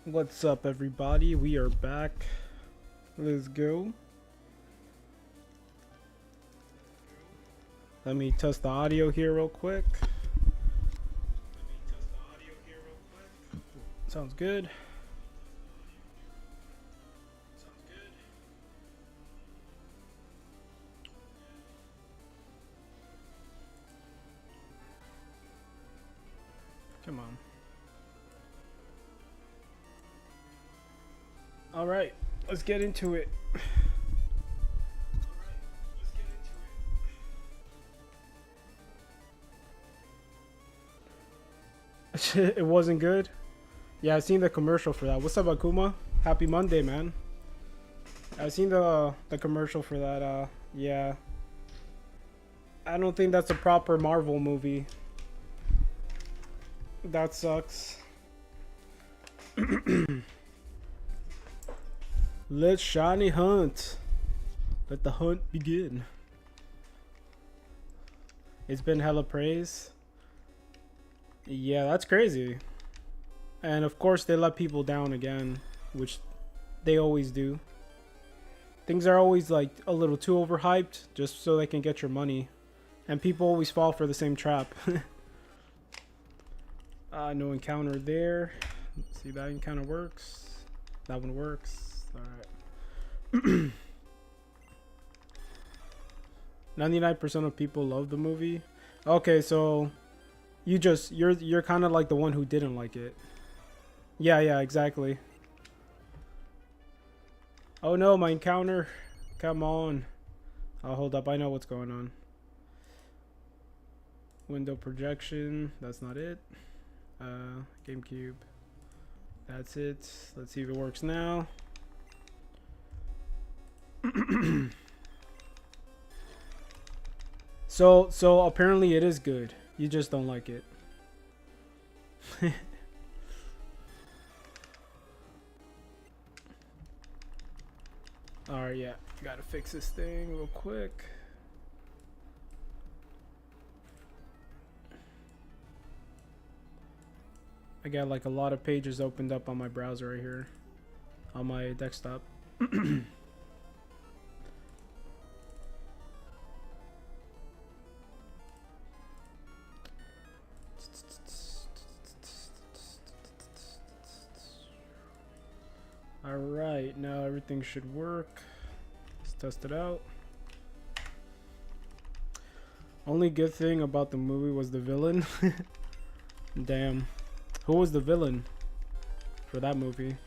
What's up, everybody? We are back. Let's go. Let me test the audio here real quick. Sounds good. Come on. All right, let's get into it. It wasn't good. Yeah, I've seen the commercial for that. What's up, Akuma? Happy Monday, man. I've seen the commercial for that. Yeah. I don't think that's a proper Marvel movie. That sucks. Let's shiny hunt. Let the hunt begin. It's been hella praise. Yeah, that's crazy. And of course they let people down again, which they always do. Things are always like a little too overhyped just so they can get your money. And people always fall for the same trap. No encounter there. Let's see, that encounter works. That one works. Alright. 99% of people love the movie. Okay, so you're kind of like the one who didn't like it. Yeah, exactly. Oh no, my encounter. Come on. I'll hold up. I know what's going on. Window projection. That's not it. GameCube. That's it. Let's see if it works now. So apparently it is good. You just don't like it. Alright, yeah. Gotta fix this thing real quick. I got like a lot of pages opened up on my browser right here. On my desktop. Alright, now everything should work. Let's test it out. Only good thing about the movie was the villain. Damn. Who was the villain for that movie?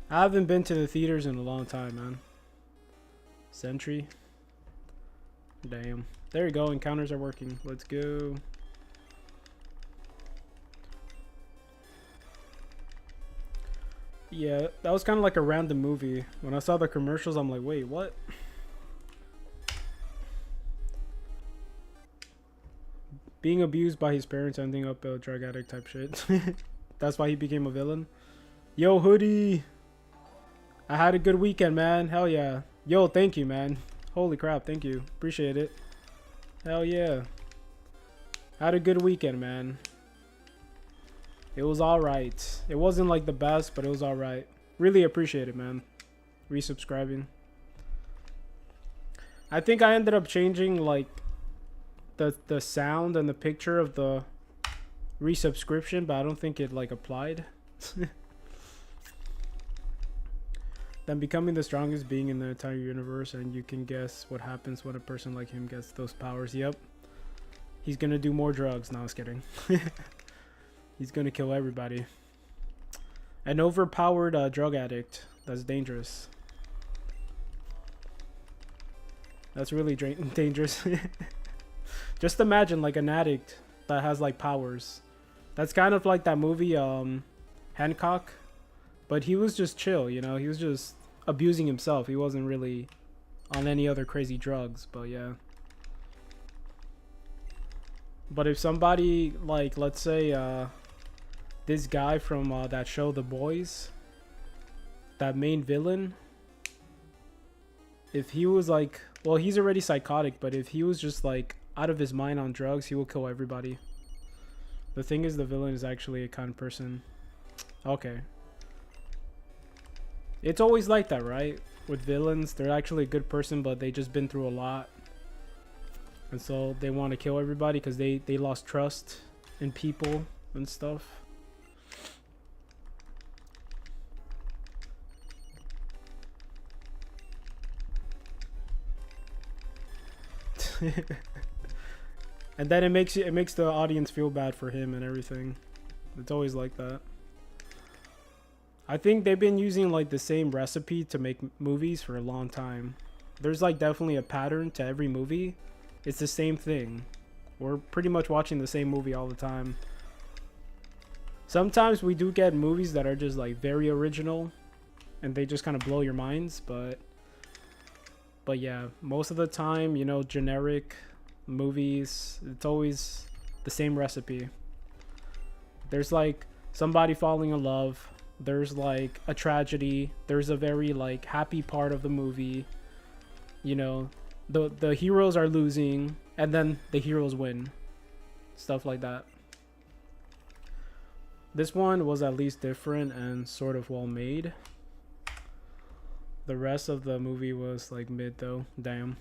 I haven't been to the theaters in a long time, man. Sentry. Damn. There you go. Encounters are working. Let's go. Yeah, that was kind of like a random movie. When I saw the commercials, I'm like, wait, what? Being abused by his parents, ending up a drug addict type shit. That's why he became a villain. Yo, Hoodie. I had a good weekend, man. Hell yeah. Yo, thank you, man. Holy crap, thank you. Appreciate it. Hell yeah. Had a good weekend, man. It was alright. It wasn't like the best, but it was alright. Really appreciate it, man. Resubscribing. I think I ended up changing like the sound and the picture of the resubscription, but I don't think it like applied. Then becoming the strongest being in the entire universe, and you can guess what happens when a person like him gets those powers. Yep. He's gonna do more drugs. No, I was kidding. He's gonna kill everybody. An overpowered drug addict. That's dangerous. That's really dangerous. Just imagine like an addict that has like powers. That's kind of like that movie Hancock, but he was just chill, you know. He was just abusing himself. He wasn't really on any other crazy drugs, but yeah. But if somebody like, let's say this guy from that show The Boys, that main villain, if he was like, well, he's already psychotic, but if he was just like out of his mind on drugs, he will kill everybody. The thing is, the villain is actually a kind person. Okay. It's always like that, right? With villains, they're actually a good person, but they just been through a lot. And so they want to kill everybody because they lost trust in people and stuff. And then it makes the audience feel bad for him and everything. It's always like that. I think they've been using like the same recipe to make movies for a long time. There's like definitely a pattern to every movie. It's the same thing. We're pretty much watching the same movie all the time. Sometimes we do get movies that are just like very original and they just kind of blow your minds, but yeah, most of the time, you know, generic movies, it's always the same recipe. There's like somebody falling in love, there's like a tragedy, there's a very like happy part of the movie, you know, the heroes are losing and then the heroes win, stuff like that. This one was at least different and sort of well made. The rest of the movie was like mid though. Damn.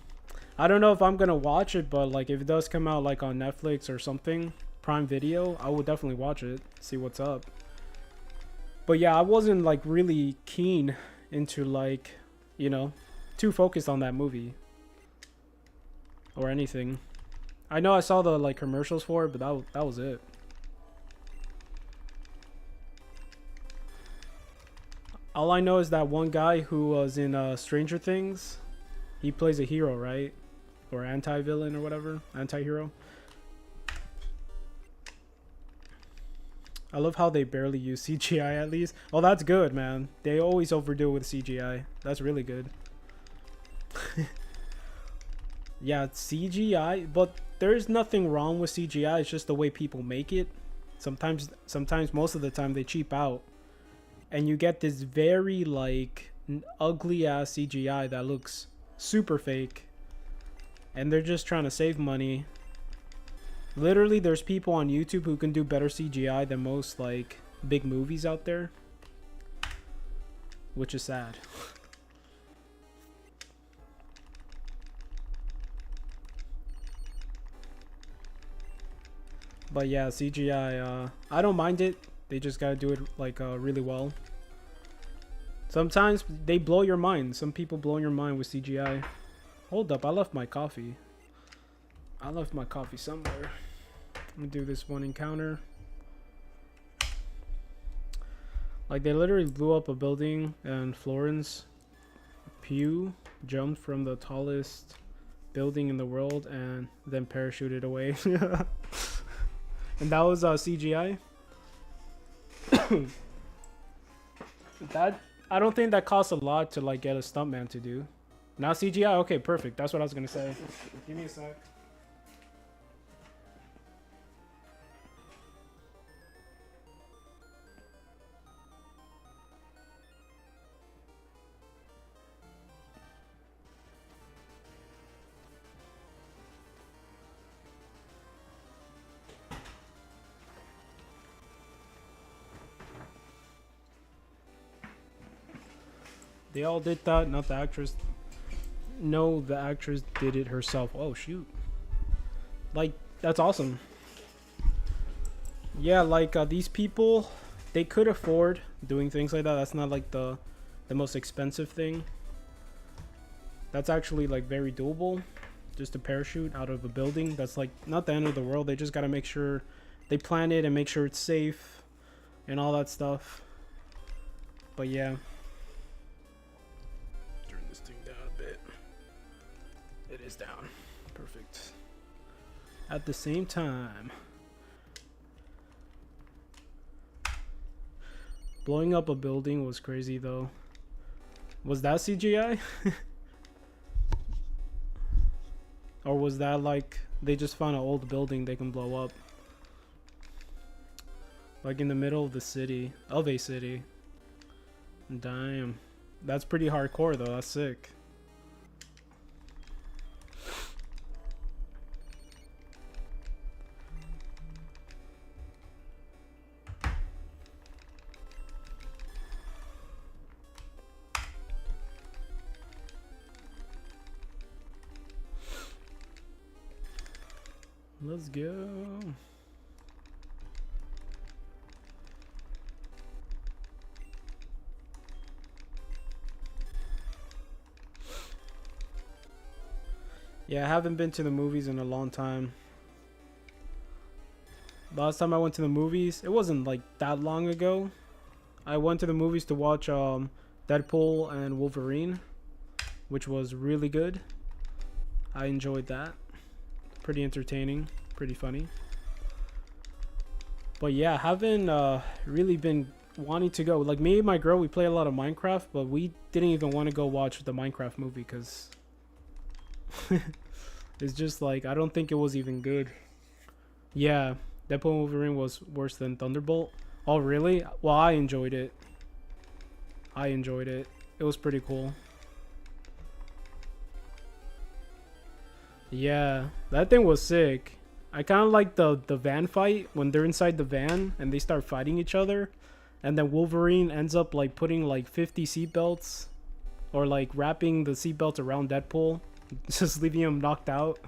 I don't know if I'm gonna watch it, but like if it does come out like on Netflix or something, Prime Video, I would definitely watch it, see what's up. But yeah, I wasn't like really keen into like, you know, too focused on that movie or anything. I know I saw the like commercials for it, but that was it. All I know is that one guy who was in Stranger Things, he plays a hero, right? Or anti-villain or whatever, anti-hero. I love how they barely use CGI at least. Oh, that's good, man. They always overdo it with CGI. That's really good. Yeah, CGI, but there's nothing wrong with CGI. It's just the way people make it. Sometimes, most of the time, they cheap out. And you get this very, like, ugly ass CGI that looks super fake. And they're just trying to save money. Literally, there's people on YouTube who can do better CGI than most, like, big movies out there. Which is sad. But yeah, CGI, I don't mind it. They just gotta do it, like, really well. Sometimes they blow your mind. Some people blow your mind with CGI. Hold up, I left my coffee. I left my coffee somewhere. I'm gonna do this one encounter. Like, they literally blew up a building in Florence. Pew jumped from the tallest building in the world and then parachuted away. And that was CGI. That, I don't think that costs a lot to like get a stuntman to do. Now CGI, okay, perfect. That's what I was gonna say. Give me a sec. They all did that, not the actress. No, the actress did it herself. Oh, shoot. Like, that's awesome. Yeah, like, these people, they could afford doing things like that. That's not, like, the most expensive thing. That's actually, like, very doable. Just a parachute out of a building. That's, like, not the end of the world. They just gotta make sure they plan it and make sure it's safe and all that stuff. But, yeah. It is down. Perfect. At the same time, blowing up a building was crazy though. Was that CGI? Or was that like they just found an old building they can blow up? Like in the middle of the city, of a city. Damn. That's pretty hardcore though. That's sick. Let's go. Yeah, I haven't been to the movies in a long time. Last time I went to the movies, it wasn't like that long ago. I went to the movies to watch Deadpool and Wolverine, which was really good. I enjoyed that. Pretty entertaining, pretty funny. But yeah, I haven't really been wanting to go. Like me and my girl, we play a lot of Minecraft, but we didn't even want to go watch the Minecraft movie because it's just like, I don't think it was even good. Yeah, Deadpool and Wolverine was worse than Thunderbolt. Oh, really? Well, I enjoyed it. I enjoyed it. It was pretty cool. Yeah, that thing was sick. I kind of like the van fight when they're inside the van and they start fighting each other. And then Wolverine ends up like putting like 50 seatbelts or like wrapping the seatbelts around Deadpool, just leaving him knocked out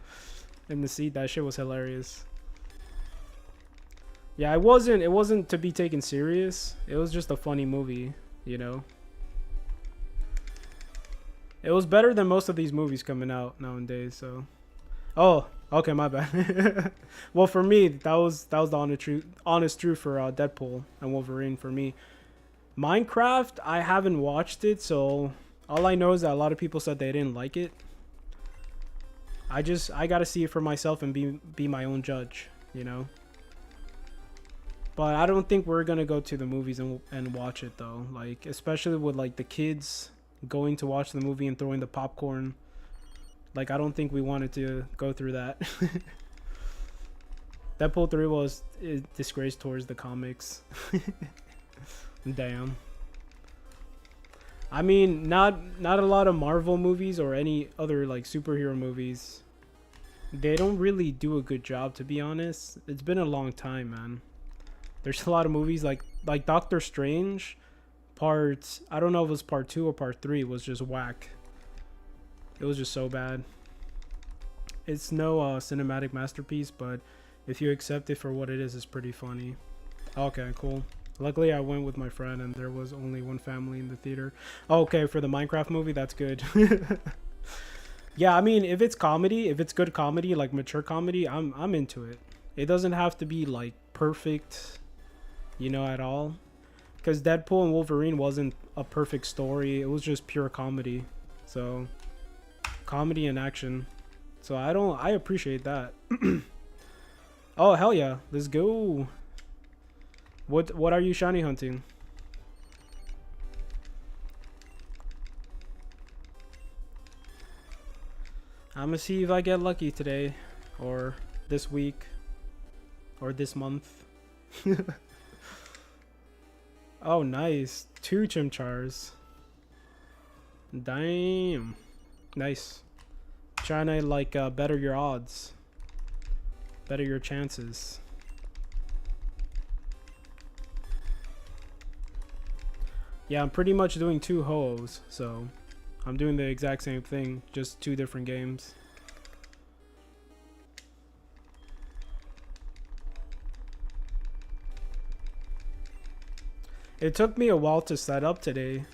in the seat. That shit was hilarious. Yeah, it wasn't to be taken serious. It was just a funny movie, you know. It was better than most of these movies coming out nowadays, so. Oh, okay, my bad. Well, for me, that was the honest truth for Deadpool and Wolverine for me. Minecraft, I haven't watched it, so all I know is that a lot of people said they didn't like it. I gotta see it for myself and be my own judge, you know. But I don't think we're gonna go to the movies and watch it though. Like, especially with like the kids going to watch the movie and throwing the popcorn. Like, I don't think we wanted to go through that. Deadpool 3 was a disgrace towards the comics. Damn. I mean, not a lot of Marvel movies or any other like superhero movies. They don't really do a good job, to be honest. It's been a long time, man. There's a lot of movies like Doctor Strange, I don't know if it was part 2 or part 3, was just whack. It was just so bad. It's no cinematic masterpiece, but if you accept it for what it is, it's pretty funny. Okay, cool. Luckily, I went with my friend, and there was only one family in the theater. Okay, for the Minecraft movie, that's good. Yeah, I mean, if it's comedy, if it's good comedy, like mature comedy, I'm into it. It doesn't have to be like perfect, you know, at all. Because Deadpool and Wolverine wasn't a perfect story. It was just pure comedy. So, comedy and action. So I appreciate that. Oh, hell yeah. Let's go. What are you shiny hunting? I'm gonna see if I get lucky today, or this week, or this month. Oh, nice. 2 chimchars. Damn. Nice. Trying to like better your odds. Better your chances. Yeah, I'm pretty much doing 2 ho-ohs, so I'm doing the exact same thing, just 2 different games. It took me a while to set up today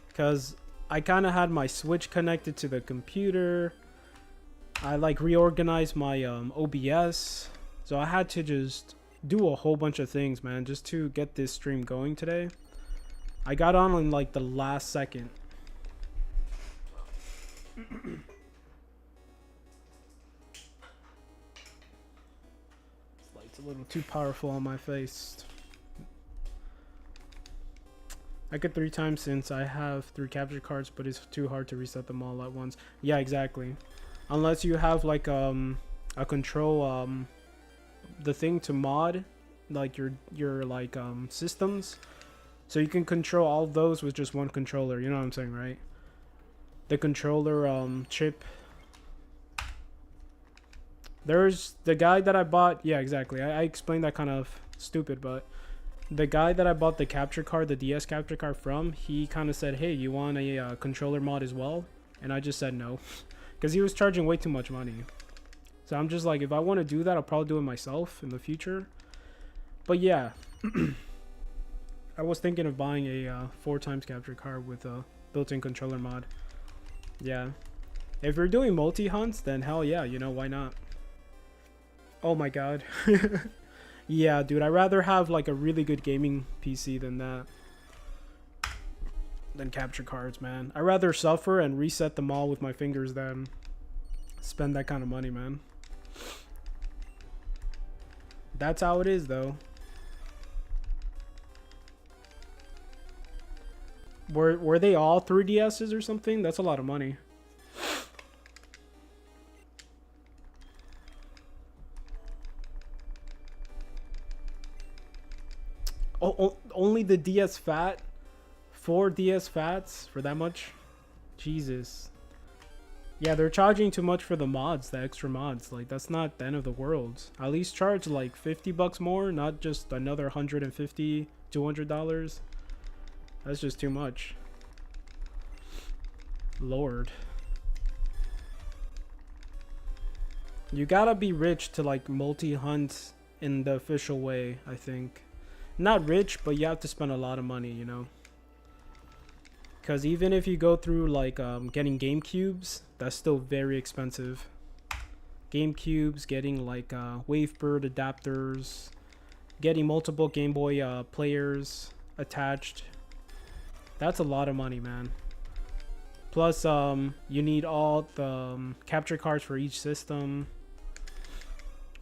because I kind of had my Switch connected to the computer. I like reorganized my OBS, so I had to just do a whole bunch of things, man, just to get this stream going today. I got on in like the last second. This light's a little too powerful on my face. I could 3 times since I have 3 capture cards, but it's too hard to reset them all at once. Yeah, exactly. Unless you have like a control the thing to mod like your like systems, so you can control all those with just one controller. You know what I'm saying, right? The controller chip. There's the guy that I bought. Yeah, exactly. I explained that kind of stupid, but the guy that I bought the capture card, the DS capture card from, he kind of said, hey, you want a controller mod as well? And I just said no. Because he was charging way too much money. So I'm just like, if I want to do that, I'll probably do it myself in the future. But yeah, I was thinking of buying a 4x capture card with a built-in controller mod. Yeah. If you're doing multi-hunts, then hell yeah, you know, why not? Oh my god. Yeah, dude, I'd rather have like a really good gaming PC than that. Than capture cards, man. I'd rather suffer and reset them all with my fingers than spend that kind of money, man. That's how it is, though. Were they all 3DSs or something? That's a lot of money. Oh, only the DS Fat? 4 DS Fats for that much? Jesus. Yeah, they're charging too much for the mods, the extra mods. Like, that's not the end of the world. At least charge like $50 more, not just another $150, $200. That's just too much. Lord. You gotta be rich to like multi-hunt in the official way, I think. Not rich, but you have to spend a lot of money, you know? Because even if you go through like getting game cubes, that's still very expensive. Game cubes, getting like Wavebird adapters, getting multiple Game Boy players attached. That's a lot of money, man. Plus, you need all the capture cards for each system.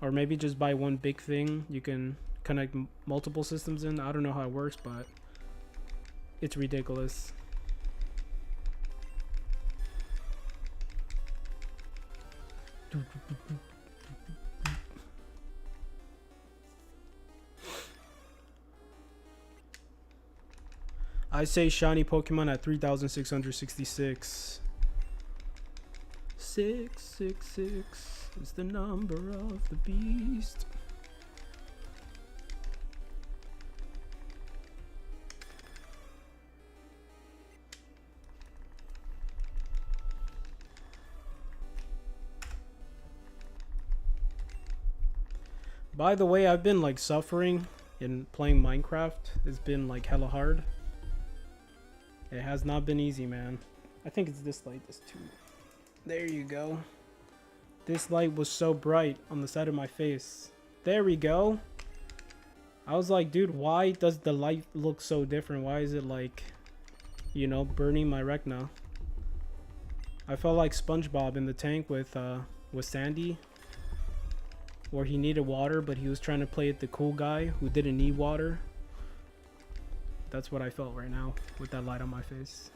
Or maybe just buy one big thing. You can connect multiple systems in. I don't know how it works, but it's ridiculous. I say shiny Pokemon at 3,666. 666 is the number of the beast. By the way, I've been like suffering in playing Minecraft. It's been like hella hard. It has not been easy, man. I think it's this light, this too. There you go. This light was so bright on the side of my face. There we go. I was like, dude, why does the light look so different? Why is it like, you know, burning my retina? I felt like SpongeBob in the tank with Sandy, where he needed water, but he was trying to play it the cool guy who didn't need water. That's what I felt right now with that light on my face.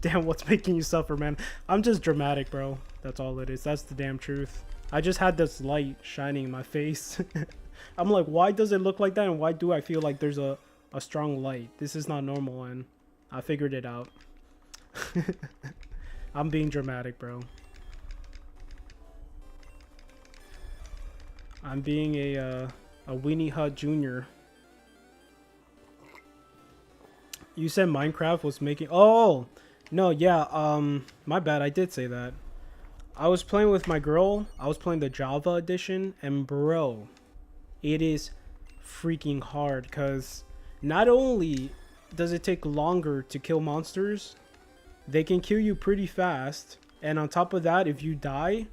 Damn, what's making you suffer, man? I'm just dramatic, bro. That's all it is. That's the damn truth. I just had this light shining in my face. I'm like, why does it look like that? And why do I feel like there's a strong light? This is not normal, and I figured it out. I'm being dramatic, bro. I'm being a Weenie Hut Jr. You said Minecraft was making... Oh! No, yeah, my bad, I did say that. I was playing with my girl. I was playing the Java edition, and bro, it is freaking hard, because not only does it take longer to kill monsters, they can kill you pretty fast, and on top of that, if you die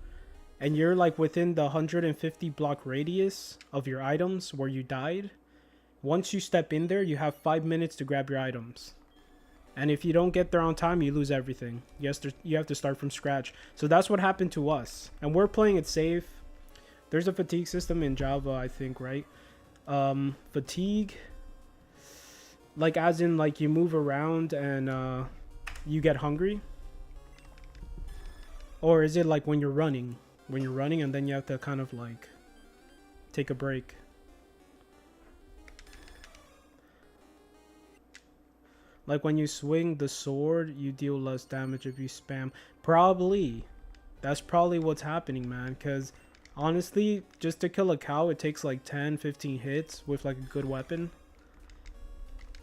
and you're like within the 150 block radius of your items where you died, once you step in there, you have 5 minutes to grab your items. And if you don't get there on time, you lose everything. You have to start from scratch. So that's what happened to us. And we're playing it safe. There's a fatigue system in Java, I think, right? Fatigue, like as in like you move around and you get hungry? Or is it like when you're running? When you're running and then you have to kind of like take a break. Like when you swing the sword, you deal less damage if you spam. Probably. That's probably what's happening, man. Because honestly, just to kill a cow, it takes like 10, 15 hits with like a good weapon.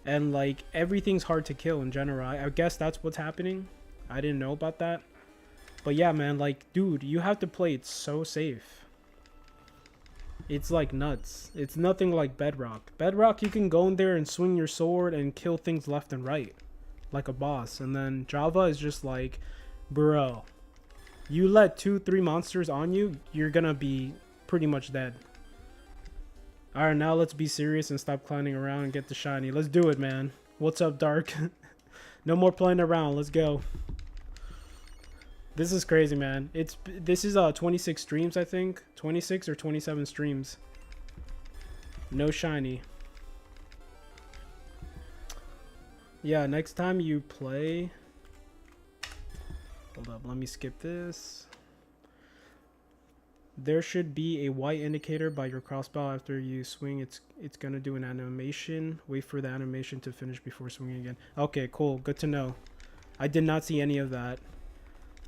and like everything's hard to kill in general. I guess that's what's happening. I didn't know about that. But yeah, man, like, dude, you have to play it so safe. It's like nuts. It's nothing like Bedrock. Bedrock, you can go in there and swing your sword and kill things left and right like a boss. And then Java is just like, bro, you let 2-3 monsters on you, you're gonna be pretty much dead. Alright, now let's be serious and stop clowning around and get the shiny. Let's do it, man. What's up, Dark? No more playing around. Let's go. This is crazy, man. This is 26 streams, I think. 26 or 27 streams. No shiny. Yeah, next time you play... Hold up, let me skip this. There should be a white indicator by your crossbow after you swing. It's gonna do an animation. Wait for the animation to finish before swinging again. Okay, cool. Good to know. I did not see any of that.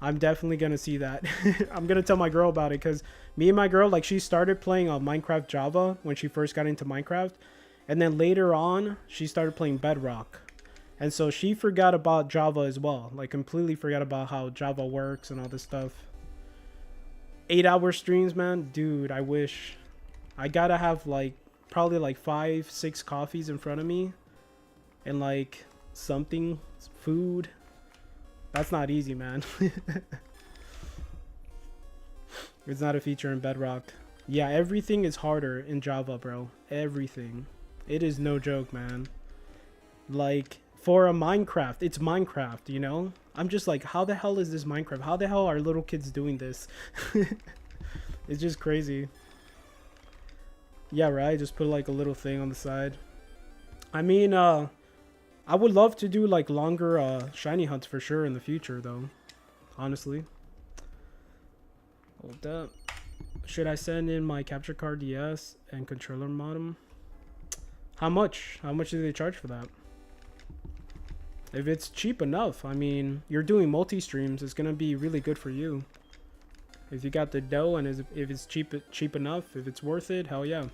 I'm definitely gonna see that. I'm gonna tell my girl about it, because me and my girl, like, she started playing Minecraft Java when she first got into Minecraft, and then later on she started playing Bedrock, and so she forgot about Java as well. Like, completely forgot about how Java works and all this stuff. 8-hour streams, man, dude. I wish. I gotta have like probably like 5-6 coffees in front of me and like something, food. That's not easy, man. It's not a feature in Bedrock. Yeah, everything is harder in Java, bro. Everything. It is no joke, man. Like, for a Minecraft, it's Minecraft, you know? I'm just like, how the hell is this Minecraft? How the hell are little kids doing this? It's just crazy. Yeah, right? Just put like a little thing on the side. I mean, I would love to do like longer shiny hunts for sure in the future, though. Honestly. Hold up. Should I send in my capture card? Yes. And controller modem? How much? How much do they charge for that? If it's cheap enough, I mean, you're doing multi-streams, it's gonna be really good for you. If you got the dough and if it's cheap enough, if it's worth it, hell yeah.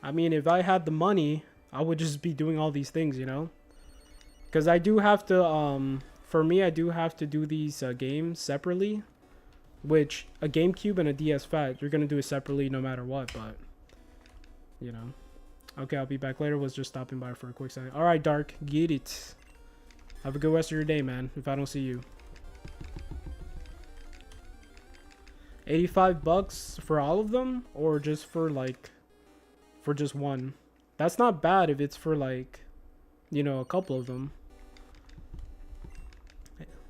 I mean, if I had the money, I would just be doing all these things, you know? Because I do have to, for me, I do have to do these games separately. Which, a GameCube and a DS Fat, you're gonna do it separately no matter what, but, you know. Okay, I'll be back later. Was just stopping by for a quick second. Alright, Dark. Get it. Have a good rest of your day, man, if I don't see you. 85 bucks for all of them? Or just for, like, for just one? That's not bad if it's for, like, you know, a couple of them.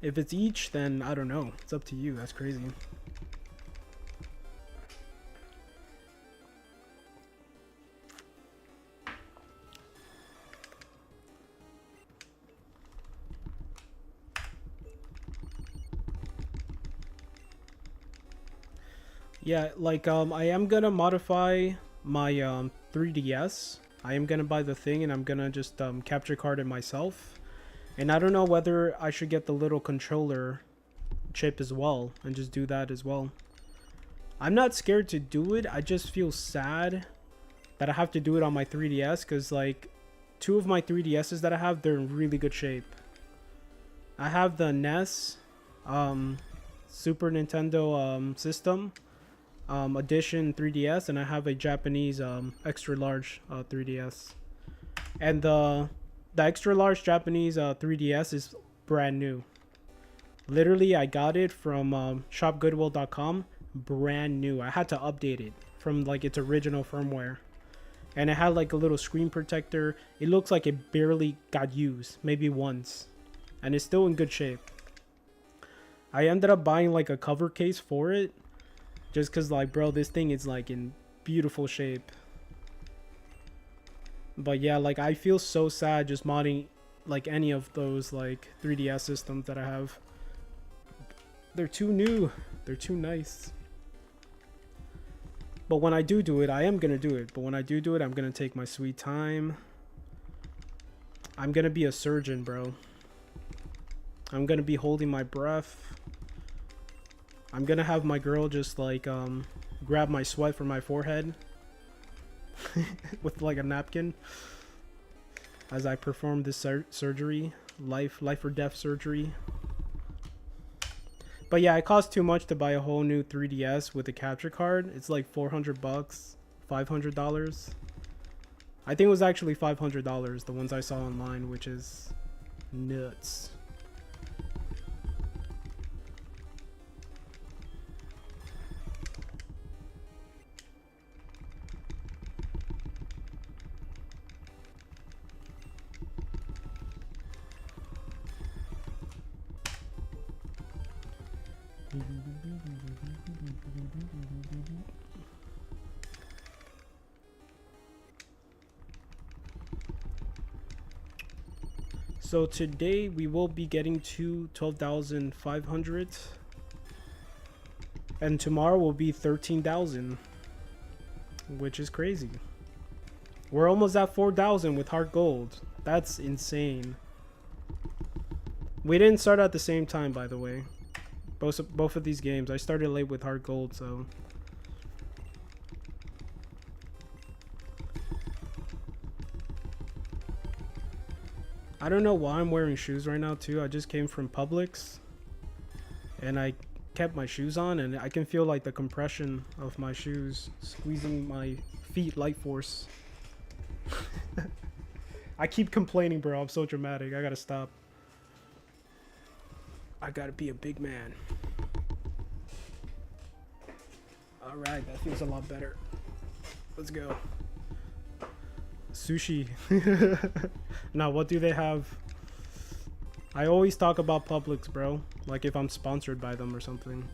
If it's each, then I don't know. It's up to you. That's crazy. Yeah, like, I am gonna modify my 3DS. I am gonna buy the thing and I'm gonna just capture card it myself. And I don't know whether I should get the little controller chip as well and just do that as well. I'm not scared to do it. I just feel sad that I have to do it on my 3DS, because like 2 of my 3DSs that I have, they're in really good shape. I have the NES Super Nintendo system edition 3DS, and I have a Japanese extra large 3DS. And the extra large Japanese 3DS is brand new. Literally, I got it from shopgoodwill.com, brand new. I had to update it from like its original firmware. And it had like a little screen protector. It looks like it barely got used, maybe once. And it's still in good shape. I ended up buying like a cover case for it, just cause like, bro, this thing is like in beautiful shape. But yeah, like, I feel so sad just modding like any of those like 3DS systems that I have. They're too new. They're too nice. But when I do it, I am gonna do it. But when I do it, I'm gonna take my sweet time. I'm gonna be a surgeon, bro. I'm gonna be holding my breath. I'm gonna have my girl just like grab my sweat from my forehead. with like a napkin as I perform this surgery, life or death surgery. But yeah, it costs too much to buy a whole new 3DS with a capture card. It's like $400, $500. I think it was actually $500, the ones I saw online, which is nuts. So today we will be getting to 12,500, and tomorrow will be 13,000, which is crazy. We're almost at 4,000 with hard gold. That's insane. We didn't start at the same time, by the way. Both of these games. I started late with hard gold, so. I don't know why I'm wearing shoes right now too. I just came from Publix and I kept my shoes on, and I can feel like the compression of my shoes squeezing my feet light force. I keep complaining, bro. I'm so dramatic. I gotta stop. I gotta be a big man. Alright, that feels a lot better. Let's go. Sushi. Now, what do they have? I always talk about Publix, bro. Like if I'm sponsored by them or something.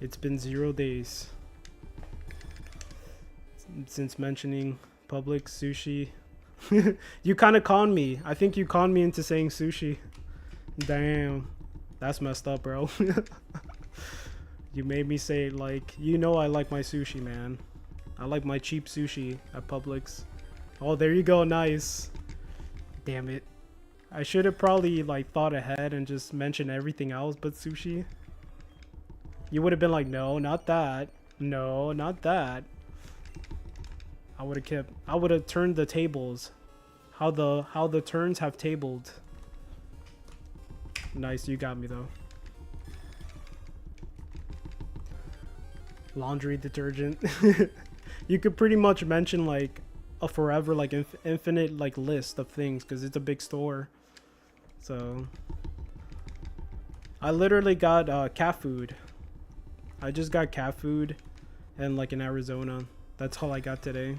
It's been 0 days since mentioning Publix sushi. You kind of conned me. I think you conned me into saying sushi. Damn. That's messed up, bro. You made me say, like, you know I like my sushi, man. I like my cheap sushi at Publix. Oh, there you go. Nice. Damn it. I should have probably like thought ahead and just mentioned everything else but sushi. You would have been like, no, not that. No, not that. I would have turned the tables. How the turns have tabled. Nice, you got me though. Laundry detergent. You could pretty much mention like a forever like infinite like list of things because it's a big store. So I literally got cat food. I just got cat food and like in Arizona. That's all I got today.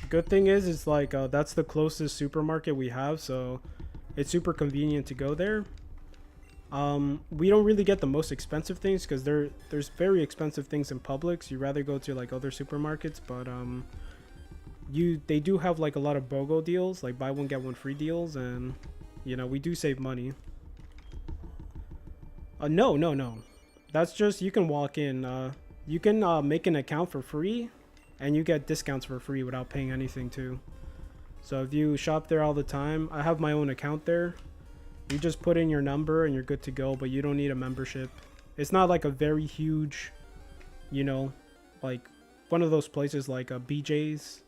Good thing is it's like that's the closest supermarket we have, so it's super convenient to go there. We don't really get the most expensive things because there's very expensive things in Publix. You rather go to like other supermarkets, but they do have like a lot of BOGO deals, like buy one get one free deals, and you know we do save money. No, that's just you can walk in. You can make an account for free. And you get discounts for free without paying anything too. So if you shop there all the time, I have my own account there. You just put in your number and you're good to go, but you don't need a membership. It's not like a very huge, you know, like one of those places like a BJ's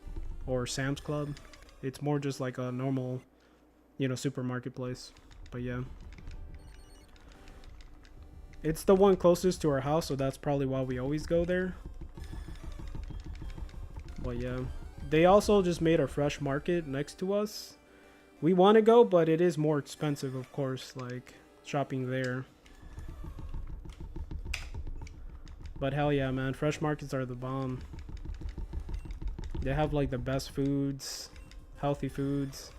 or Sam's Club. It's more just like a normal, you know, supermarket place. But yeah. It's the one closest to our house, so that's probably why we always go there. But yeah, they also just made a fresh market next to us. We want to go, but it is more expensive, of course, like shopping there. But hell yeah, man, fresh markets are the bomb. They have like the best foods, healthy foods.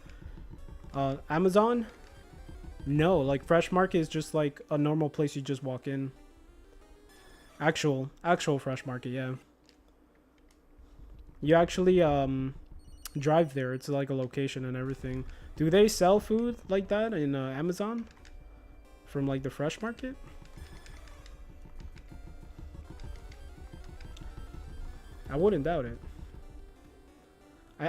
Amazon? No, like fresh market is just like a normal place you just walk in. Actual fresh market, yeah. You actually drive there. It's like a location and everything. Do they sell food like that in Amazon? From like the fresh market? I wouldn't doubt it.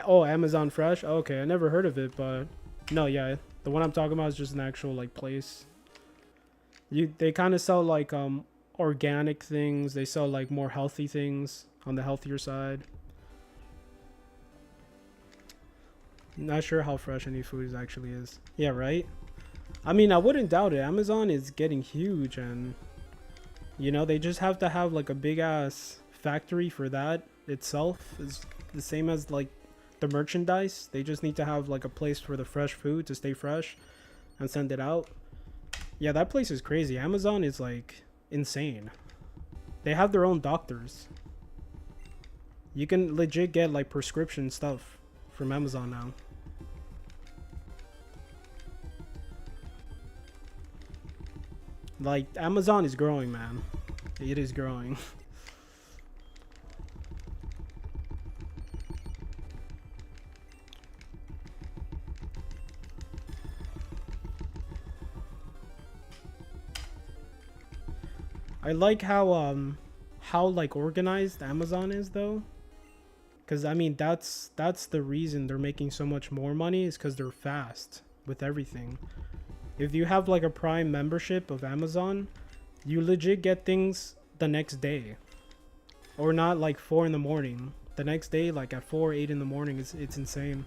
Oh, Amazon Fresh. Okay, I never heard of it, but no, yeah, the one I'm talking about is just an actual like place. They kind of sell like organic things. They sell like more healthy things on the healthier side. Not sure how fresh any food actually is. Yeah, right. I mean, I wouldn't doubt it. Amazon is getting huge, and you know they just have to have like a big ass factory for that itself. Is the same as like the merchandise. They just need to have like a place for the fresh food to stay fresh and send it out. Yeah, that place is crazy. Amazon is like insane. They have their own doctors. You can legit get like prescription stuff from Amazon now. Like Amazon is growing, man. It is growing. I like how like organized Amazon is though. Cause I mean that's the reason they're making so much more money is because they're fast with everything. If you have like a Prime membership of Amazon, you legit get things the next day. Or not like 4 in the morning. The next day, like at 4, 8 in the morning, it's insane.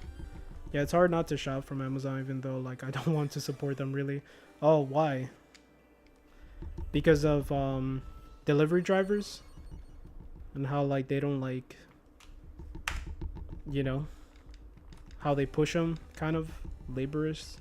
Yeah, it's hard not to shop from Amazon even though like I don't want to support them really. Oh, why? Because of delivery drivers and how like they don't like, you know, how they push them, kind of laborious.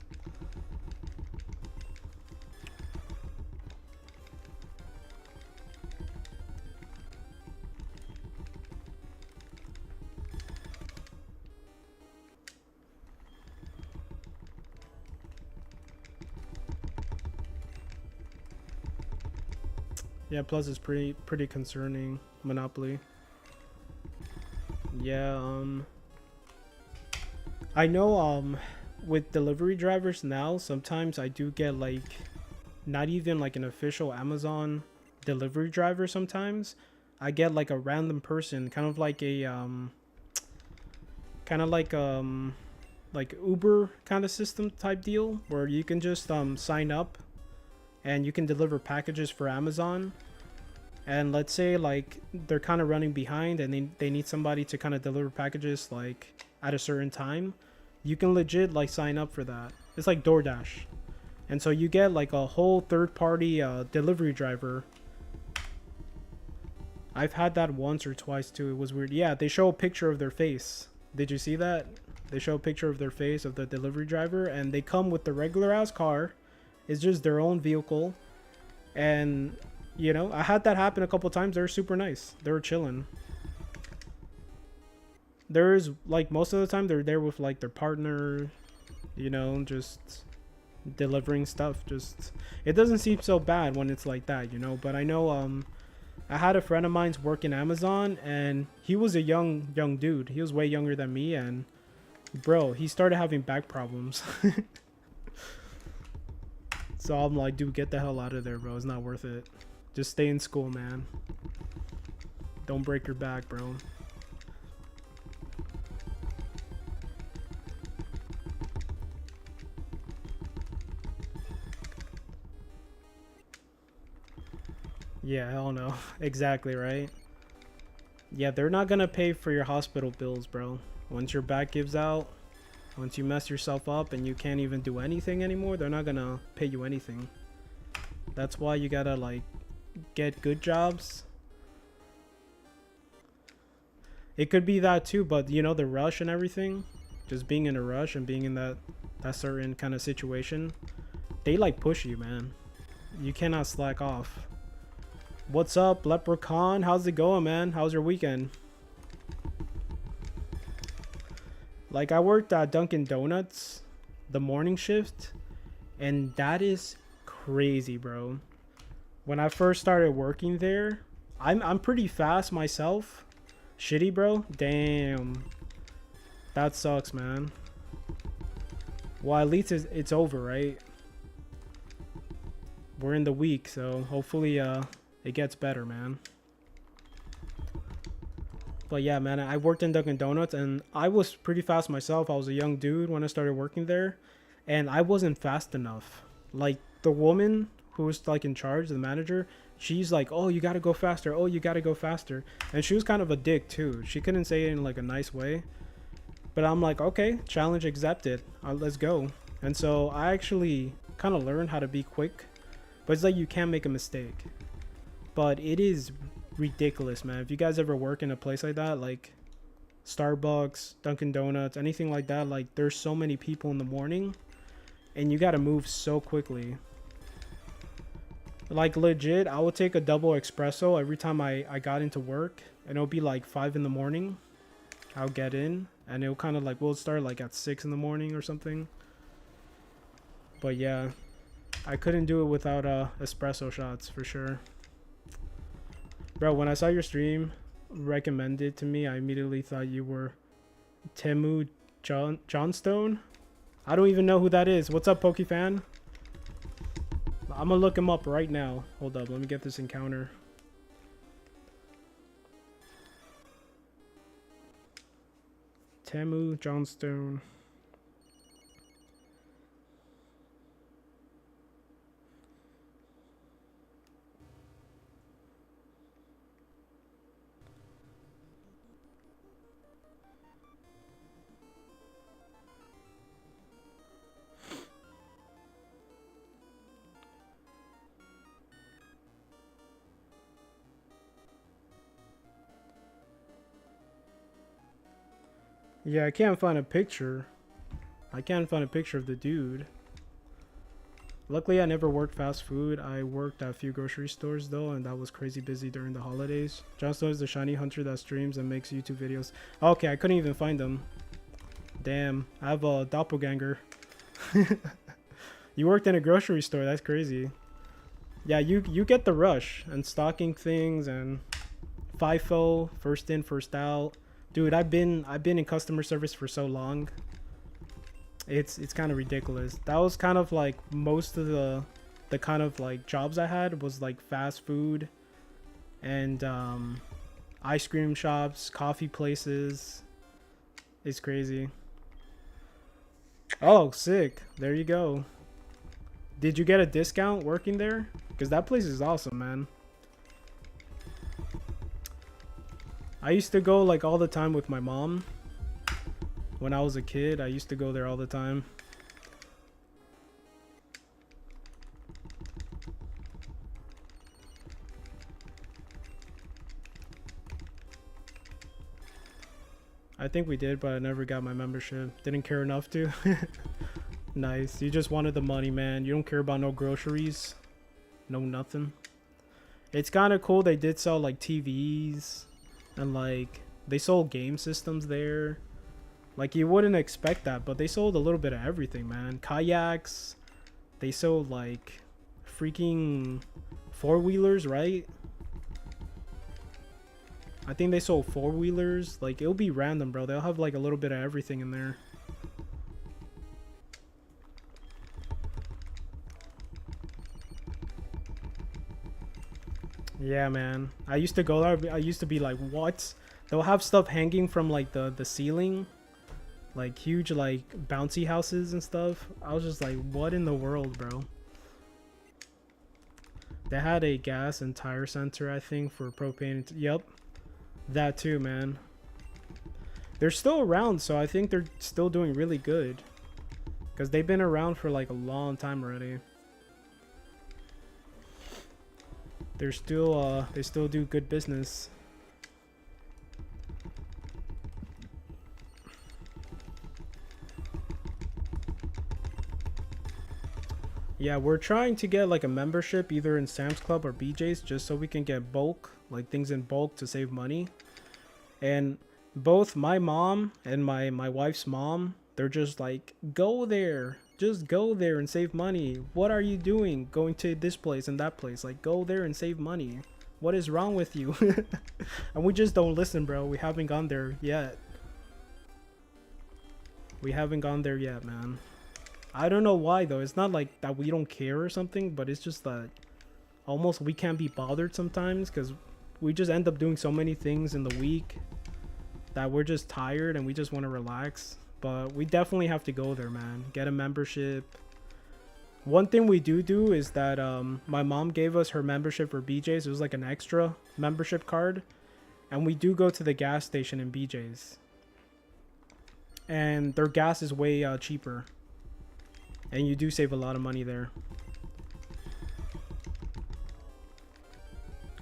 Yeah, plus it's pretty concerning. Monopoly. Yeah, I know with delivery drivers now, sometimes I do get like not even like an official Amazon delivery driver sometimes. I get like a random person, kind of like a kind of like Uber kind of system type deal where you can just sign up and you can deliver packages for Amazon. And let's say like they're kind of running behind and they need somebody to kind of deliver packages like at a certain time. You can legit like sign up for that. It's like DoorDash. And so you get like a whole third party delivery driver. I've had that once or twice too. It was weird. Yeah, they show a picture of their face. Did you see that? They show a picture of their face of the delivery driver and they come with the regular ass car. It's just their own vehicle. And you know, I had that happen a couple times. They're super nice. They were chilling. There's like most of the time they're there with like their partner, you know, just delivering stuff. Just it doesn't seem so bad when it's like that, you know. But I know I had a friend of mine's work in Amazon and he was a young dude. He was way younger than me and bro, he started having back problems. So I'm like, dude, get the hell out of there, bro. It's not worth it. Just stay in school, man. Don't break your back, bro. Yeah, hell no. Exactly, right? Yeah, they're not gonna pay for your hospital bills, bro. Once your back gives out, once you mess yourself up and you can't even do anything anymore, they're not gonna pay you anything. That's why you gotta like get good jobs. It could be that too, but you know, the rush and everything, just being in a rush and being in that certain kind of situation, they like push you, man. You cannot slack off. What's up, Leprechaun? How's it going, man? How's your weekend? Like I worked at Dunkin' Donuts the morning shift and that is crazy, bro. When I first started working there, I'm pretty fast myself. Shitty, bro. Damn. That sucks, man. Well, at least it's over, right? We're in the week, so hopefully it gets better, man. But yeah, man, I worked in Dunkin' Donuts and I was pretty fast myself. I was a young dude when I started working there, and I wasn't fast enough. Like the woman who was like in charge, the manager, she's like, "Oh, you gotta go faster. Oh, you gotta go faster." And she was kind of a dick too. She couldn't say it in like a nice way. But I'm like, okay, challenge accepted. Let's go. And so I actually kind of learned how to be quick. But it's like you can't make a mistake. But it is ridiculous, man. If you guys ever work in a place like that, like Starbucks, Dunkin' Donuts, anything like that, like there's so many people in the morning and you gotta move so quickly. Like legit, I would take a double espresso every time I got into work, and it'll be like 5 in the morning. I'll get in and it'll kind of like, we'll start like at 6 in the morning or something. But yeah, I couldn't do it without espresso shots for sure. Bro, when I saw your stream recommended to me, I immediately thought you were Temu Johnstone. I don't even know who that is. What's up, Pokefan? I'm gonna look him up right now. Hold up, let me get this encounter. Temu Johnstone. Yeah, I can't find a picture. I can't find a picture of the dude. Luckily, I never worked fast food. I worked at a few grocery stores, though, and that was crazy busy during the holidays. Johnstone is the shiny hunter that streams and makes YouTube videos. Okay, I couldn't even find them. Damn, I have a doppelganger. You worked in a grocery store. That's crazy. Yeah, you get the rush and stocking things and FIFO, first in, first out. Dude, I've been in customer service for so long. It's kind of ridiculous. That was kind of like most of the kind of like jobs I had was like fast food and ice cream shops, coffee places. It's crazy. Oh, sick. There you go. Did you get a discount working there? Because that place is awesome, man. I used to go like all the time with my mom. When I was a kid, I used to go there all the time. I think we did, but I never got my membership. Didn't care enough to. Nice. You just wanted the money, man. You don't care about no groceries. No nothing. It's kind of cool. They did sell like TVs. And like they sold game systems there. Like you wouldn't expect that, but they sold a little bit of everything, man. Kayaks. They sold like freaking four-wheelers, right? I think they sold four-wheelers. Like it'll be random, bro. They'll have like a little bit of everything in there. Yeah, man. I used to go there. I used to be like, what? They'll have stuff hanging from like the ceiling, like huge like bouncy houses and stuff. I was just like, what in the world, bro? They had a gas and tire center, I think, for propane. Yep, that too, man. They're still around, so I think they're still doing really good because they've been around for like a long time already. They're still they still do good business. Yeah, we're trying to get like a membership either in Sam's Club or BJ's just so we can get bulk, like things in bulk to save money. And both my mom and my wife's mom, they're just like, go there. Just go there and save money. What are you doing going to this place and that place? Like, go there and save money. What is wrong with you? And we just don't listen, bro. We haven't gone there yet. We haven't gone there yet, man. I don't know why, though. It's not like that we don't care or something, but it's just that almost we can't be bothered sometimes because we just end up doing so many things in the week. that we're just tired and we just want to relax. But we definitely have to go there, man. Get a membership. One thing we do is that my mom gave us her membership for BJ's. It was like an extra membership card. And we do go to the gas station in BJ's. And their gas is way cheaper. And you do save a lot of money there.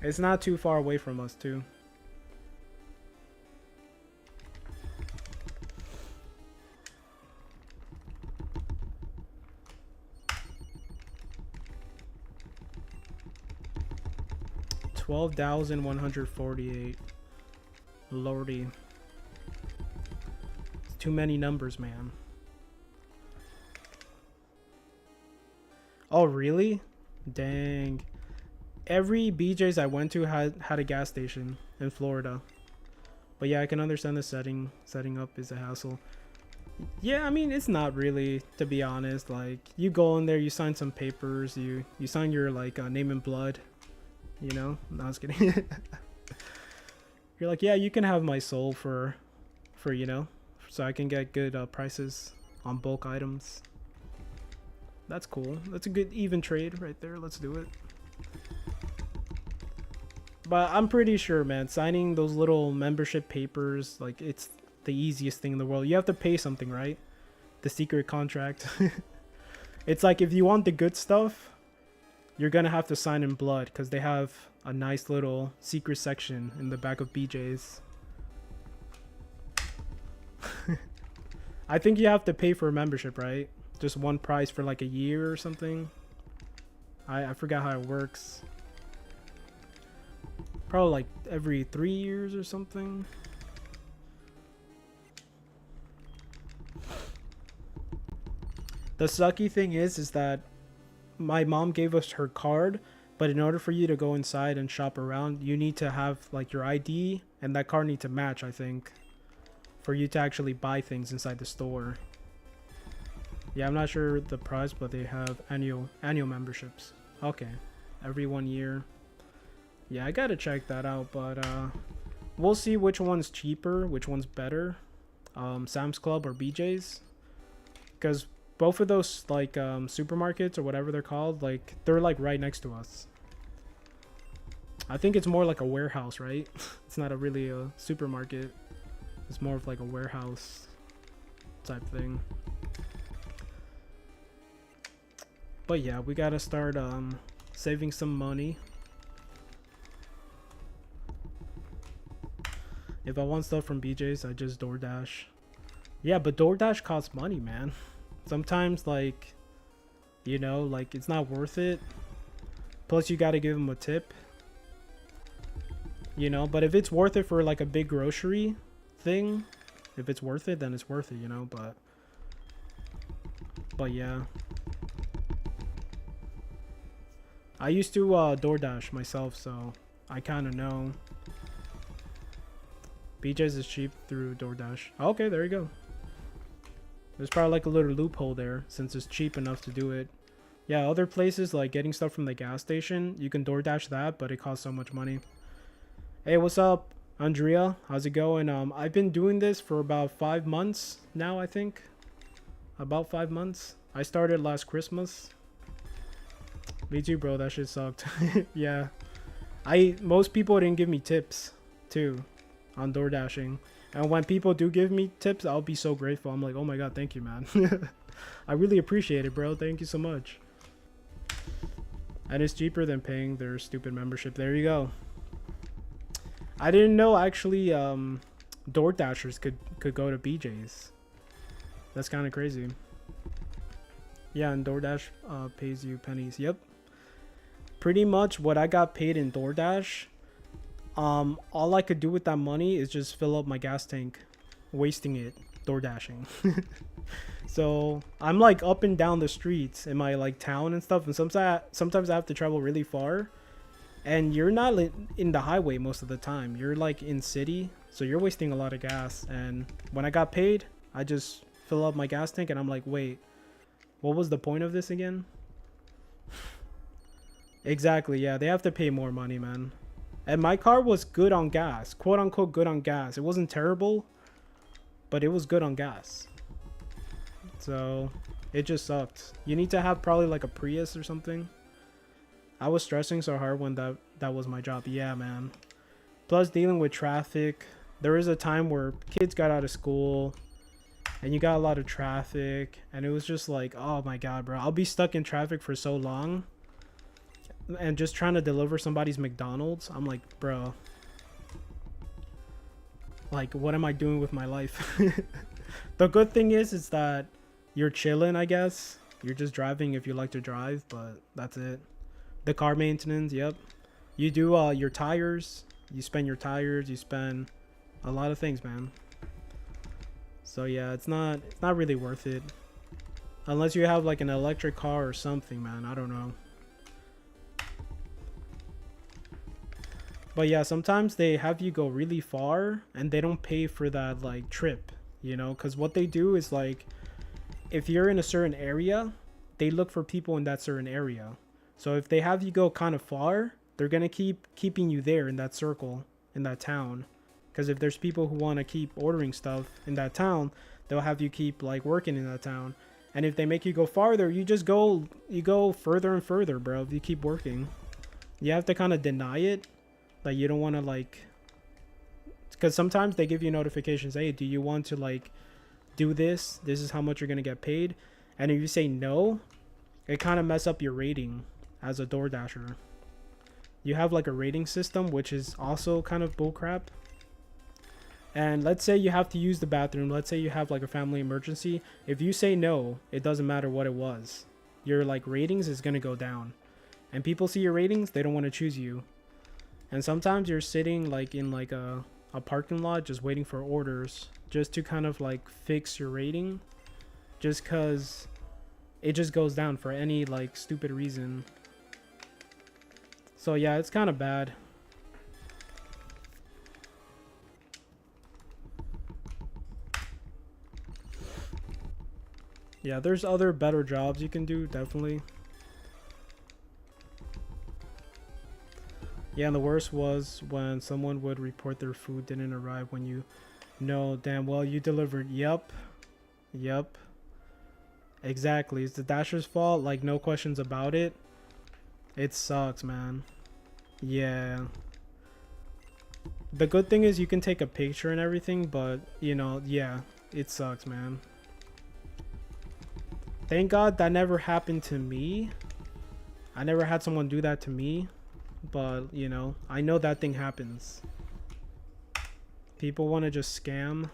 It's not too far away from us, too. $12,148. Lordy. It's too many numbers, man. Oh, really? Dang. Every BJ's I went to had a gas station in Florida. But yeah, I can understand the setting up is a hassle. Yeah, I mean, it's not really, to be honest. Like, you go in there, you sign some papers, you sign your like name and blood. You know? No, I was kidding. You're like, yeah, you can have my soul for you know, so I can get good prices on bulk items. That's cool. That's a good even trade right there. Let's do it. But I'm pretty sure, man, signing those little membership papers, like, it's the easiest thing in the world. You have to pay something, right? The secret contract. It's like, if you want the good stuff, you're gonna have to sign in blood, because they have a nice little secret section in the back of BJ's. I think you have to pay for a membership, right? Just one price for like a year or something. I forgot how it works. Probably like every 3 years or something. The sucky thing is that my mom gave us her card, but in order for you to go inside and shop around, you need to have like your ID, and that card needs to match, I think, for you to actually buy things inside the store. Yeah, I'm not sure the price, but they have annual memberships. Okay, every 1 year. Yeah, I gotta check that out, but we'll see which one's cheaper, which one's better. Sam's Club or BJ's, because both of those like supermarkets or whatever they're called, like they're like right next to us. I think it's more like a warehouse, right? It's not really a supermarket. It's more of like a warehouse type thing. But yeah, we gotta start saving some money. If I want stuff from BJ's, I just DoorDash. Yeah, but DoorDash costs money, man. Sometimes, like, you know, like, it's not worth it. Plus, you gotta give them a tip. You know, but if it's worth it for, like, a big grocery thing, if it's worth it, then it's worth it, you know, but yeah. I used to DoorDash myself, so I kind of know. BJ's is cheap through DoorDash. Okay, there you go. There's probably like a little loophole there, since it's cheap enough to do it. Yeah, other places like getting stuff from the gas station, you can DoorDash that, but it costs so much money. Hey, what's up, Andrea? How's it going? I've been doing this for about 5 months now, I think. About 5 months. I started last Christmas. Me too, bro. That shit sucked. Yeah. Most people didn't give me tips too on DoorDashing. And when people do give me tips, I'll be so grateful. I'm like, oh my god, thank you, man. I really appreciate it, bro. Thank you so much. And it's cheaper than paying their stupid membership. There you go. I didn't know actually DoorDashers could go to BJ's. That's kind of crazy. Yeah, and DoorDash pays you pennies. Yep. Pretty much what I got paid in DoorDash, all I could do with that money is just fill up my gas tank, wasting it DoorDashing. So I'm like up and down the streets in my like town and stuff, and sometimes I have to travel really far, and you're not in the highway most of the time. You're like in city, so you're wasting a lot of gas. And when I got paid, I just fill up my gas tank, and I'm like, wait, what was the point of this again? Exactly, yeah, they have to pay more money, man. And my car was good on gas, quote unquote good on gas. It wasn't terrible, but it was good on gas. So it just sucked. You need to have probably like a Prius or something. I was stressing so hard when that was my job. Yeah, man. Plus dealing with traffic. There was a time where kids got out of school and you got a lot of traffic, and it was just like, oh my god, bro, I'll be stuck in traffic for so long and just trying to deliver somebody's McDonald's. I'm like, bro, like, what am I doing with my life? The good thing is that you're chilling, I guess. You're just driving if you like to drive, but that's it. The car maintenance, yep. You do your tires. You spend your tires. You spend a lot of things, man. So yeah, it's not really worth it. Unless you have like an electric car or something, man. I don't know. But yeah, sometimes they have you go really far and they don't pay for that like trip, you know, because what they do is like, if you're in a certain area, they look for people in that certain area. So if they have you go kind of far, they're gonna keep keeping you there in that circle, in that town. Because if there's people who want to keep ordering stuff in that town, they'll have you keep like working in that town. And if they make you go farther, you go further and further, bro. If you keep working, you have to kind of deny it. Like, you don't want to like, because sometimes they give you notifications. Hey, do you want to like do this? This is how much you're gonna get paid. And if you say no, it kind of mess up your rating as a DoorDasher. You have like a rating system, which is also kind of bullcrap. And let's say you have to use the bathroom. Let's say you have like a family emergency. If you say no, it doesn't matter what it was. Your like ratings is going to go down. And people see your ratings, they don't want to choose you. And sometimes you're sitting like in like a parking lot just waiting for orders just to kind of like fix your rating. Just because it just goes down for any like stupid reason. So yeah, it's kind of bad. Yeah, there's other better jobs you can do, definitely. Yeah, and the worst was when someone would report their food didn't arrive when you know damn well you delivered. Yep. Exactly. It's the Dasher's fault, like no questions about it. It sucks, man. Yeah. The good thing is you can take a picture and everything, but you know, yeah, it sucks, man. Thank God that never happened to me. I never had someone do that to me. But, you know, I know that thing happens. People want to just scam.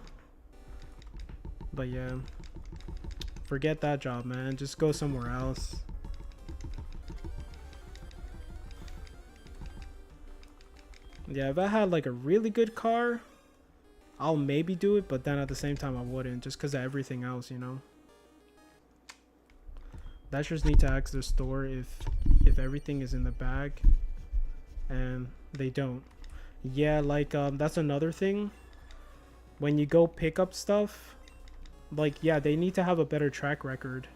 But yeah. Forget that job, man. Just go somewhere else. Yeah, if I had like a really good car, I'll maybe do it. But then at the same time, I wouldn't. Just because of everything else, you know. Dashers need to ask their store if everything is in the bag, and they don't. Yeah, like that's another thing. When you go pick up stuff, like, yeah, they need to have a better track record.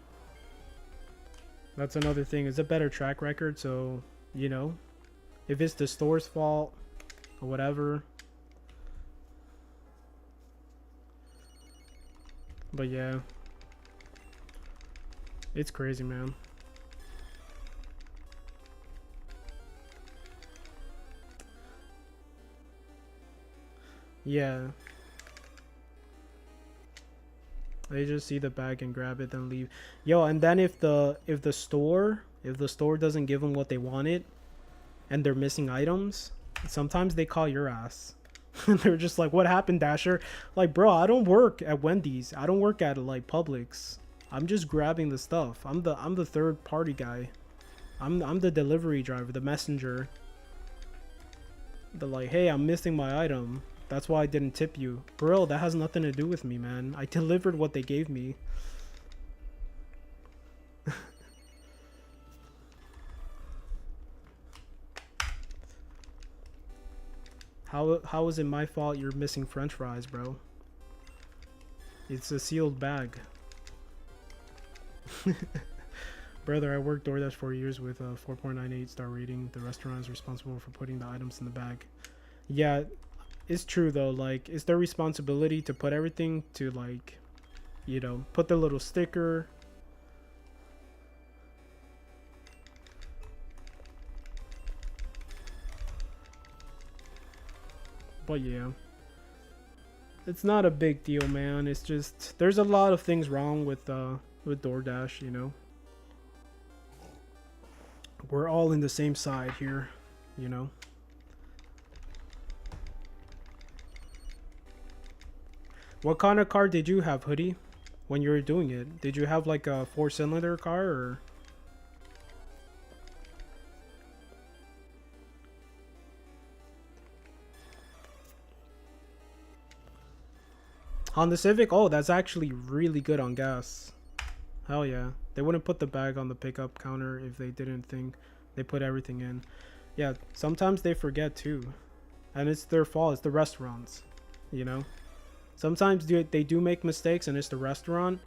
That's another thing, is a better track record. So, you know, if it's the store's fault or whatever. But yeah, it's crazy, man. Yeah. They just see the bag and grab it then leave. Yo, and then if the store doesn't give them what they wanted and they're missing items, sometimes they call your ass. They're just like, "What happened, Dasher?" Like, bro, I don't work at Wendy's. I don't work at like Publix. I'm just grabbing the stuff. I'm the third party guy. I'm the delivery driver, the messenger. They're like, "Hey, I'm missing my item. That's why I didn't tip you." Bro, that has nothing to do with me, man. I delivered what they gave me. How is it my fault you're missing French fries, bro? It's a sealed bag. Brother, I worked DoorDash for years with a 4.98 star rating. The restaurant is responsible for putting the items in the bag. Yeah, it's true though. Like, it's their responsibility to put everything to, like, you know, put the little sticker. But yeah, it's not a big deal, man. It's just there's a lot of things wrong with DoorDash, you know. We're all in the same side here, you know. What kind of car did you have, Hoodie, when you were doing it? Did you have like a 4-cylinder car or? Honda Civic? Oh, that's actually really good on gas. Hell yeah. They wouldn't put the bag on the pickup counter if they didn't think they put everything in. Yeah, sometimes they forget too. And it's their fault. It's the restaurants, you know. Sometimes they do make mistakes and it's the restaurant,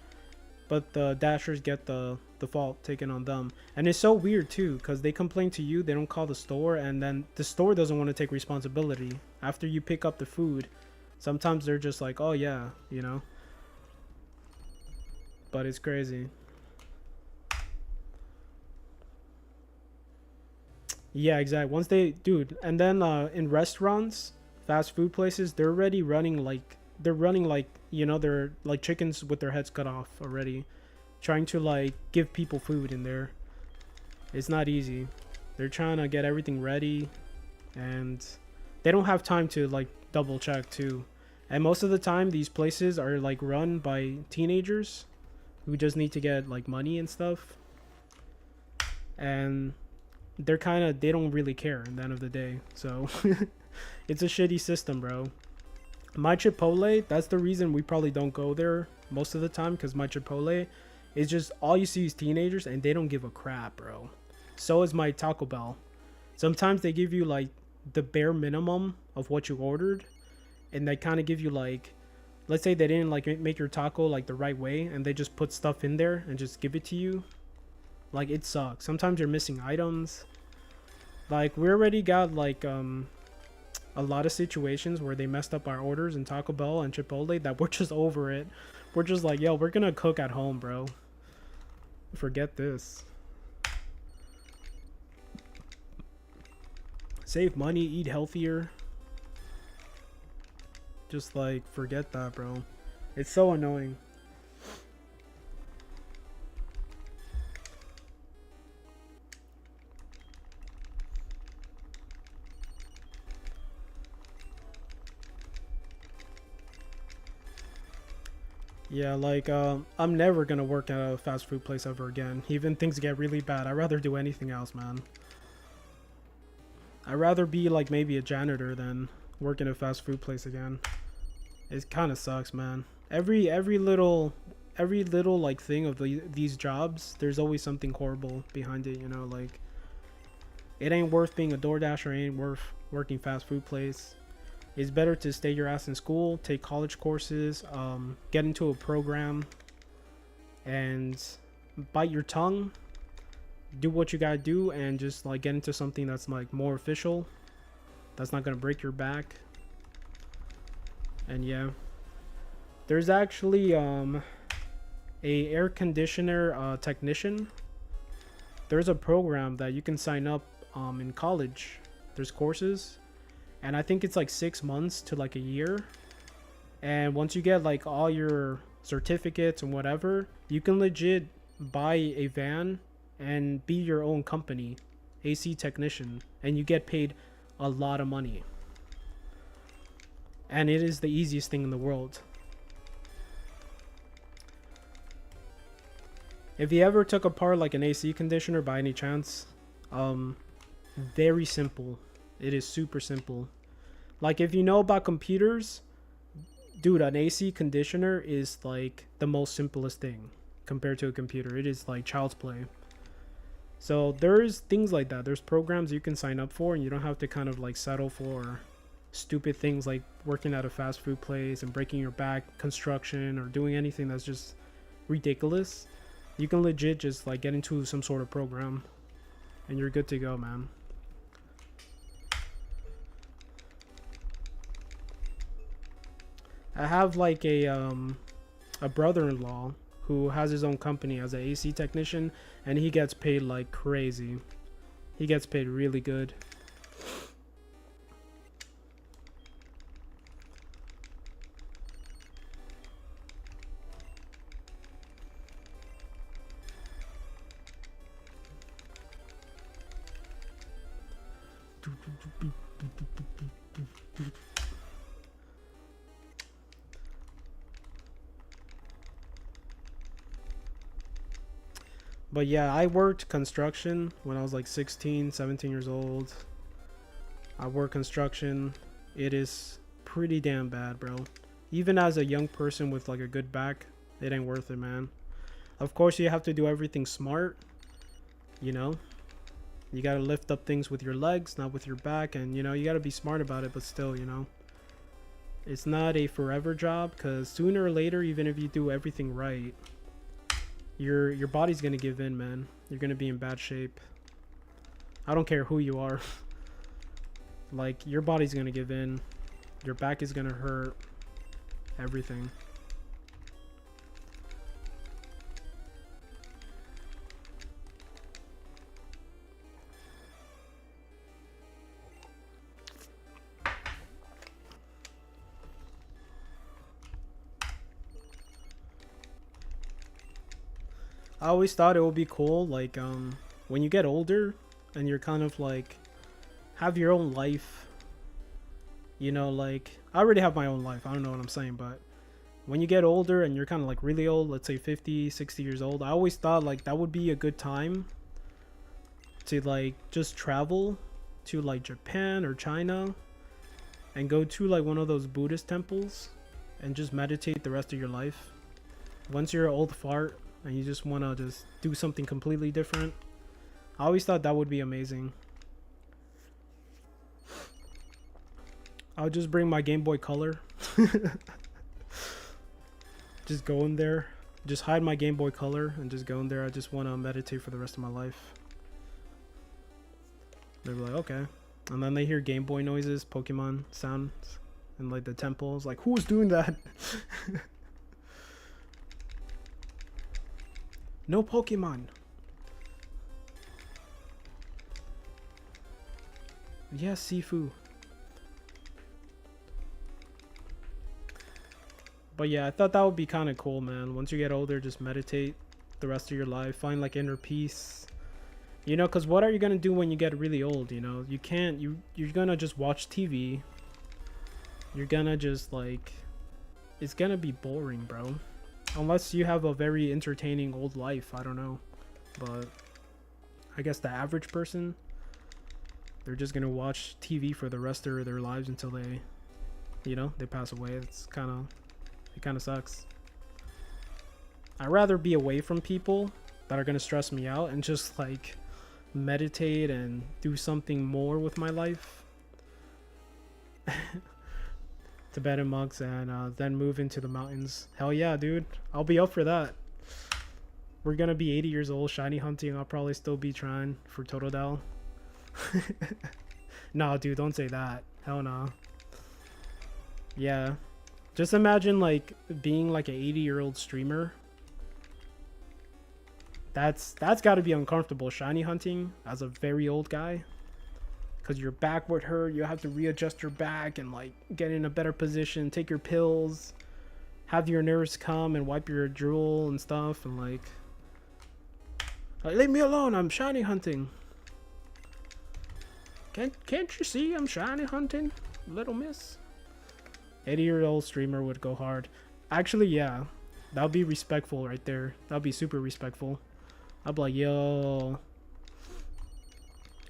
but the dashers get the fault taken on them. And it's so weird too, because they complain to you, they don't call the store, and then the store doesn't want to take responsibility. After you pick up the food, sometimes they're just like, oh yeah, you know. But it's crazy. Yeah, exactly. Once they, dude, and then in restaurants, fast food places, they're already running like, you know, they're like chickens with their heads cut off already, trying to like give people food in there. It's not easy. They're trying to get everything ready, and they don't have time to like double check too. And most of the time, these places are like run by teenagers who just need to get like money and stuff, and they don't really care at the end of the day. So it's a shitty system, bro. My Chipotle, that's the reason we probably don't go there most of the time, because my Chipotle is just all you see is teenagers and they don't give a crap, bro. So is my Taco Bell. Sometimes they give you like the bare minimum of what you ordered, and they kind of give you like, let's say they didn't like make your taco like the right way, and they just put stuff in there and just give it to you. Like, it sucks. Sometimes you're missing items. Like, we already got like a lot of situations where they messed up our orders in Taco Bell and Chipotle that we're just over it. We're just like, yo, we're gonna cook at home, bro. Forget this. Save money, eat healthier. Just like, forget that, bro. It's so annoying. Yeah, like, I'm never gonna work at a fast food place ever again. Even things get really bad, I'd rather do anything else, man. I'd rather be like maybe a janitor than work in a fast food place again. It kind of sucks, man. Every little like thing of these jobs, there's always something horrible behind it, you know. Like, it ain't worth being a DoorDasher, it ain't worth working fast food place. It's better to stay your ass in school, take college courses, get into a program, and bite your tongue, do what you gotta do, and just like get into something that's like more official, that's not gonna break your back. And yeah, there's actually a air conditioner technician. There's a program that you can sign up in college. There's courses, and I think it's like 6 months to like a year. And once you get like all your certificates and whatever, you can legit buy a van and be your own company, AC technician, and you get paid a lot of money. And it is the easiest thing in the world. If you ever took apart like an AC conditioner by any chance, very simple. It is super simple. Like, if you know about computers, dude, an AC conditioner is like the most simplest thing compared to a computer. It is like child's play. So there's things like that. There's programs you can sign up for, and you don't have to kind of like settle for stupid things like working at a fast food place and breaking your back, construction, or doing anything that's just ridiculous. You can legit just like get into some sort of program and you're good to go, man. I have like a brother-in-law who has his own company as an AC technician, and he gets paid like crazy. He gets paid really good. But yeah, I worked construction when I was like 16, 17 years old. I work construction. It is pretty damn bad, bro. Even as a young person with like a good back, it ain't worth it, man. Of course, you have to do everything smart. You know, you gotta lift up things with your legs, not with your back, and you know, you gotta be smart about it. But still, you know, it's not a forever job, because sooner or later, even if you do everything right, your body's gonna give in, man. You're gonna be in bad shape. I don't care who you are. Like, your body's gonna give in. Your back is gonna hurt. Everything. I always thought it would be cool, like, when you get older and you're kind of like, have your own life, you know, like, I already have my own life, I don't know what I'm saying, but when you get older and you're kind of like really old, let's say 50, 60 years old, I always thought like that would be a good time to like just travel to like Japan or China and go to like one of those Buddhist temples and just meditate the rest of your life. Once you're an old fart and you just want to just do something completely different, I always thought that would be amazing. I'll just bring my Game Boy Color. Just go in there, just hide my Game Boy Color and just go in there. I just want to meditate for the rest of my life. They're like, okay. And then they hear Game Boy noises, Pokemon sounds, and like the temples. Like, who's doing that? No Pokemon. Yes, Sifu. But yeah, I thought that would be kind of cool, man. Once you get older, just meditate the rest of your life. Find like inner peace. You know, because what are you going to do when you get really old, you know? You can't, you're going to just watch TV. You're going to just like, it's going to be boring, bro. Unless you have a very entertaining old life, I don't know. But I guess the average person, they're just gonna watch TV for the rest of their lives until they, you know, they pass away. It kind of sucks. I'd rather be away from people that are gonna stress me out and just like meditate and do something more with my life. Tibetan monks, and then move into the mountains. Hell yeah, dude. I'll be up for that. We're gonna be 80 years old, shiny hunting. I'll probably still be trying for Totodile. No, dude, don't say that. Hell no. Yeah. Just imagine like being like an 80-year-old streamer. That's gotta be uncomfortable, shiny hunting as a very old guy. Because your back would hurt, you have to readjust your back and like get in a better position, take your pills, have your nurse come and wipe your drool and stuff, and like leave me alone, I'm shiny hunting. Can't you see I'm shiny hunting, little miss? 80-year-old streamer would go hard. Actually, yeah, that would be respectful right there. That would be super respectful. I'd be like, yo.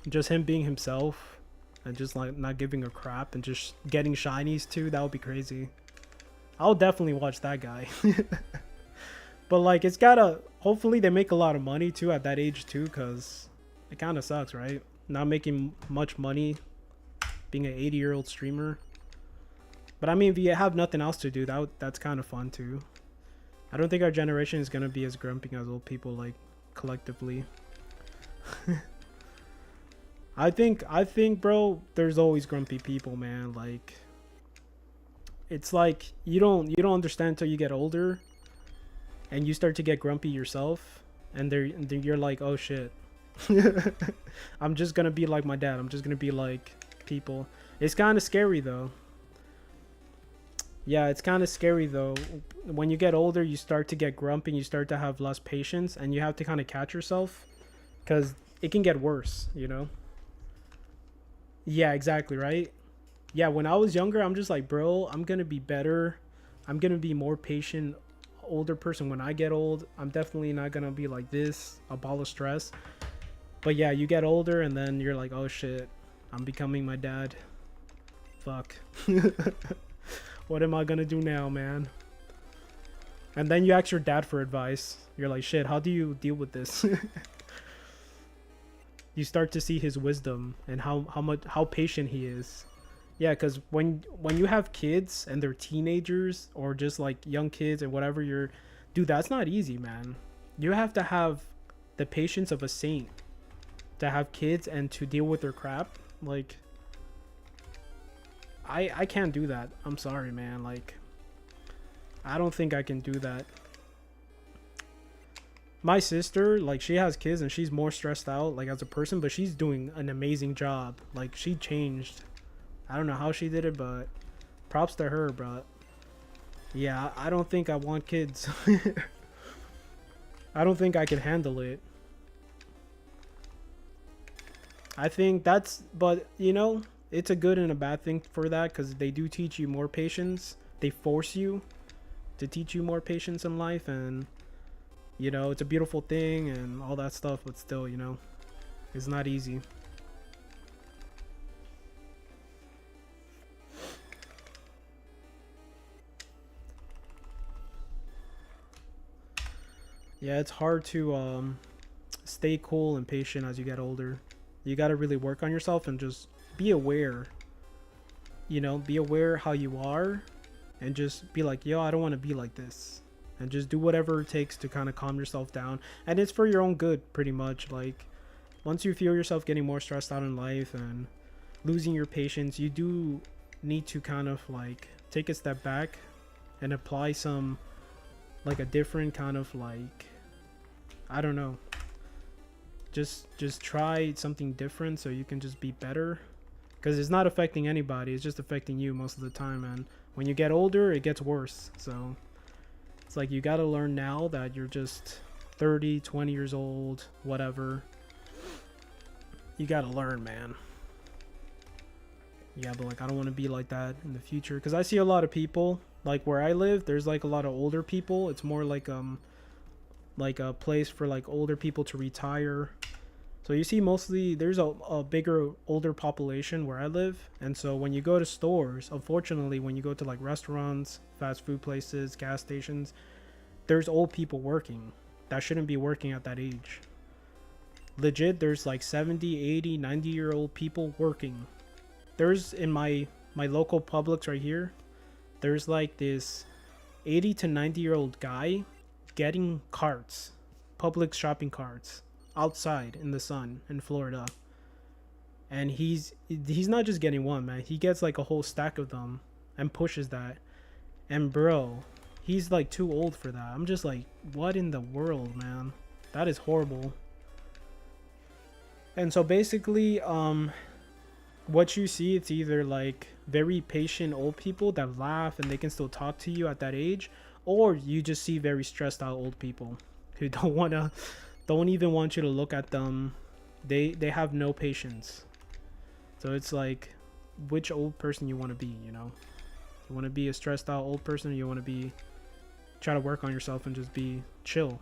Just him being himself and just like not giving a crap and just getting shinies too, that would be crazy. I'll definitely watch that guy. But like, it's gotta, hopefully they make a lot of money too at that age too, because it kind of sucks, right? Not making much money being an 80-year-old streamer. But I mean, if you have nothing else to do, that's kind of fun too. I don't think our generation is gonna be as grumpy as old people, like, collectively. I think, bro, there's always grumpy people, man. Like, it's like you don't understand until you get older, and you start to get grumpy yourself, and you're like, oh shit, I'm just gonna be like my dad. I'm just gonna be like people. It's kind of scary though. Yeah, it's kind of scary though. When you get older, you start to get grumpy, and you start to have less patience, and you have to kind of catch yourself, because it can get worse, you know? Yeah, exactly, right? Yeah, when I was younger, I'm just like, bro, I'm gonna be better. I'm gonna be more patient, older person when I get old. I'm definitely not gonna be like this, a ball of stress. But yeah, you get older, and then you're like, oh shit, I'm becoming my dad. Fuck. What am I gonna do now, man? And then you ask your dad for advice. You're like, shit, how do you deal with this? You start to see his wisdom and how patient he is. Yeah, because when you have kids and they're teenagers or just like young kids and whatever, dude, that's not easy, man. You have to have the patience of a saint to have kids and to deal with their crap. Like, I can't do that. I'm sorry, man. Like, I don't think I can do that. My sister, like, she has kids and she's more stressed out, like, as a person, but she's doing an amazing job. Like, she changed. I don't know how she did it, but props to her, bro. Yeah, I don't think I want kids. I don't think I can handle it. I think that's, but, you know, it's a good and a bad thing for that, because they do teach you more patience. They force you to teach you more patience in life, and you know, it's a beautiful thing and all that stuff, but still, you know, it's not easy. Yeah, it's hard to stay cool and patient as you get older. You got to really work on yourself and just be aware. You know, be aware how you are, and just be like, yo, I don't want to be like this. And just do whatever it takes to kind of calm yourself down. And it's for your own good, pretty much. Like, once you feel yourself getting more stressed out in life and losing your patience, you do need to kind of like take a step back and apply some, like, a different kind of, like, I don't know, just try something different so you can just be better, because it's not affecting anybody, it's just affecting you most of the time. And when you get older, it gets worse. So it's like, you got to learn now that you're just 30, 20 years old, whatever. You got to learn, man. Yeah, but like, I don't want to be like that in the future, because I see a lot of people, like where I live, there's like a lot of older people. It's more like a place for like older people to retire. So you see, mostly there's a bigger older population where I live. And so when you go to stores, unfortunately, when you go to like restaurants, fast food places, gas stations, there's old people working that shouldn't be working at that age. Legit, there's like 70, 80, 90-year-old people working. There's, in my local Publix right here, there's like this 80 to 90-year-old guy getting carts, Publix shopping carts, outside in the sun in Florida. And he's not just getting one, man. He gets like a whole stack of them and pushes that. And bro, he's like too old for that. I'm just like, what in the world, man? That is horrible. And so basically, what you see, it's either like very patient old people that laugh and they can still talk to you at that age, or you just see very stressed out old people who don't even want you to look at them. They have no patience. So it's like, which old person you want to be, you know? You want to be a stressed out old person, or you want to try to work on yourself and just be chill?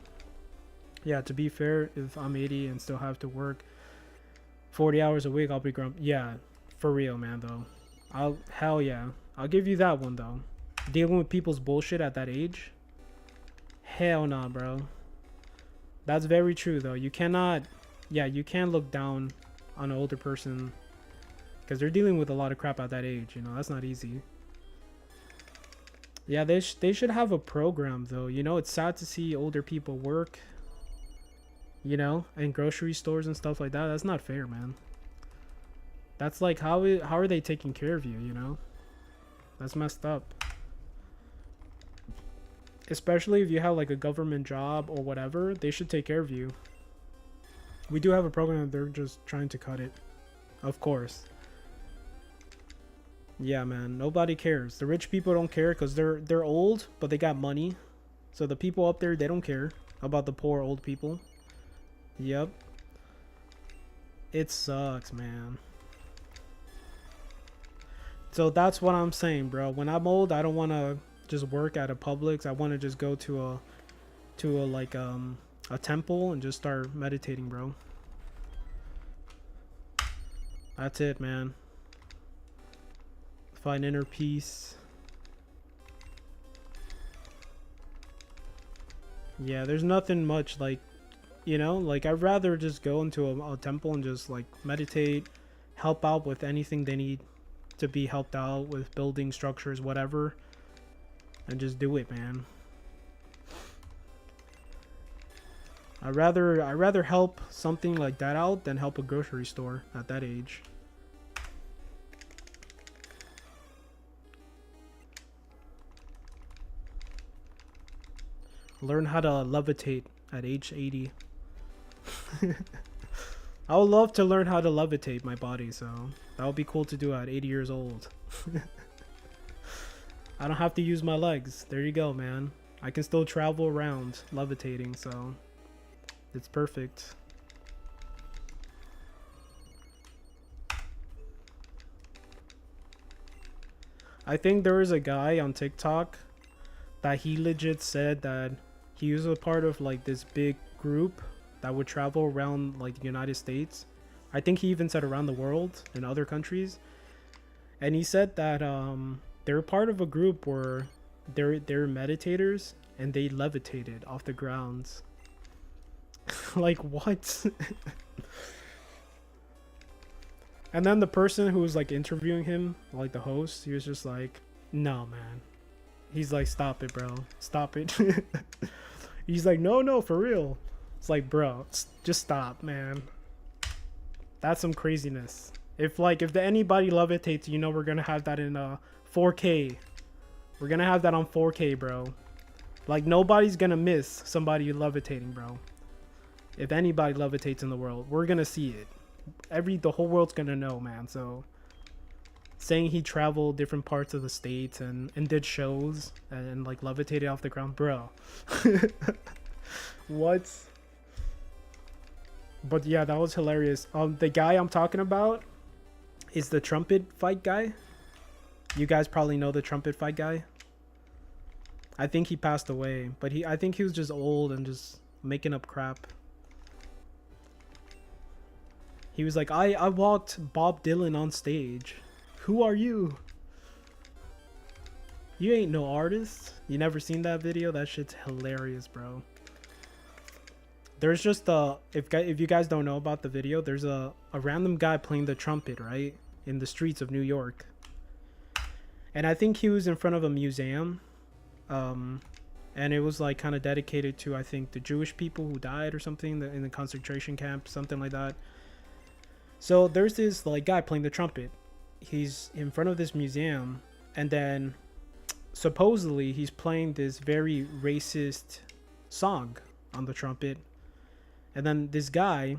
Yeah, to be fair, if I'm 80 and still have to work 40 hours a week, I'll be grumpy. Yeah, for real, man, though. Hell yeah. I'll give you that one, though. Dealing with people's bullshit at that age? Hell nah, bro. That's very true, though. You cannot... Yeah, you can't look down on an older person, because they're dealing with a lot of crap at that age, you know? That's not easy. Yeah, they should have a program though. You know, it's sad to see older people work, you know, in grocery stores and stuff like that. That's not fair, man. That's like how are they taking care of you, you know? That's messed up. Especially if you have like a government job or whatever, they should take care of you. We do have a program, they're just trying to cut it. Of course. Yeah, man, nobody cares. The rich people don't care because they're old, but they got money. So the people up there, they don't care about the poor old people. Yep. It sucks, man. So that's what I'm saying, bro. When I'm old, I don't want to just work at a Publix. I want to just go to a like a temple and just start meditating, bro. That's it, man. Find inner peace. Yeah, there's nothing much like, you know, like I'd rather just go into a temple and just like meditate, help out with anything they need to be helped out with, building structures, whatever, and just do it, man. I rather help something like that out than help a grocery store at that age. Learn how to levitate at age 80. I would love to learn how to levitate my body, so that would be cool to do at 80 years old. I don't have to use my legs. There you go, man. I can still travel around levitating, so it's perfect. I think there is a guy on TikTok that he legit said that he was a part of like this big group that would travel around like the United States. I think he even said around the world in other countries. And he said that they're part of a group where they're meditators and they levitated off the grounds. Like what? And then the person who was like interviewing him, like the host, he was just like, "No, man." He's like, "Stop it, bro. Stop it." He's like, "No, for real." It's like, bro, just stop, man. That's some craziness. If anybody levitates, you know we're gonna have that in 4K. We're gonna have that on 4K, bro. Like nobody's gonna miss somebody levitating, bro. If anybody levitates in the world, we're gonna see it. The whole world's gonna know, man. So saying he traveled different parts of the states and did shows and like levitated off the ground, bro. What? But yeah, that was hilarious. The guy I'm talking about is the trumpet fight guy. You guys probably know the trumpet fight guy. I think he passed away, but I think he was just old and just making up crap. He was like, I walked Bob Dylan on stage. Who are you? You ain't no artist. You never seen that video? That shit's hilarious, bro. There's just if you guys don't know about the video, there's a random guy playing the trumpet, right? In the streets of New York. And I think he was in front of a museum. And it was like kind of dedicated to, I think, the Jewish people who died or something in the concentration camp, something like that. So there's this like guy playing the trumpet. He's in front of this museum, and then supposedly he's playing this very racist song on the trumpet. And then this guy,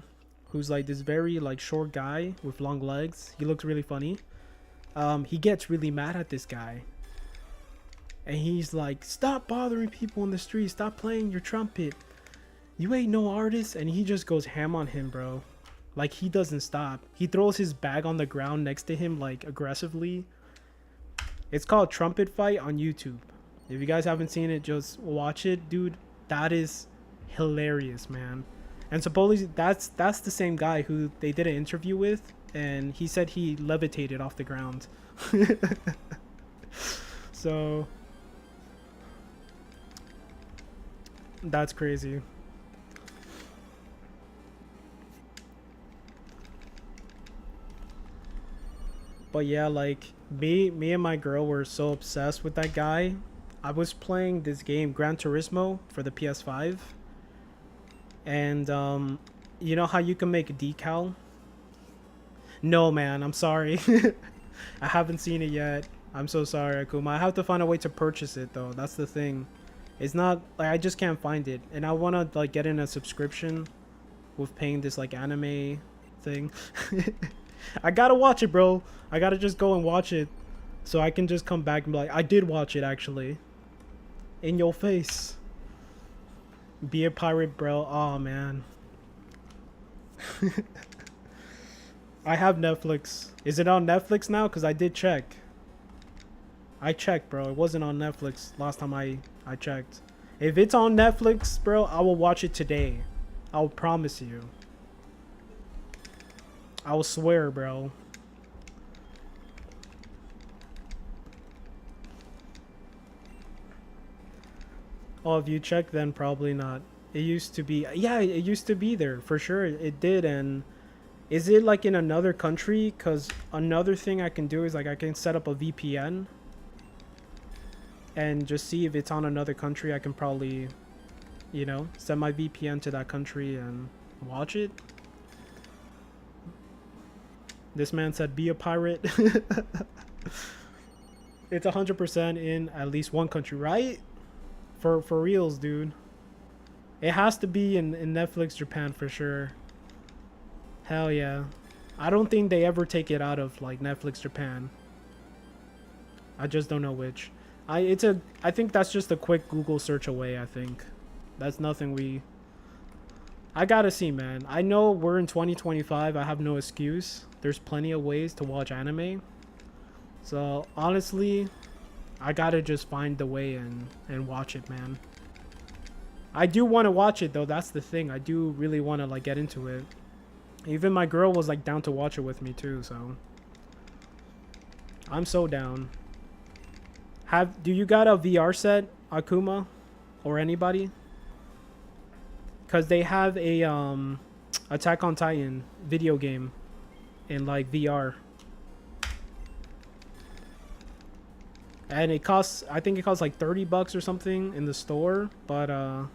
who's like this very like short guy with long legs, he looks really funny. He gets really mad at this guy. And he's like, "Stop bothering people in the street. Stop playing your trumpet. You ain't no artist." And he just goes ham on him, bro. Like, he doesn't stop. He throws his bag on the ground next to him, like, aggressively. It's called Trumpet Fight on YouTube. If you guys haven't seen it, just watch it, dude. That is hilarious, man. And supposedly, that's the same guy who they did an interview with, and he said he levitated off the ground. So that's crazy. But yeah, like me and my girl were so obsessed with that guy. I was playing this game, Gran Turismo, for the PS5. And, you know how you can make a decal? No, man, I'm sorry. I haven't seen it yet. I'm so sorry, Akuma. I have to find a way to purchase it, though. That's the thing. It's not, like, I just can't find it. And I want to, like, get in a subscription with paying this, like, anime thing. I gotta watch it, bro. I gotta just go and watch it. So I can just come back and be like, I did watch it, actually. In your face. Be a pirate, bro. Oh, man. I have Netflix. Is it on Netflix now? Because I did check. I checked, bro. It wasn't on Netflix last time I checked. If it's on Netflix, bro, I will watch it today. I'll promise you. I will swear, bro. Oh, if you check, then probably not. It used to be. Yeah, it used to be there. For sure, it did. And is it like in another country? Because another thing I can do is like I can set up a VPN. And just see if it's on another country. I can probably, you know, send my VPN to that country and watch it. This man said, be a pirate. It's 100% in at least one country, right? For reals, dude. It has to be in Netflix Japan for sure. Hell yeah. I don't think they ever take it out of like Netflix Japan. I just don't know which. I think that's just a quick Google search away, I think. That's nothing I gotta see, man. I know we're in 2025. I have no excuse. There's plenty of ways to watch anime. So, honestly, I gotta just find the way and watch it, man. I do want to watch it, though. That's the thing. I do really want to, like, get into it. Even my girl was, like, down to watch it with me, too, so. I'm so down. Do you got a VR set, Akuma? Or anybody? Because they have a Attack on Titan video game in like VR. And it costs, I think it costs like $30 or something in the store. But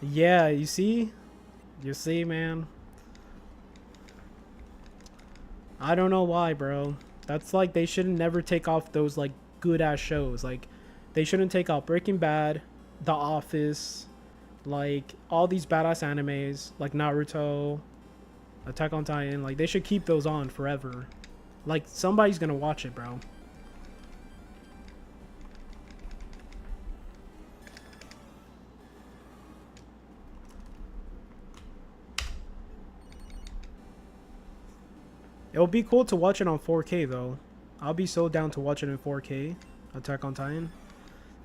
yeah, you see? You see, man? I don't know why, bro. That's like, they should never take off those like good ass shows. Like, they shouldn't take off Breaking Bad, The Office, like all these badass animes like Naruto, Attack on Titan. Like, they should keep those on forever. Like, somebody's gonna watch it, bro. It would be cool to watch it on 4K though. I'll be so down to watch it in 4K. Attack on Titan.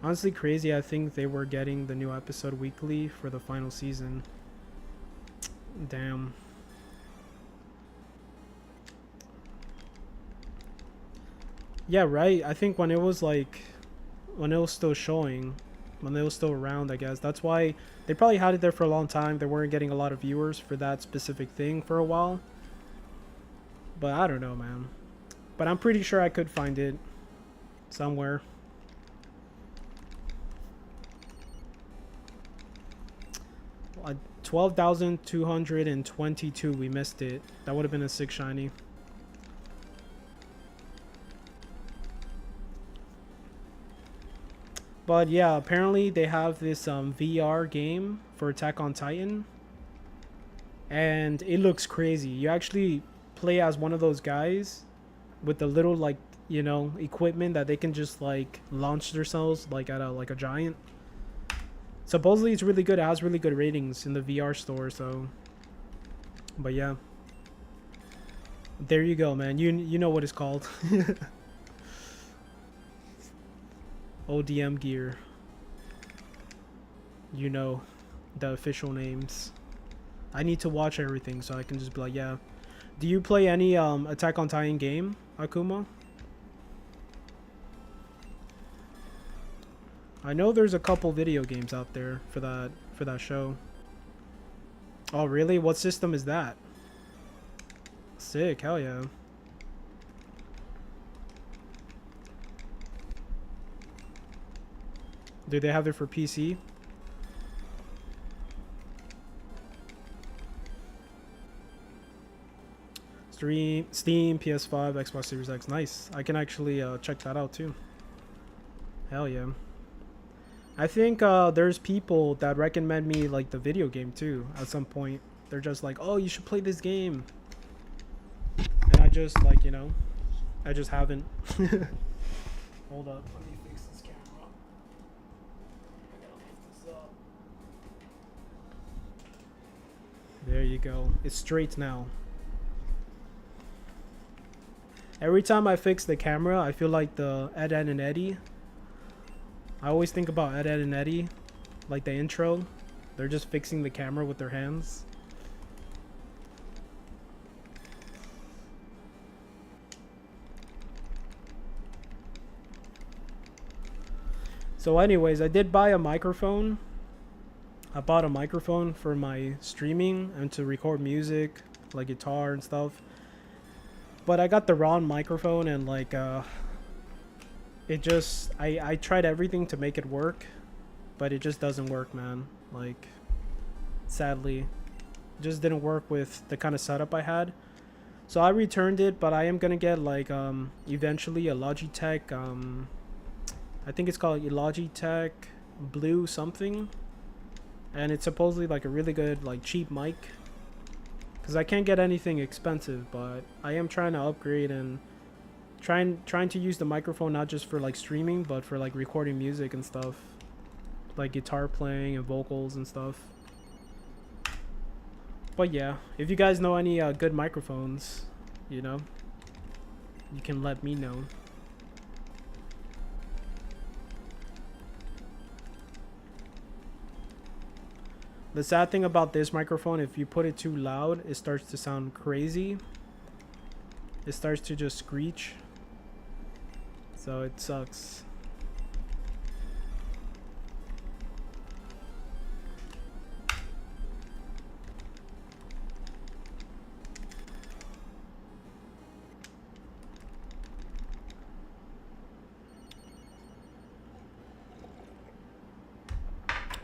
Honestly, crazy. I think they were getting the new episode weekly for the final season. Damn. Yeah, right. I think when it was like, when it was still showing, when it was still around, I guess. That's why they probably had it there for a long time. They weren't getting a lot of viewers for that specific thing for a while. But I don't know, man. But I'm pretty sure I could find it somewhere. Uh, 12,222. We missed it. That would have been a 6 shiny. But yeah, apparently they have this VR game for Attack on Titan. And it looks crazy. You actually play as one of those guys with the little, like, you know, equipment that they can just like launch themselves like at a giant. Supposedly it's really good. It has really good ratings in the VR store, so. But yeah. There you go, man. You know what it's called. ODM gear. You know the official names. I need to watch everything so I can just be like, yeah. Do you play any Attack on Titan game, Akuma? I know there's a couple video games out there for that show. Oh really? What system is that? Sick, hell yeah. Do they have it for PC? Steam, PS5, Xbox Series X. Nice. I can actually check that out too. Hell yeah. I think there's people that recommend me like the video game too at some point. They're just like, oh, you should play this game. And I just like, you know, I just haven't. Hold up. Let me fix this camera. I gotta lift this up. There you go. It's straight now. Every time I fix the camera, I feel like the Ed, Ed, and Eddie. I always think about Ed, Ed, and Eddie. Like the intro. They're just fixing the camera with their hands. So anyways, I did buy a microphone. I bought a microphone for my streaming and to record music, like guitar and stuff. But I got the wrong microphone and like it just I tried everything to make it work, but it just doesn't work, man. Like sadly, it just didn't work with the kind of setup I had. So I returned it, but I am gonna get like eventually a Logitech I think it's called Logitech Blue something, and it's supposedly like a really good like cheap mic. Because I can't get anything expensive, but I am trying to upgrade and trying to use the microphone not just for like streaming, but for like recording music and stuff, like guitar playing and vocals and stuff. But yeah, if you guys know any good microphones, you know, you can let me know. The sad thing about this microphone, if you put it too loud, it starts to sound crazy. It starts to just screech. So it sucks.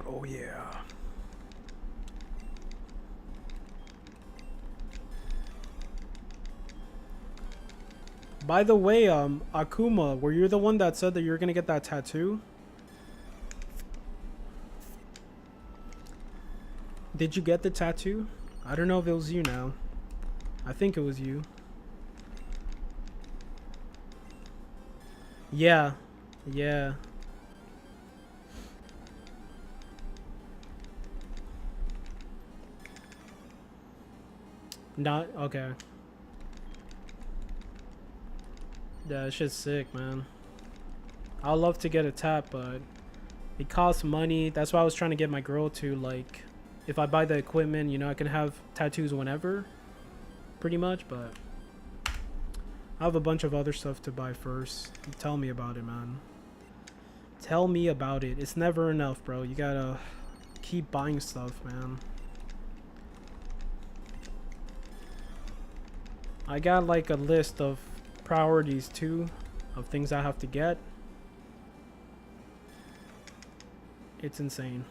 Oh yeah. By the way, Akuma, were you the one that said that you were gonna get that tattoo? Did you get the tattoo? I don't know if it was you now. I think it was you. Yeah. Yeah. Not okay. Yeah, that shit's sick, man. I'd love to get a tat, but it costs money. That's why I was trying to get my girl to, like, if I buy the equipment, you know, I can have tattoos whenever, pretty much, but I have a bunch of other stuff to buy first. Tell me about it, man. Tell me about it. It's never enough, bro. You gotta keep buying stuff, man. I got, like, a list of priorities too, of things I have to get. It's insane.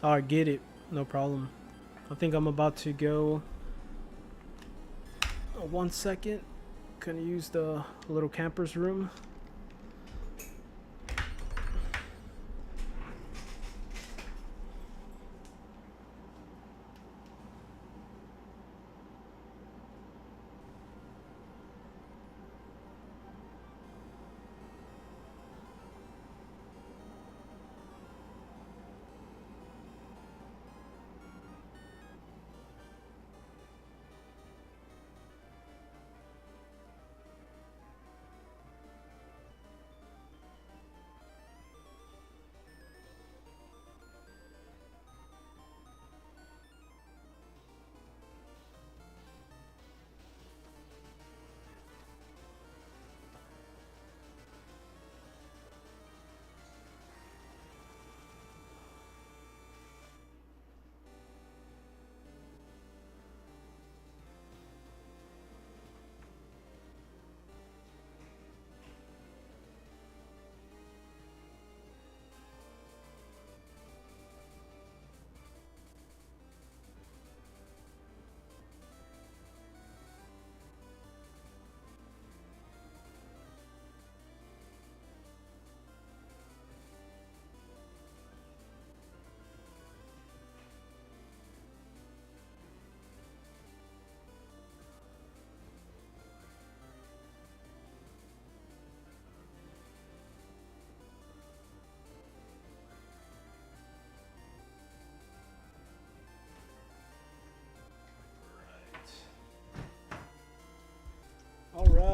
Alright, get it. No problem. I think I'm about to go. 1 second. Gonna use the little camper's room.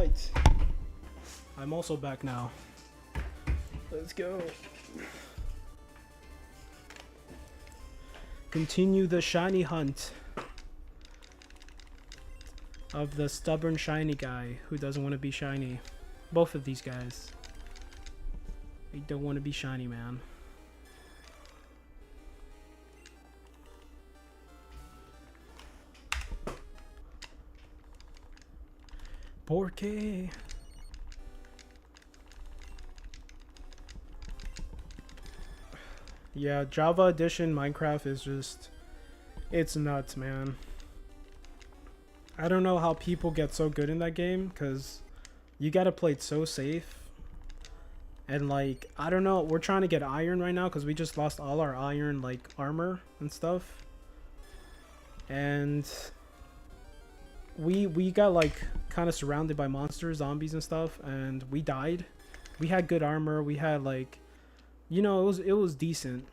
Alright. I'm also back now. Let's go. Continue the shiny hunt of the stubborn shiny guy who doesn't want to be shiny. Both of these guys. They don't want to be shiny, man. Porque. Yeah, Java Edition Minecraft is just, it's nuts, man. I don't know how people get so good in that game, because you gotta play it so safe. And like, I don't know, we're trying to get iron right now because we just lost all our iron like armor and stuff. And we got like kind of surrounded by monsters, zombies and stuff, and we died. We had good armor, we had like, you know, it was decent.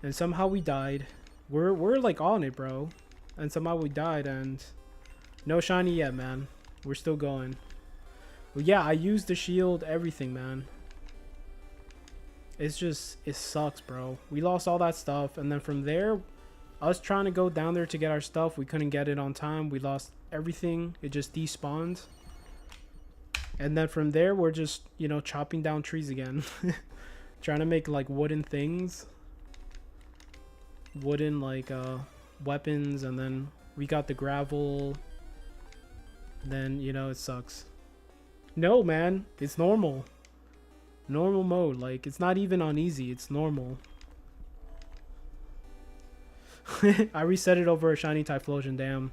And somehow we died. We're like on it, bro. And somehow we died, and no shiny yet, man. We're still going. Well, yeah, I used the shield, everything, man. It's just, it sucks, bro. We lost all that stuff, and then from there, us trying to go down there to get our stuff, we couldn't get it on time. We lost everything. It just despawned. And then from there, we're just, you know, chopping down trees again. Trying to make like wooden things. Wooden like weapons, and then we got the gravel. Then, you know, it sucks. No, man, it's normal. Normal mode, like it's not even on easy, it's normal. I reset it over a shiny Typhlosion, damn.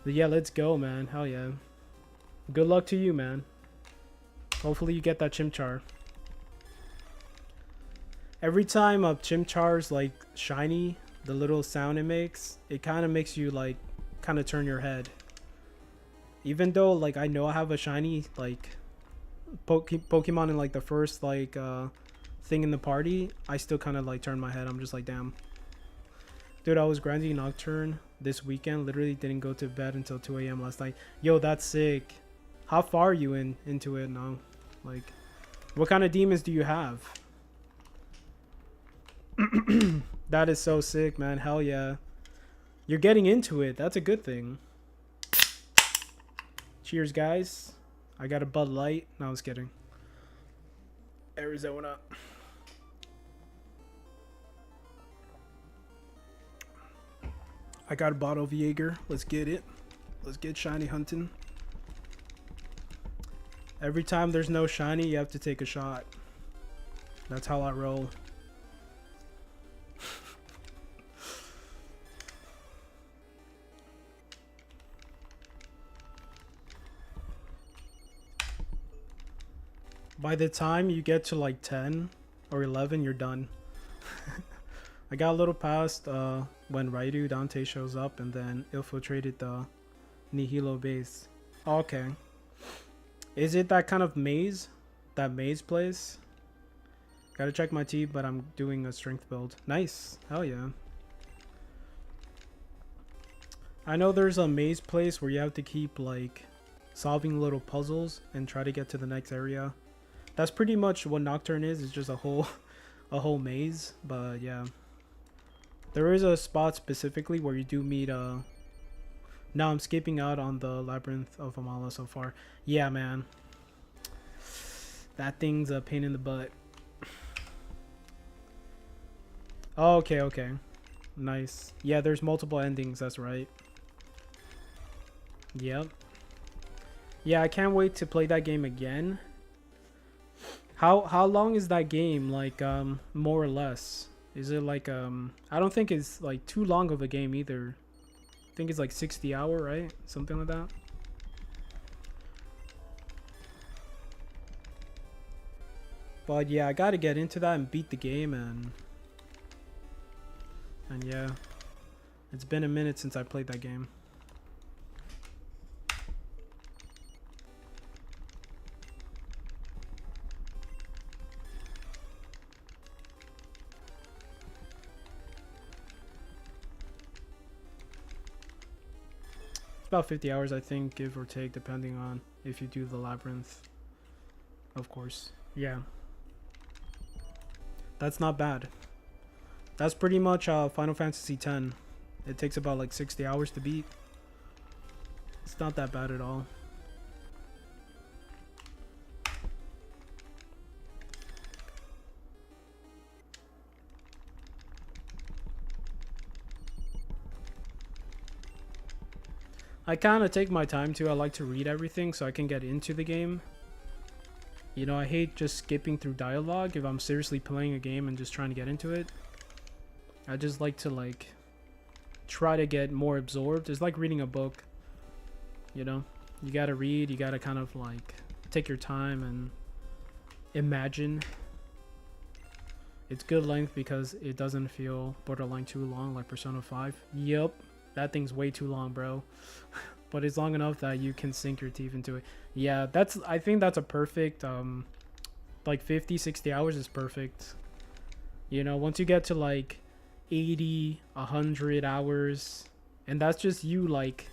But yeah, let's go, man. Hell yeah. Good luck to you, man. Hopefully you get that Chimchar. Every time a Chimchar's like shiny, the little sound it makes, it kind of makes you like kind of turn your head. Even though like I know I have a shiny like Pokemon in like the first like thing in the party, I still kind of like turn my head. I'm just like, damn. Dude, I was grinding Nocturne this weekend. Literally didn't go to bed until 2 a.m. last night. Yo, that's sick. How far are you into it now? Like, what kind of demons do you have? That is so sick, man. Hell yeah. You're getting into it. That's a good thing. Cheers, guys. I got a Bud Light. No, I was kidding. Arizona. I got a bottle of Jaeger. Let's get it. Let's get shiny hunting. Every time there's no shiny, you have to take a shot. That's how I roll. By the time you get to like 10 or 11, you're done. I got a little past when Raidu Dante shows up, and then infiltrated the Nihilo base. Okay. Is it that kind of maze? That maze place? Gotta check my T, but I'm doing a strength build. Nice. Hell yeah. I know there's a maze place where you have to keep like solving little puzzles and try to get to the next area. That's pretty much what Nocturne is. It's just a whole maze. But yeah, there is a spot specifically where you do meet now I'm skipping out on the Labyrinth of Amala so far. Yeah, man, that thing's a pain in the butt. Oh, okay, nice. Yeah, there's multiple endings, that's right. Yep. Yeah, I can't wait to play that game again. How long is that game, like more or less? Is it like I don't think it's like too long of a game either. I think it's like 60 hour, right? Something like that. But yeah, I gotta get into that and beat the game, and yeah, it's been a minute since I played that game. About 50 hours, I think, give or take, depending on if you do the labyrinth. Of course. Yeah. That's not bad. That's pretty much Final Fantasy X. It takes about like 60 hours to beat. It's not that bad at all. I kind of take my time too. I like to read everything so I can get into the game. You know, I hate just skipping through dialogue if I'm seriously playing a game and just trying to get into it. I just like to like try to get more absorbed. It's like reading a book. You know, you gotta read, you gotta kind of like take your time and imagine. It's good length because it doesn't feel borderline too long like Persona 5. Yep, that thing's way too long, bro. But it's long enough that you can sink your teeth into it. Yeah, I think that's a perfect like 50-60 hours is perfect. You know, once you get to like 80-100 hours, and that's just you, like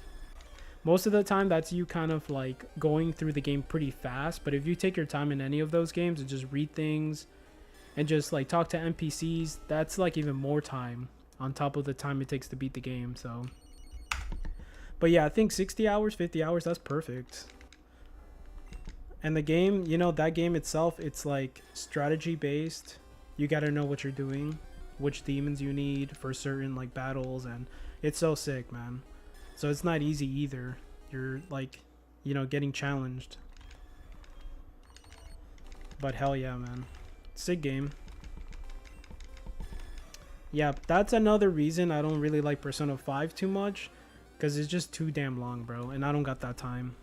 most of the time that's you kind of like going through the game pretty fast. But if you take your time in any of those games and just read things and just like talk to NPCs, that's like even more time on top of the time it takes to beat the game. So but yeah, I think 60 hours, 50 hours, that's perfect. And the game, you know, that game itself, it's like strategy based. You got to know what you're doing, which demons you need for certain like battles, and it's so sick, man. So it's not easy either. You're like, you know, getting challenged. But hell yeah, man. Sick game. Yeah, that's another reason I don't really like Persona 5 too much. Because it's just too damn long, bro. And I don't got that time.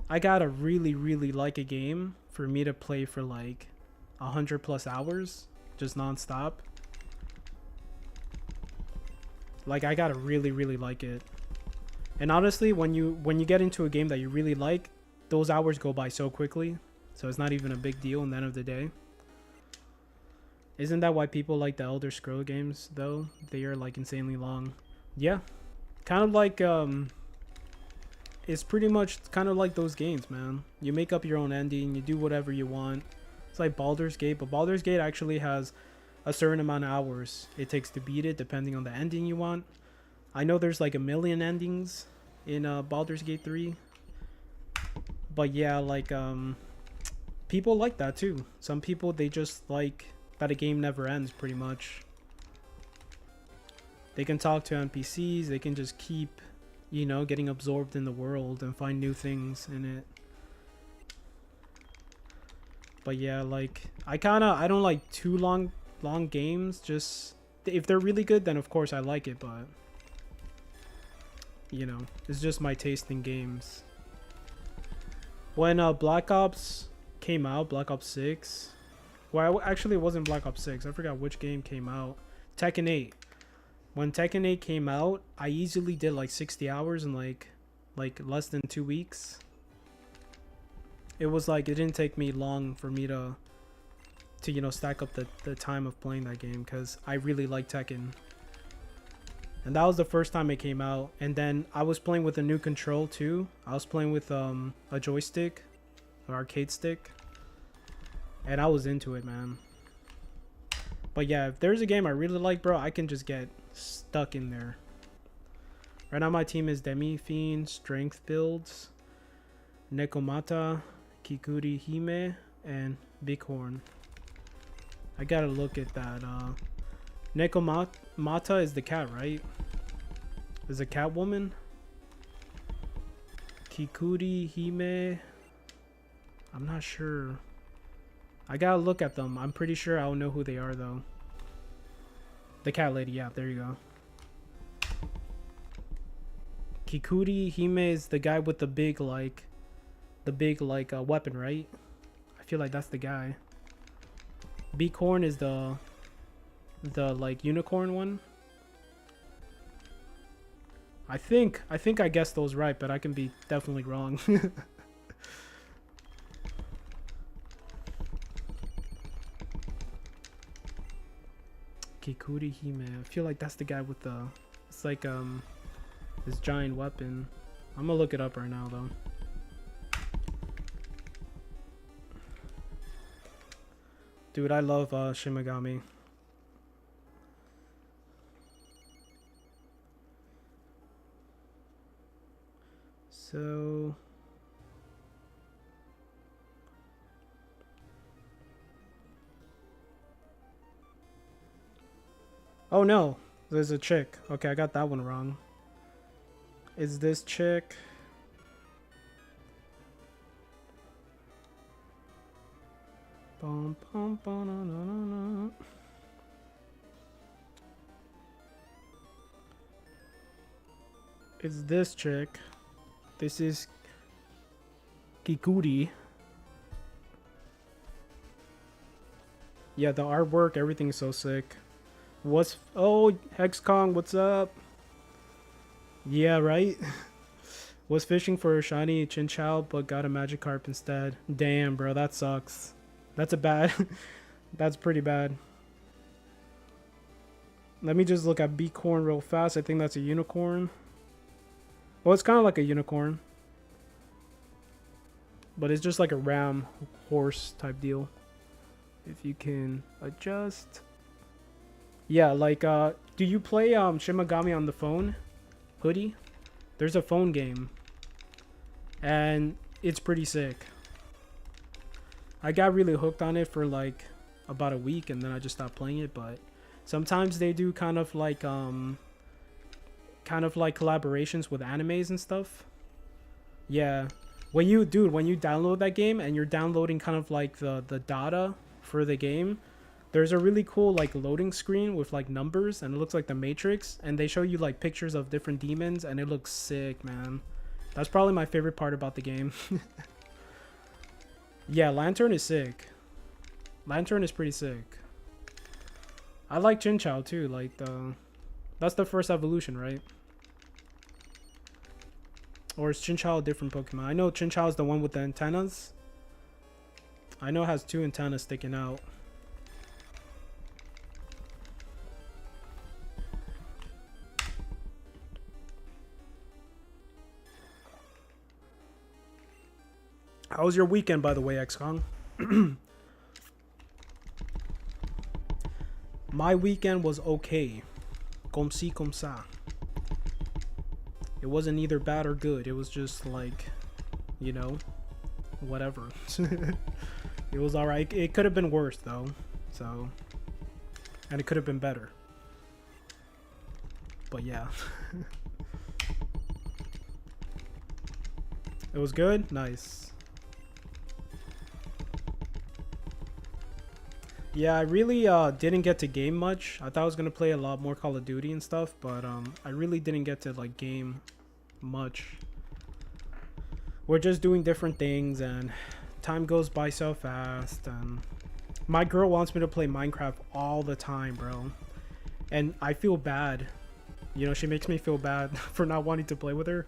I gotta really, really like a game for me to play for like 100+ hours. Just non-stop. Like, I gotta really, really like it. And honestly, when you get into a game that you really like, those hours go by so quickly. So it's not even a big deal in the end of the day. Isn't that why people like the Elder Scrolls games, though? They are like insanely long. Yeah. Kind of like, it's pretty much kind of like those games, man. You make up your own ending, you do whatever you want. It's like Baldur's Gate, but Baldur's Gate actually has a certain amount of hours it takes to beat it, depending on the ending you want. I know there's like 1 million endings in Baldur's Gate 3. But yeah, like, people like that too. Some people, they just like that a game never ends, pretty much. They can talk to NPCs, they can just keep, you know, getting absorbed in the world and find new things in it. But yeah, like, I don't like too long games. Just, if they're really good, then of course I like it, but, you know, it's just my taste in games. When Black Ops came out, Black Ops 6, well, actually it wasn't Black Ops 6, I forgot which game came out. Tekken 8. When Tekken 8 came out, I easily did like 60 hours in like less than 2 weeks. It was like, it didn't take me long for me to you know, stack up the time of playing that game, because I really like Tekken. And that was the first time it came out. And then I was playing with a new control too. I was playing with a joystick, an arcade stick, and I was into it, man. But yeah, if there's a game I really like, bro, I can just get stuck in there. Right now my team is Demi Fiend, Strength Builds, Nekomata, Kikuri Hime, and Bighorn. I gotta look at that. Nekomata is the cat, right? Is a cat woman? Kikuri Hime, I'm not sure. I gotta look at them. I'm pretty sure I'll know who they are, though. The cat lady, yeah, there you go. Kikuri Hime is the guy with the big weapon, right? I feel like that's the guy. Bighorn is the like unicorn one. I think I guessed those right, but I can be definitely wrong. Kikuri Hime. I feel like that's the guy with the, it's like This giant weapon. I'm gonna look it up right now though. Dude, I love Shin Megami. So oh no, there's a chick. Okay, I got that one wrong. Is this chick? Bum, bum, bum, na, na, na, na. It's this chick. This is Kikuri. Yeah, the artwork, everything's so sick. Oh, Hexkong, what's up? Yeah, right? Was fishing for a shiny Chinchou, but got a Magikarp instead. Damn, bro, that sucks. That's a bad... That's pretty bad. Let me just look at Beacorn real fast. I think that's a unicorn. Well, it's kind of like a unicorn. But it's just like a ram horse type deal. If you can adjust. Yeah, like, do you play Shin Megami on the phone? Hoodie? There's a phone game. And it's pretty sick. I got really hooked on it for like about a week and then I just stopped playing it, but sometimes they do kind of like collaborations with animes and stuff. Yeah. When you download that game and you're downloading kind of like the data for the game, there's a really cool like loading screen with like numbers and it looks like the Matrix and they show you like pictures of different demons and it looks sick, man. That's probably my favorite part about the game. Yeah, Lantern is sick. Lantern is pretty sick. I like Chinchou too, like that's the first evolution, right? Or is Chinchou a different Pokemon? I know Chinchou is the one with the antennas. I know it has 2 antennas sticking out. How was your weekend, by the way, XCong? My weekend was okay. Comme ci, comme ça. It wasn't either bad or good. It was just like, you know, whatever. It was alright. It could have been worse, though. So, and it could have been better. But yeah. It was good? Nice. Yeah, I really didn't get to game much. I thought I was gonna play a lot more Call of Duty and stuff, but I really didn't get to like game much. We're just doing different things and time goes by so fast, and my girl wants me to play Minecraft all the time, bro. And I feel bad. You know, she makes me feel bad for not wanting to play with her.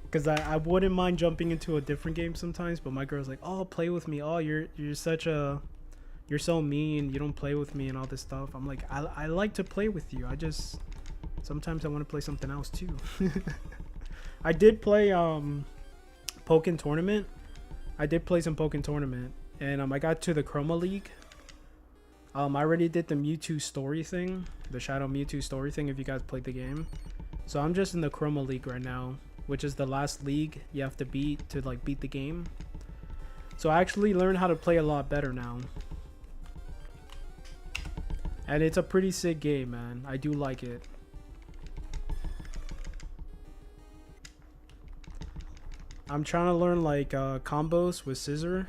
Because I wouldn't mind jumping into a different game sometimes, but my girl's like, oh, play with me. Oh, you're such a... You're so mean, you don't play with me and all this stuff. I'm like, I like to play with you. I just, sometimes I want to play something else too. I did play Pokken Tournament. I did play some Pokken Tournament. And I got to the Chroma League. I already did the Mewtwo story thing. The Shadow Mewtwo story thing if you guys played the game. So I'm just in the Chroma League right now. Which is the last league you have to beat to like beat the game. So I actually learned how to play a lot better now. And it's a pretty sick game, man. I do like it. I'm trying to learn like combos with Scissor.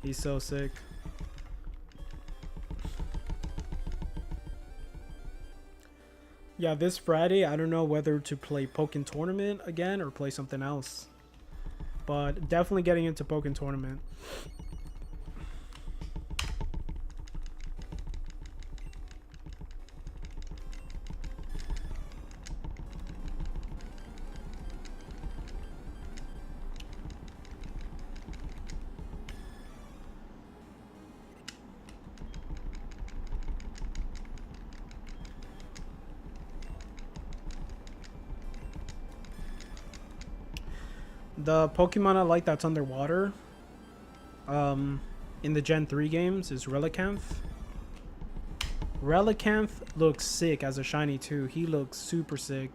He's so sick. Yeah, this Friday, I don't know whether to play Pokken Tournament again or play something else. But definitely getting into Pokken Tournament. The Pokemon I like that's underwater, in the Gen 3 games is Relicanth. Relicanth looks sick as a shiny too. He looks super sick.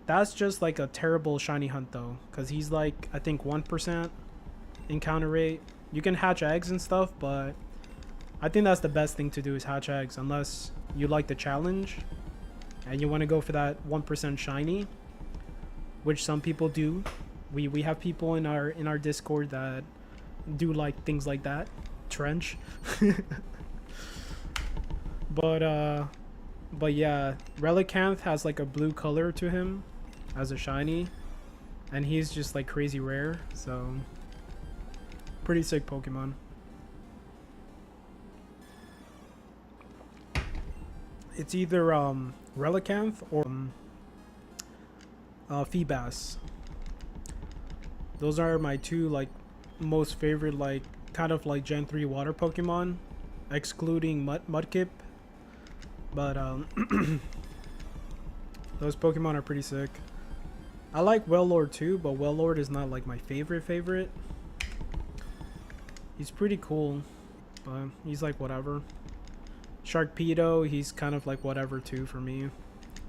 That's just like a terrible shiny hunt though, because he's like, I think 1% encounter rate. You can hatch eggs and stuff, but I think that's the best thing to do is hatch eggs, unless you like the challenge and you want to go for that 1% shiny, which some people do. We have people in our Discord that do like things like that. Trench. But yeah, Relicanth has like a blue color to him as a shiny, and he's just like crazy rare, so pretty sick Pokemon. It's either Relicanth or Feebas. Those are my two like most favorite like kind of like Gen 3 water Pokemon, excluding Mudkip. But those Pokemon are pretty sick. I like Wailord too, but Wailord is not like my favorite. He's pretty cool, but he's like whatever. Sharkpedo, he's kind of like whatever too for me.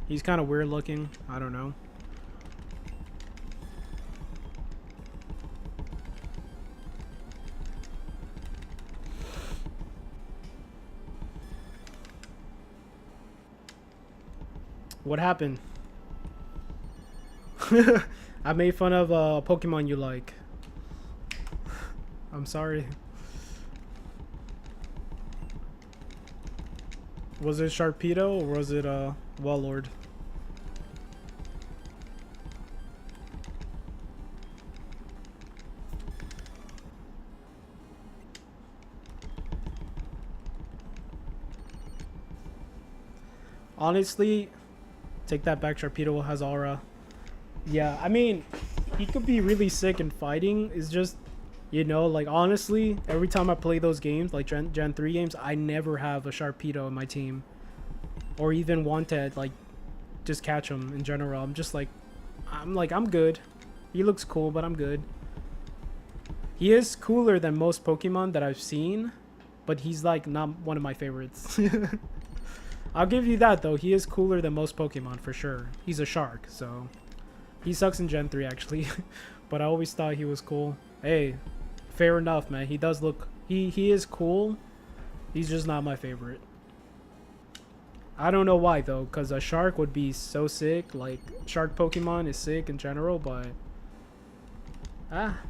He's kind of weird looking. I don't know. What happened? I made fun of a Pokemon you like. I'm sorry. Was it Sharpedo or was it Wailord? Honestly, take that back. Sharpedo has aura. Yeah, I mean, he could be really sick in fighting. It's just, you know, like honestly, every time I play those games, like Gen 3 games, I never have a Sharpedo in my team. Or even want to, like, just catch him in general. I'm just like, I'm good. He looks cool, but I'm good. He is cooler than most Pokemon that I've seen, but he's like not one of my favorites. I'll give you that though. He is cooler than most Pokemon for sure. He's a shark, so he sucks in Gen 3 actually. But I always thought he was cool. Hey, fair enough, man. He does look, he is cool. He's just not my favorite. I don't know why though, because a shark would be so sick. Like, shark Pokemon is sick in general, but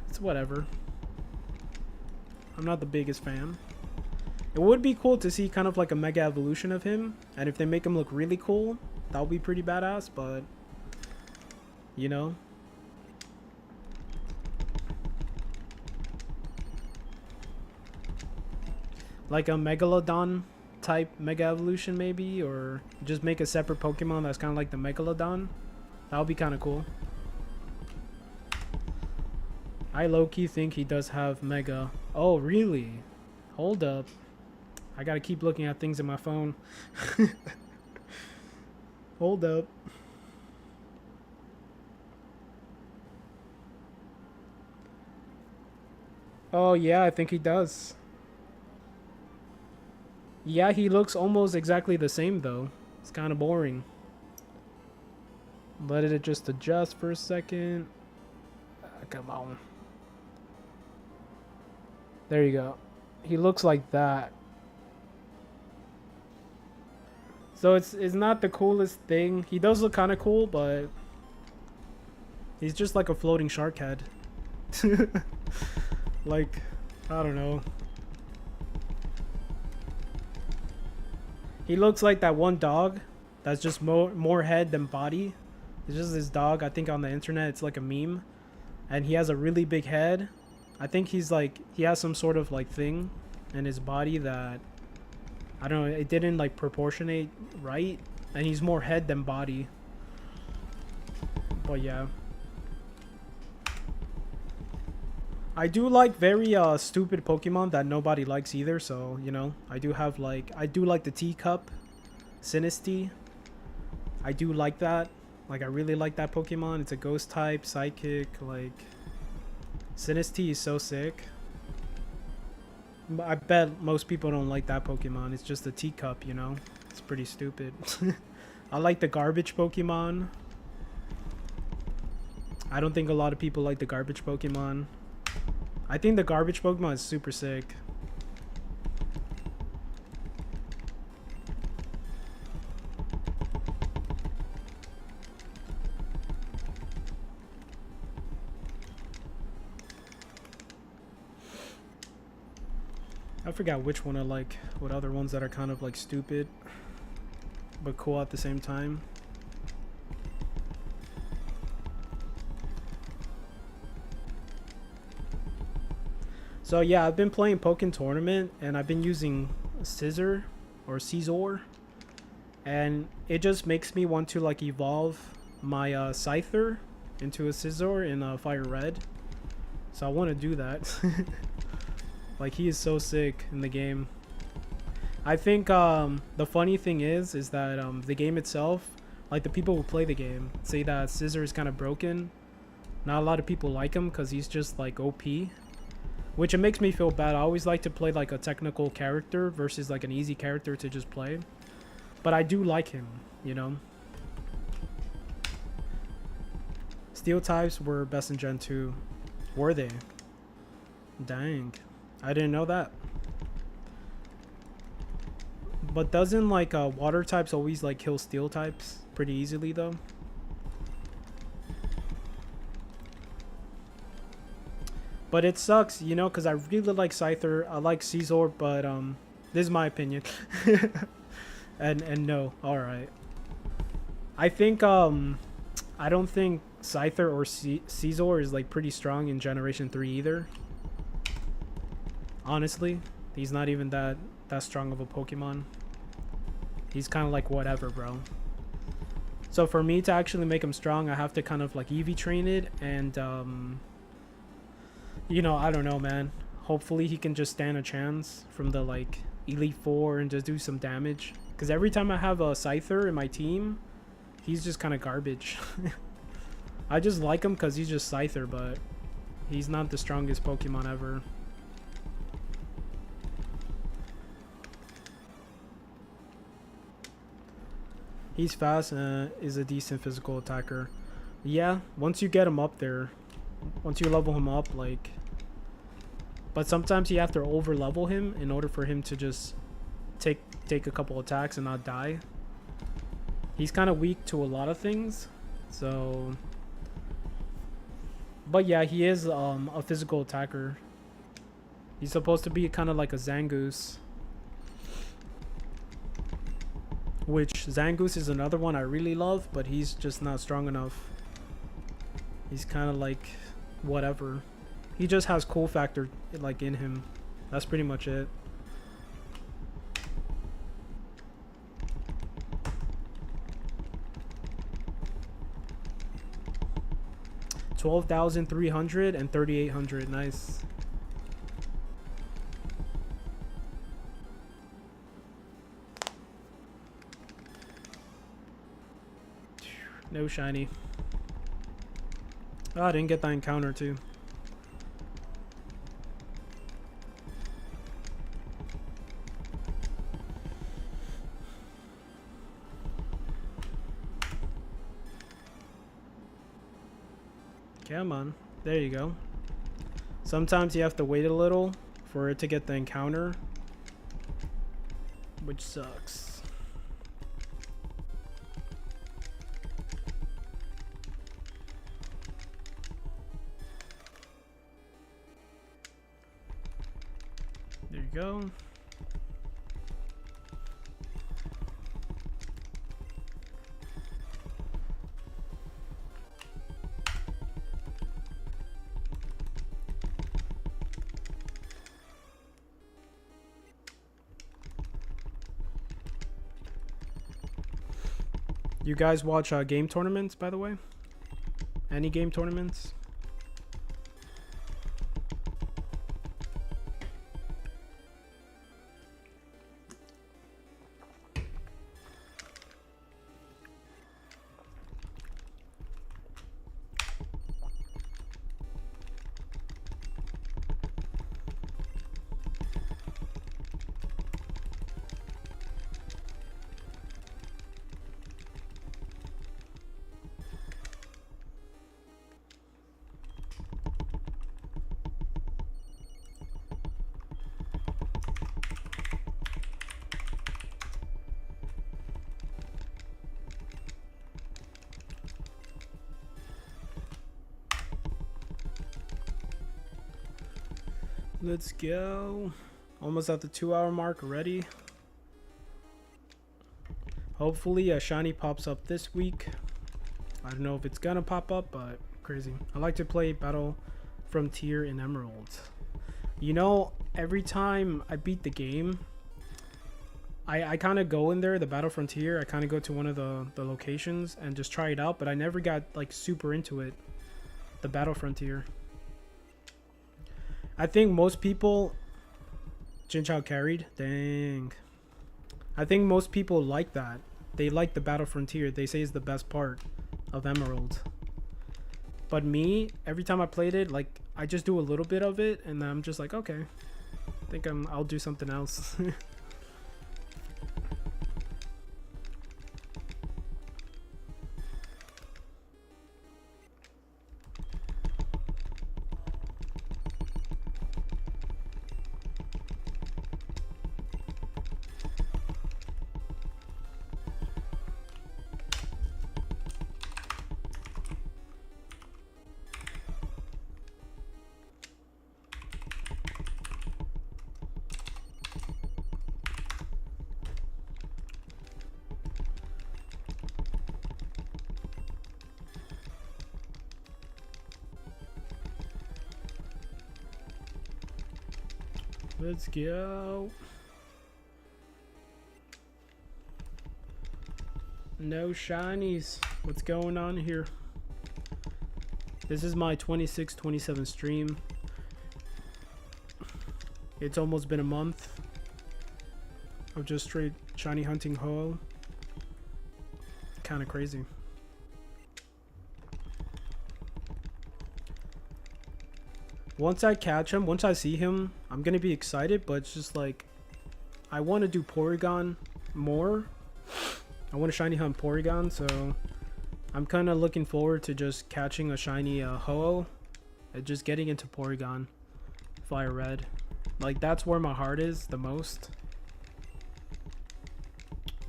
it's whatever. I'm not the biggest fan. It would be cool to see kind of like a mega evolution of him, and if they make him look really cool, that would be pretty badass, but you know. Like a Megalodon type mega evolution maybe, or just make a separate Pokemon that's kind of like the Megalodon. That would be kind of cool. I low-key think he does have mega. Oh really? Hold up, I gotta keep looking at things in my phone. Hold up. Oh yeah, I think he does. Yeah, he looks almost exactly the same though. It's kind of boring. Let it just adjust for a second. Come on. There you go. He looks like that. So it's not the coolest thing. He does look kind of cool, but he's just like a floating shark head. Like, I don't know. He looks like that one dog that's just more head than body. It's just this dog, I think on the internet it's like a meme. And he has a really big head. I think he's like, he has some sort of like thing in his body that, I don't know, it didn't like proportionate right. And he's more head than body. But yeah. I do like very stupid Pokemon that nobody likes either, so you know, I do like the Teacup, Sinistea. I do like that. Like, I really like that Pokemon. It's a ghost type, psychic, like, Sinistea is so sick. But I bet most people don't like that Pokemon. It's just a teacup, you know? It's pretty stupid. I like the garbage Pokemon. I don't think a lot of people like the garbage Pokemon. I think the garbage Pokemon is super sick. I forgot which one I like. What other ones that are kind of like stupid but cool at the same time. So yeah, I've been playing Pokken Tournament and I've been using Scizor or Caesar, and it just makes me want to like evolve my Scyther into a Scizor in Fire Red. So I want to do that. Like, he is so sick in the game. I think the funny thing is that the game itself, like the people who play the game say that Scizor is kind of broken. Not a lot of people like him because he's just like OP, which it makes me feel bad. I always like to play like a technical character versus like an easy character to just play. But I do like him, you know. Steel types were best in Gen 2. Were they? Dang. I didn't know that. But doesn't like water types always like kill steel types pretty easily though? But it sucks, you know, because I really like Scyther. I like Caesar, but this is my opinion. and no, all right. I think I don't think Scyther or Caesar is like pretty strong in Generation 3 either. Honestly, he's not even that strong of a Pokemon. He's kind of like whatever, bro. So for me to actually make him strong, I have to kind of like EV train it, and you know, I don't know, man. Hopefully he can just stand a chance from the like Elite Four and just do some damage. Because every time I have a Scyther in my team, he's just kind of garbage. I just like him because he's just Scyther, but he's not the strongest Pokemon ever. He's fast and is a decent physical attacker. Yeah, once you get him up there, once you level him up, like... But sometimes you have to over level him in order for him to just take a couple attacks and not die. He's kind of weak to a lot of things, so... But yeah, he is a physical attacker. He's supposed to be kind of like a Zangoose. Which, Zangoose is another one I really love, but he's just not strong enough. He's kind of like whatever. He just has cool factor like in him. That's pretty much it. $12,300 and $3,800. Nice. No shiny. Oh, I didn't get that encounter too. Come on. There you go. Sometimes you have to wait a little for it to get the encounter, which sucks. There you go. You guys watch game tournaments, by the way? Any game tournaments? Let's go. Almost at the 2-hour mark already. Hopefully a shiny pops up this week. I don't know if it's gonna pop up, but crazy. I like to play Battle Frontier in Emerald. You know, every time I beat the game, I kind of go in there, the Battle Frontier. I kind of go to one of the locations and just try it out, but I never got like super into it. The Battle Frontier. I think most people... Jinchao carried? Dang. I think most people like that. They like the Battle Frontier. They say it's the best part of Emerald. But me, every time I played it, like, I just do a little bit of it, and I'm just like, okay. I think I'll do something else. Let's go. No shinies. What's going on here? This is my 26-27 stream. It's almost been a month of just straight shiny hunting haul. Kind of crazy. Once I catch him, once I see him, I'm gonna be excited, but it's just like, I want to do Porygon more. I want to shiny hunt Porygon, so I'm kind of looking forward to just catching a shiny Ho-Oh and just getting into Porygon Fire Red. Like, that's where my heart is the most.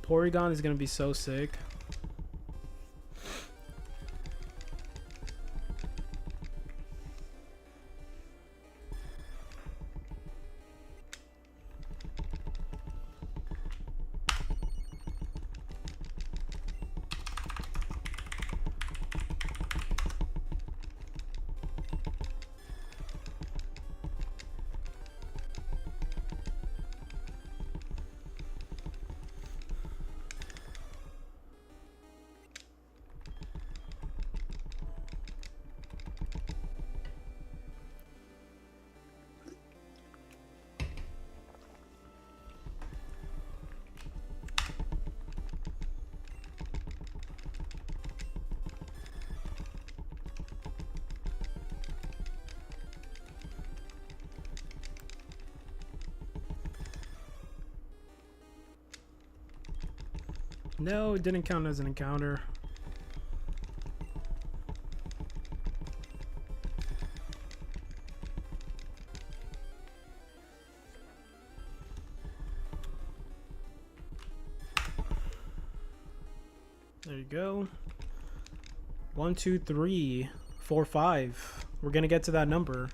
Porygon is gonna be so sick. No, it didn't count as an encounter. There you go. 1, 2, 3, 4, 5. We're gonna get to that number.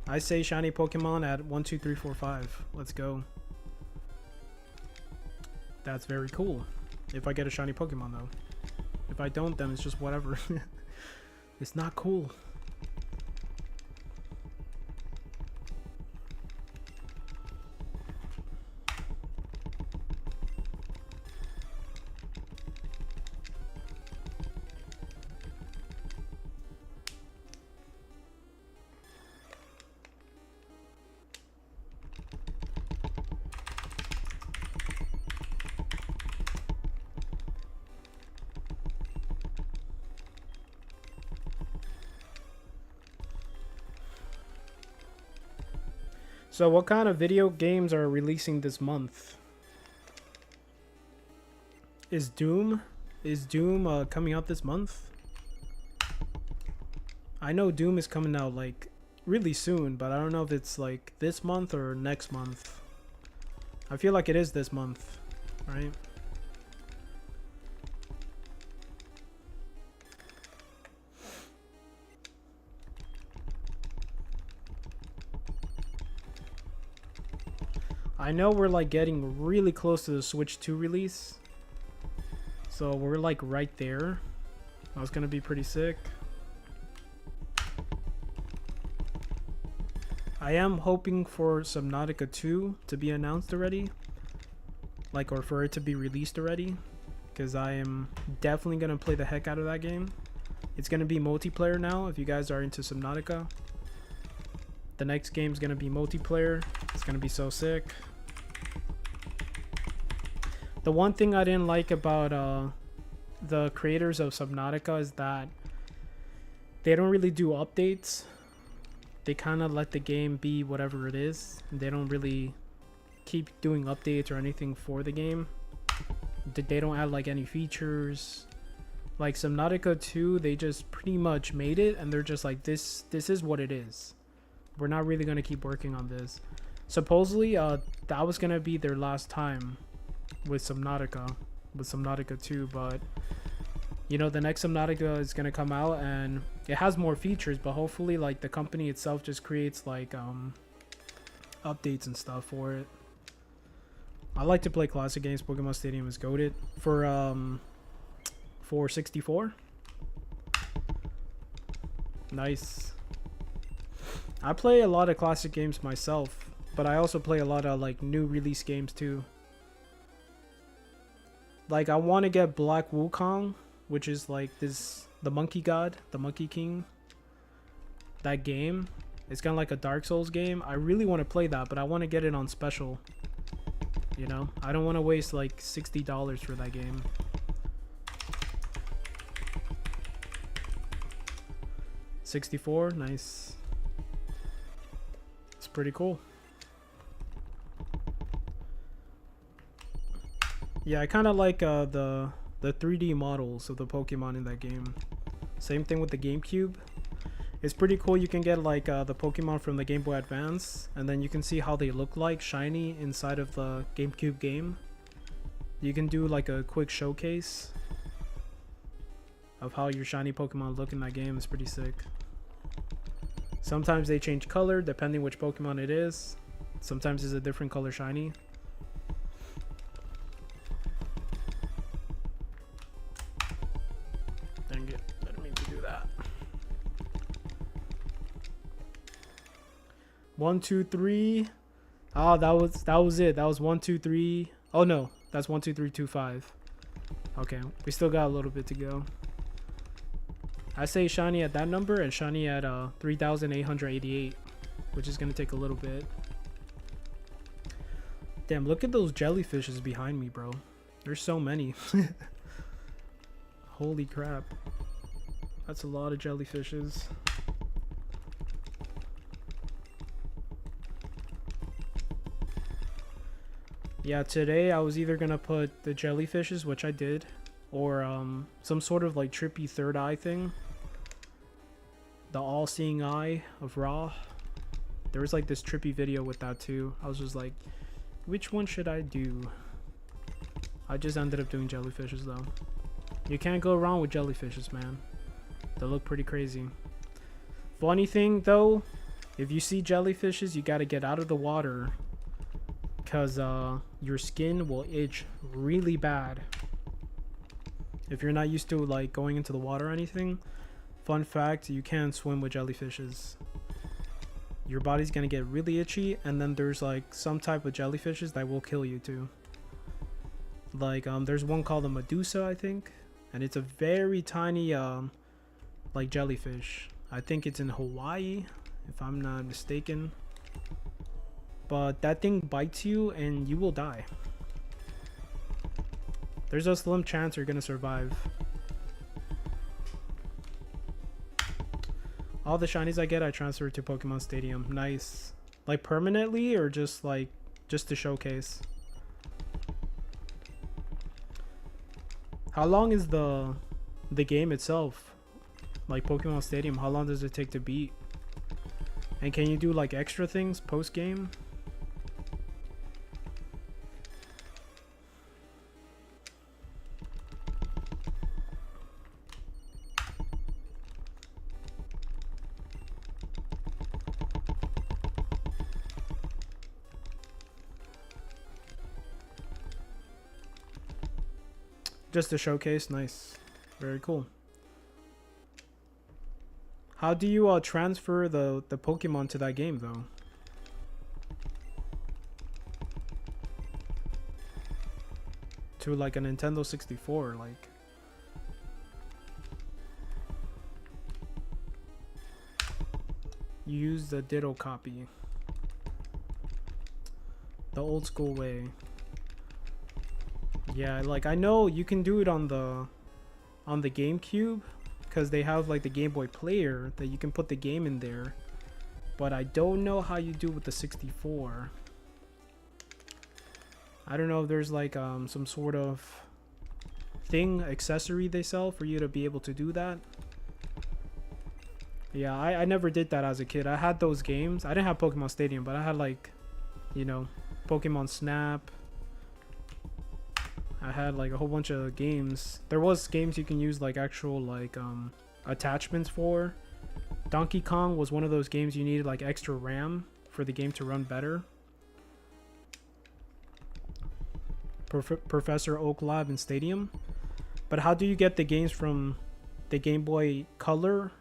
I say shiny Pokemon at 1, 2, 3, 4, 5. Let's go. That's very cool. If I get a shiny Pokemon though. If I don't, then it's just whatever. It's not cool. So what kind of video games are releasing this month? Is Doom coming out this month? I know Doom is coming out like really soon, but I don't know if it's like this month or next month. I feel like it is this month, right? I know we're like getting really close to the Switch 2 release. So we're like right there. That's gonna be pretty sick. I am hoping for Subnautica 2 to be announced already. Like, or for it to be released already. Because I am definitely gonna play the heck out of that game. It's gonna be multiplayer now if you guys are into Subnautica. The next game's gonna be multiplayer. It's gonna be so sick. The one thing I didn't like about the creators of Subnautica is that they don't really do updates. They kind of let the game be whatever it is. They don't really keep doing updates or anything for the game. They don't add like any features. Like Subnautica 2, they just pretty much made it and they're just like, this is what it is. We're not really going to keep working on this. Supposedly, that was going to be their last time with Subnautica 2, but you know, the next Subnautica is going to come out and it has more features, but hopefully like the company itself just creates like updates and stuff for it. I like to play classic games. Pokemon Stadium is goated for 64. Nice. I play a lot of classic games myself, but I also play a lot of like new release games too. Like I want to get Black Wukong, which is like the monkey god, the monkey king. That game, it's kind of like a Dark Souls game. I really want to play that, but I want to get it on special. You know, I don't want to waste like $60 for that game. $64, nice. It's pretty cool. Yeah, I kind of like the 3D models of the Pokemon in that game. Same thing with the GameCube. It's pretty cool. You can get like the Pokemon from the Game Boy Advance, and then you can see how they look like shiny inside of the GameCube game. You can do like a quick showcase of how your shiny Pokemon look in that game. It's pretty sick. Sometimes they change color depending which Pokemon it is. Sometimes it's a different color shiny. Dang it, I didn't mean to do that. 1, 2, 3. Ah, that was it. That was 1, 2, 3. Oh no, that's 1, 2, 3, 2, 5. Okay, we still got a little bit to go. I say shiny at that number and shiny at 3,888, which is gonna take a little bit. Damn, look at those jellyfishes behind me, bro. There's so many. Holy crap. That's a lot of jellyfishes. Yeah, today I was either gonna put the jellyfishes, which I did, or some sort of like trippy third eye thing. The all-seeing eye of Ra. There was like this trippy video with that too. I was just like, which one should I do? I just ended up doing jellyfishes though. You can't go wrong with jellyfishes, man. They look pretty crazy. Funny thing though, if you see jellyfishes, you gotta get out of the water, because your skin will itch really bad if you're not used to like going into the water or anything. Fun fact, you can't swim with jellyfishes. Your body's gonna get really itchy, and then there's like some type of jellyfishes that will kill you too. Like there's one called a Medusa, I think, and it's a very tiny like jellyfish. I think it's in Hawaii, if I'm not mistaken. But that thing bites you and you will die. There's a slim chance you're gonna survive. All the shinies I get, I transfer to Pokemon Stadium. Nice. Like permanently, or just like just to showcase? How long is the game itself? Like Pokemon Stadium, how long does it take to beat? And can you do like extra things post game? Just a showcase. Nice. Very cool. How do you transfer the Pokemon to that game though? To like a Nintendo 64, like. You use the Ditto copy. The old school way. Yeah, like I know you can do it on the GameCube, because they have like the Game Boy player that you can put the game in there. But I don't know how you do with the 64. I don't know if there's like some sort of thing, accessory they sell for you to be able to do that. Yeah, I never did that as a kid. I had those games. I didn't have Pokemon Stadium, but I had like, you know, Pokemon Snap. I had like a whole bunch of games. There was games you can use like actual like attachments for. Donkey Kong was one of those games you needed like extra RAM for the game to run better. Professor Oak Lab and Stadium. But how do you get the games from the Game Boy Color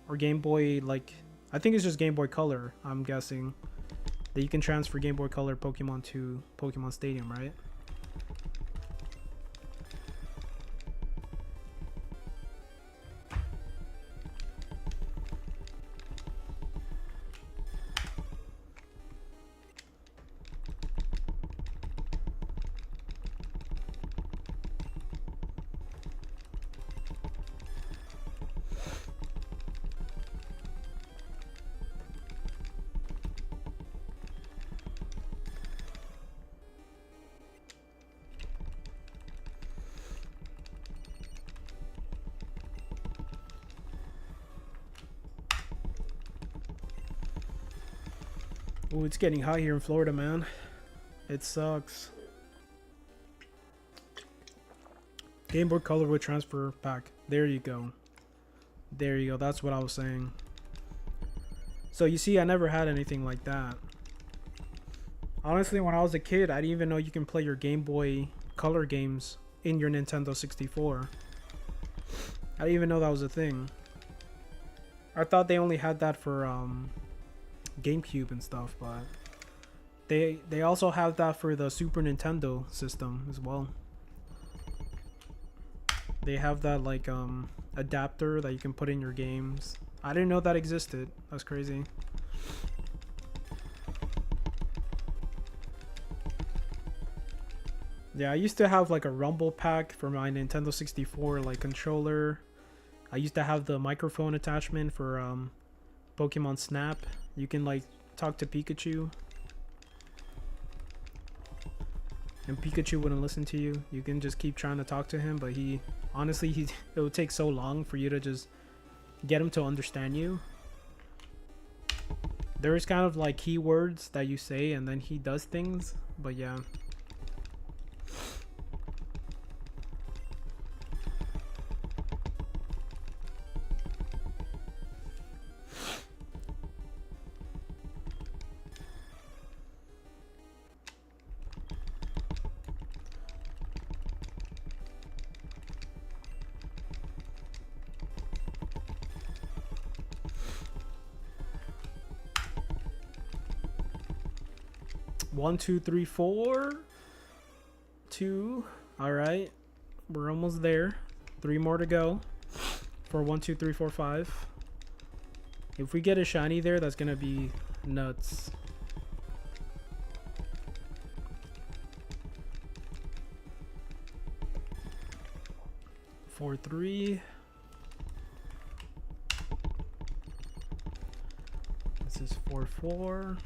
or Game Boy, like, I think it's just Game Boy Color, I'm guessing, that you can transfer Game Boy Color Pokemon to Pokemon Stadium, right? Oh, it's getting hot here in Florida, man. It sucks. Game Boy Color with transfer pack. There you go. There you go. That's what I was saying. So you see, I never had anything like that. Honestly, when I was a kid, I didn't even know you can play your Game Boy Color games in your Nintendo 64. I didn't even know that was a thing. I thought they only had that for GameCube and stuff, but they also have that for the Super Nintendo system as well. They have that like adapter that you can put in your games. I didn't know that existed. That's crazy. Yeah, I used to have like a Rumble pack for my Nintendo 64 like controller. I used to have the microphone attachment for Pokemon Snap. You can like talk to Pikachu, and Pikachu wouldn't listen to you. You can just keep trying to talk to him, but he honestly it would take so long for you to just get him to understand you. There is kind of like keywords that you say and then he does things, but yeah. One, two, three, four. Two. All right, we're almost there. 3 more to go for 1, 2, 3, 4, 5. If we get a shiny there, that's gonna be nuts. Four, 3. This is 4, 4.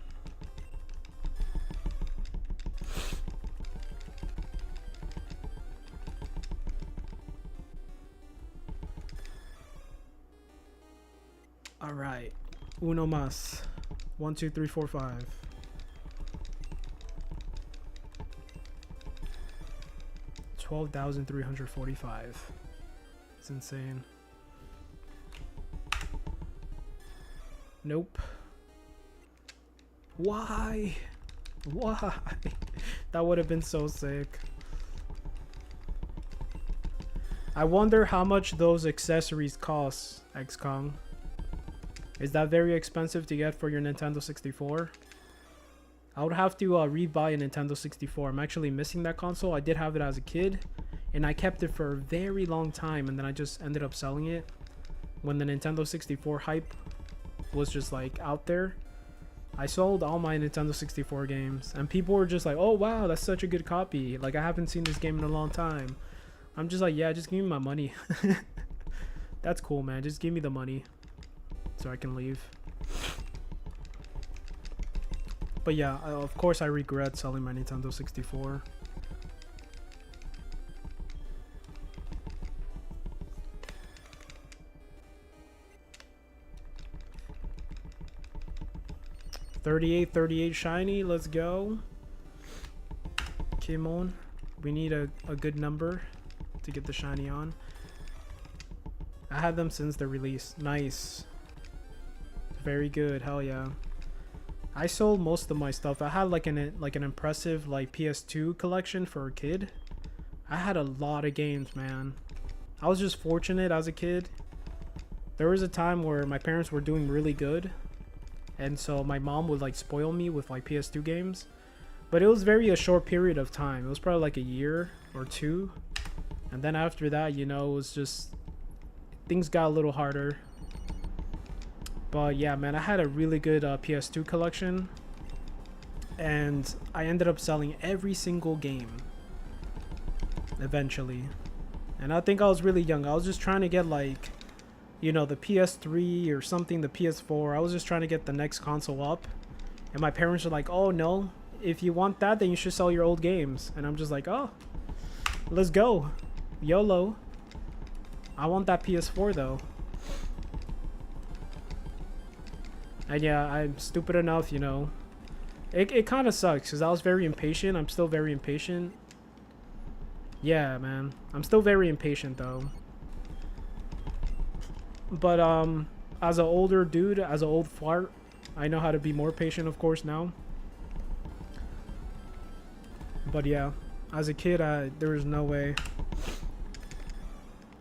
All right, uno más. 1, 2, 3, 4, 5. $12,345. It's insane. Nope. Why? Why? That would have been so sick. I wonder how much those accessories cost, XCOM. Is that very expensive to get for your Nintendo 64? I would have to rebuy a Nintendo 64. I'm actually missing that console. I did have it as a kid, and I kept it for a very long time, and then I just ended up selling it when the Nintendo 64 hype was just like out there. I sold all my Nintendo 64 games, and people were just like, oh wow, that's such a good copy. Like, I haven't seen this game in a long time. I'm just like, yeah, just give me my money. That's cool, man. Just give me the money so I can leave. But yeah, of course I regret selling my Nintendo 64. $38 shiny, let's go. Come on. We need a good number to get the shiny on. I had them since the release. Nice. Very good, hell yeah. I sold most of my stuff. I had like an impressive like PS2 collection for a kid. I had a lot of games, man. I was just fortunate as a kid. There was a time where my parents were doing really good, and so my mom would like spoil me with like PS2 games. But it was a short period of time. It was probably like a year or two. And then after that, you know, it was just, things got a little harder. But yeah, man, I had a really good PS2 collection, and I ended up selling every single game eventually. And I think I was really young. I was just trying to get like, you know, the PS3 or something, the PS4. I was just trying to get the next console up, and my parents were like, oh no, if you want that, then you should sell your old games. And I'm just like, oh, let's go, YOLO. I want that PS4 though. And yeah, I'm stupid enough, you know. It kind of sucks because I was very impatient. I'm still very impatient. Yeah, man. I'm still very impatient though. But as an older dude, as an old fart, I know how to be more patient, of course, now. But yeah, as a kid, there was no way.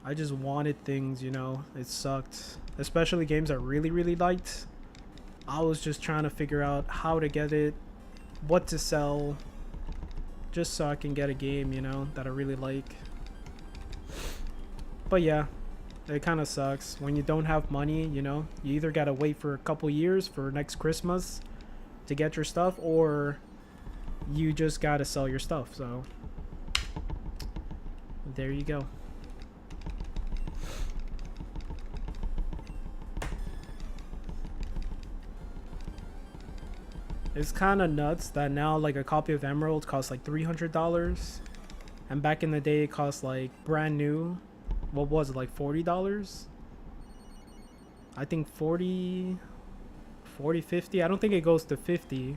I just wanted things, you know. It sucked. Especially games I really, really liked. I was just trying to figure out how to get it, what to sell, just so I can get a game, you know, that I really like. But yeah, it kind of sucks when you don't have money, you know. You either gotta wait for a couple years for next Christmas to get your stuff, or you just gotta sell your stuff. So there you go. It's kind of nuts that now like a copy of Emerald costs like $300, and back in the day it cost like brand new, what was it, like $40? I think 40, 50. I don't think it goes to 50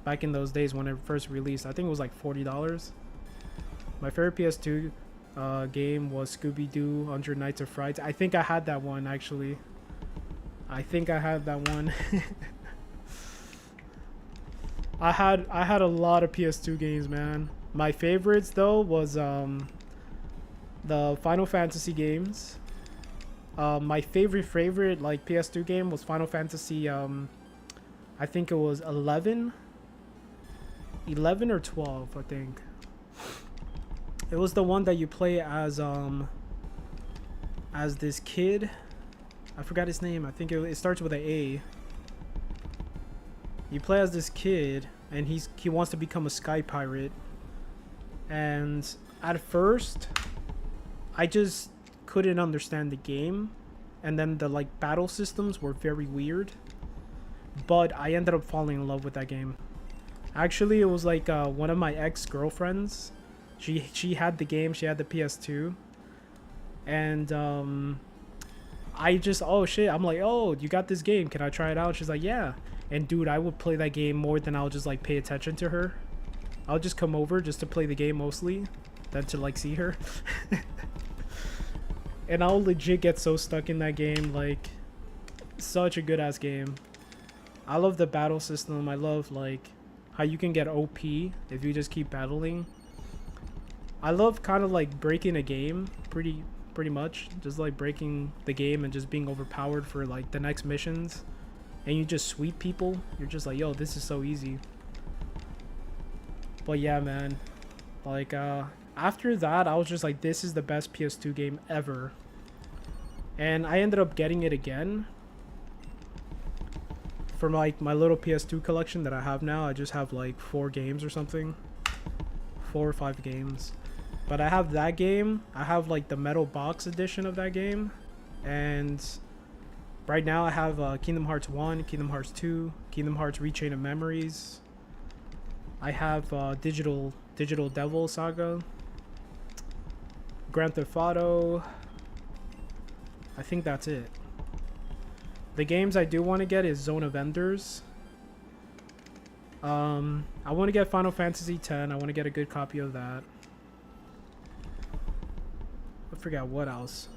back in those days when it first released. I think it was like $40. My favorite PS2 game was Scooby-Doo 100 Nights of Fright. I think I had that one actually. I think I had that one. I had a lot of PS2 games, man. My favorites though was the Final Fantasy games. My favorite like PS2 game was Final Fantasy I think it was 11 or 12, I think. It was the one that you play as this kid. I forgot his name. I think it starts with an A. You play as this kid, and he wants to become a sky pirate. And at first, I just couldn't understand the game, and then the like battle systems were very weird. But I ended up falling in love with that game. Actually, it was like one of my ex-girlfriends. She had the game. She had the PS2, and I just, oh shit, I'm like, oh, you got this game, can I try it out? She's like, yeah. And dude, I would play that game more than I'll just like pay attention to her. I'll just come over just to play the game mostly, than to like see her. And I'll legit get so stuck in that game. Like, such a good ass game. I love the battle system. I love like how you can get OP if you just keep battling. I love kind of like breaking a game pretty pretty much. Just like breaking the game and just being overpowered for like the next missions. And you just sweep people. You're just like, yo, this is so easy. But yeah, man. Like, after that, I was just like, this is the best PS2 game ever. And I ended up getting it again. From like my little PS2 collection that I have now. I just have like 4 games or something. 4 or 5 games. But I have that game. I have like the metal box edition of that game. And right now I have Kingdom Hearts 1, Kingdom Hearts 2, Kingdom Hearts Rechain of Memories. I have Digital Devil Saga, Grand Theft Auto. I think that's it. The games I do want to get is Zone of Enders. I want to get Final Fantasy X. I want to get a good copy of that. I forgot what else.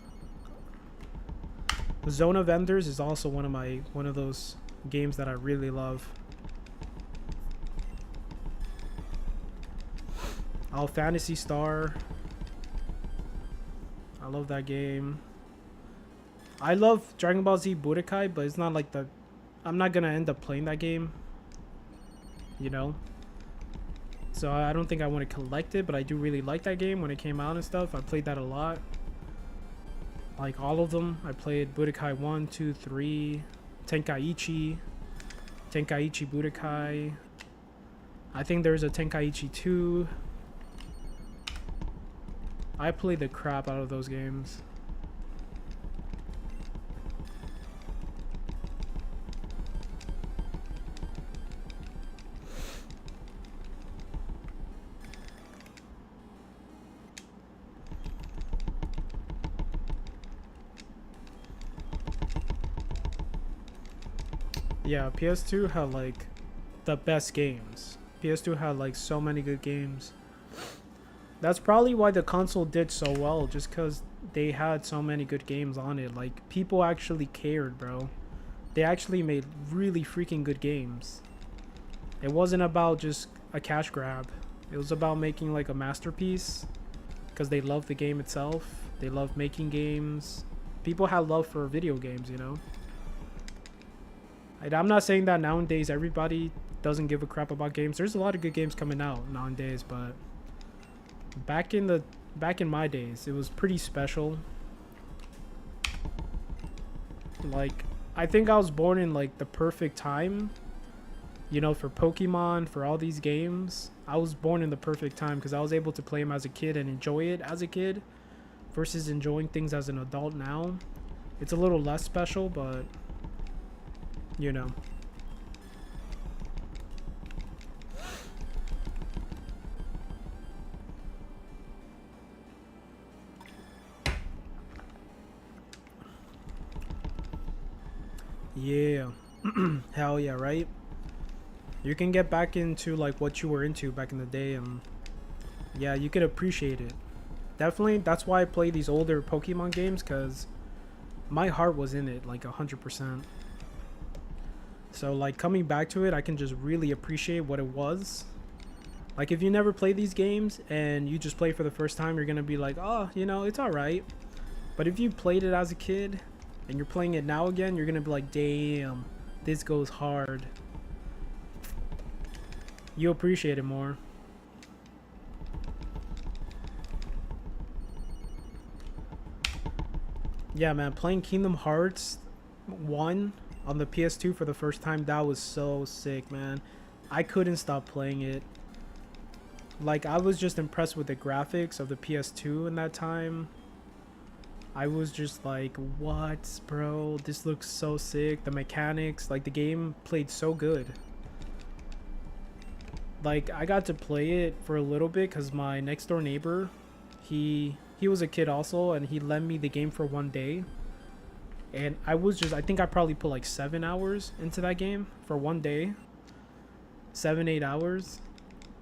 Zone of Enders is also one of those games that I really love. Oh, Phantasy Star. I love that game. I love Dragon Ball Z Budokai, but it's not like the... I'm not gonna end up playing that game. You know? So I don't think I want to collect it, but I do really like that game when it came out and stuff. I played that a lot. Like all of them. I played Budokai 1, 2, 3, Tenkaichi Budokai. I think there's a Tenkaichi 2. I played the crap out of those games. Yeah, PS2 had like the best games. PS2 had like so many good games. That's probably why the console did so well, just because they had so many good games on it. Like, people actually cared, bro. They actually made really freaking good games. It wasn't about just a cash grab. It was about making like a masterpiece, because they loved the game itself. They loved making games. People had love for video games, you know? I'm not saying that nowadays everybody doesn't give a crap about games. There's a lot of good games coming out nowadays, but back in my days, it was pretty special. Like, I think I was born in like the perfect time, you know, for Pokemon, for all these games. I was born in the perfect time because I was able to play them as a kid and enjoy it as a kid versus enjoying things as an adult now. It's a little less special, but you know. Yeah. Hell yeah, right? You can get back into like what you were into back in the day, and yeah, you could appreciate it. Definitely, that's why I play these older Pokemon games, because my heart was in it like 100%. So like coming back to it, I can just really appreciate what it was. Like if you never play these games and you just play for the first time, you're gonna be like, oh, you know, it's alright. But if you played it as a kid and you're playing it now again, you're gonna be like, damn, this goes hard. You appreciate it more. Yeah, man, playing Kingdom Hearts 1 on the PS2 for the first time, that was so sick, man. I couldn't stop playing it. Like, I was just impressed with the graphics of the PS2 in that time. I was just like, what, bro? This looks so sick. The mechanics, like, the game played so good. Like, I got to play it for a little bit because my next door neighbor, he was a kid also, and he lent me the game for one day. And I think I probably put like 7 hours into that game for one day. 7-8 hours,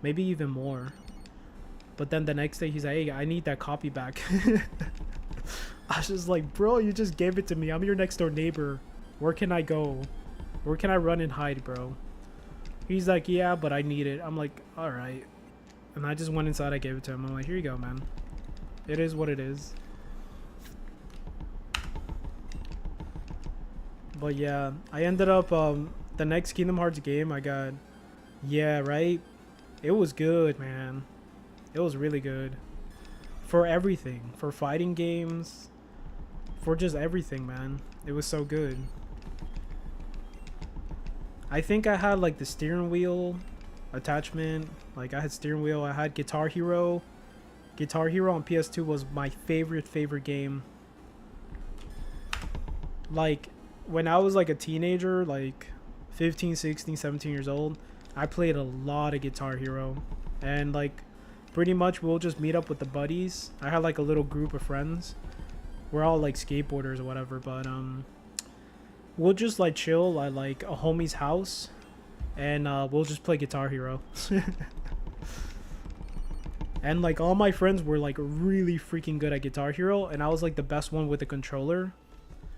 maybe even more. But then the next day he's like, hey, I need that copy back. I was just like, bro, you just gave it to me. I'm your next door neighbor. Where can I go? Where can I run and hide, bro? He's like, yeah, but I need it. I'm like, all right. And I just went inside. I gave it to him. I'm like, here you go, man. It is what it is. But yeah, I ended up the next Kingdom Hearts game I got. Yeah, right. It was good, man. It was really good for everything, for fighting games, for just everything, man. It was so good. I think I had like the steering wheel attachment. Like I had steering wheel. I had Guitar Hero. Guitar Hero on PS2 was my favorite game. Like when I was like a teenager, like 15, 16, 17 years old, I played a lot of Guitar Hero. And like pretty much we'll just meet up with the buddies. I had like a little group of friends. We're all like skateboarders or whatever, but we'll just like chill at like a homie's house and we'll just play Guitar Hero. And like all my friends were like really freaking good at Guitar Hero, and I was like the best one with the controller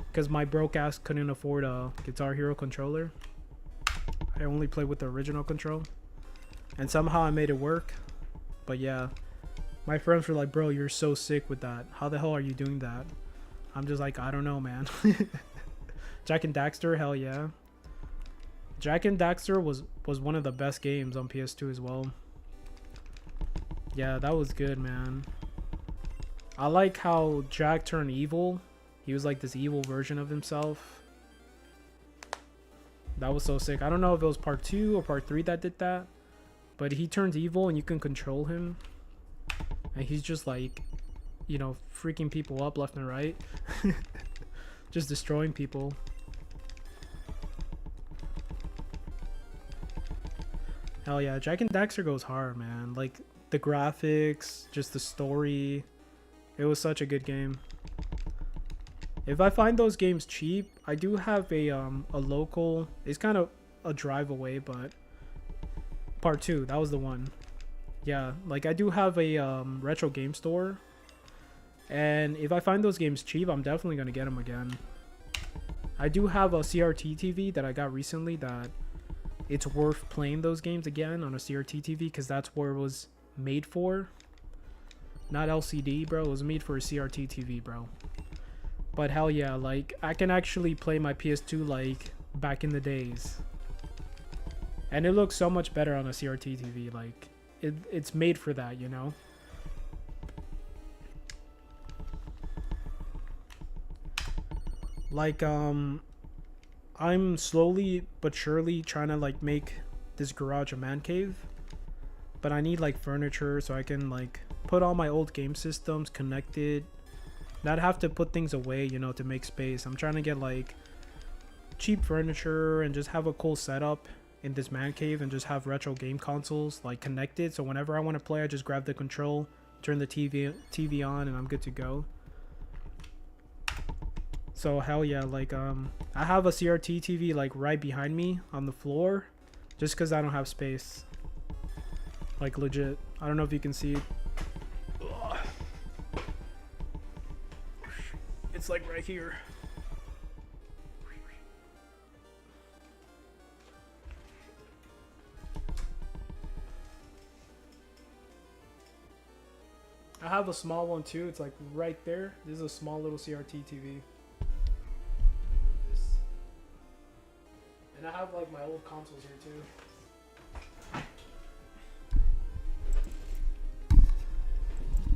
because my broke ass couldn't afford a Guitar Hero controller. I only played with the original control, and somehow I made it work. But yeah, my friends were like, bro, you're so sick with that. How the hell are you doing that? I'm just like, I don't know, man. Jack and Daxter, hell yeah. Jack and Daxter was one of the best games on PS2 as well. Yeah, that was good, man. I like how Jack turned evil. He was like this evil version of himself. That was so sick. I don't know if it was part 2 or part 3 that did that, but he turns evil and you can control him. And he's just like, you know, freaking people up left and right. Just destroying people. Hell yeah, Jack and Daxter goes hard, man. Like the graphics, just the story. It was such a good game. If I find those games cheap, I do have a local. It's kind of a drive away, but part 2, that was the one. Yeah, like I do have a retro game store, and if I find those games cheap, I'm definitely gonna get them again. I do have a CRT TV that I got recently that it's worth playing those games again on a CRT TV because that's where it was made for. Not LCD, bro. It was made for a CRT TV, bro. But hell yeah, like I can actually play my PS2 like back in the days, and it looks so much better on a CRT TV. Like it's made for that, you know. Like I'm slowly but surely trying to like make this garage a man cave, but I need like furniture so I can like put all my old game systems connected, not have to put things away, you know, to make space. I'm trying to get like cheap furniture and just have a cool setup in this man cave and just have retro game consoles like connected, so whenever I want to play I just grab the control, turn the TV on, and I'm good to go. So hell yeah, like I have a CRT TV like right behind me on the floor just because I don't have space. Like legit. I don't know if you can see it. Ugh. It's like right here. I have a small one too. It's like right there. This is a small little CRT TV. And I have like my old consoles here too.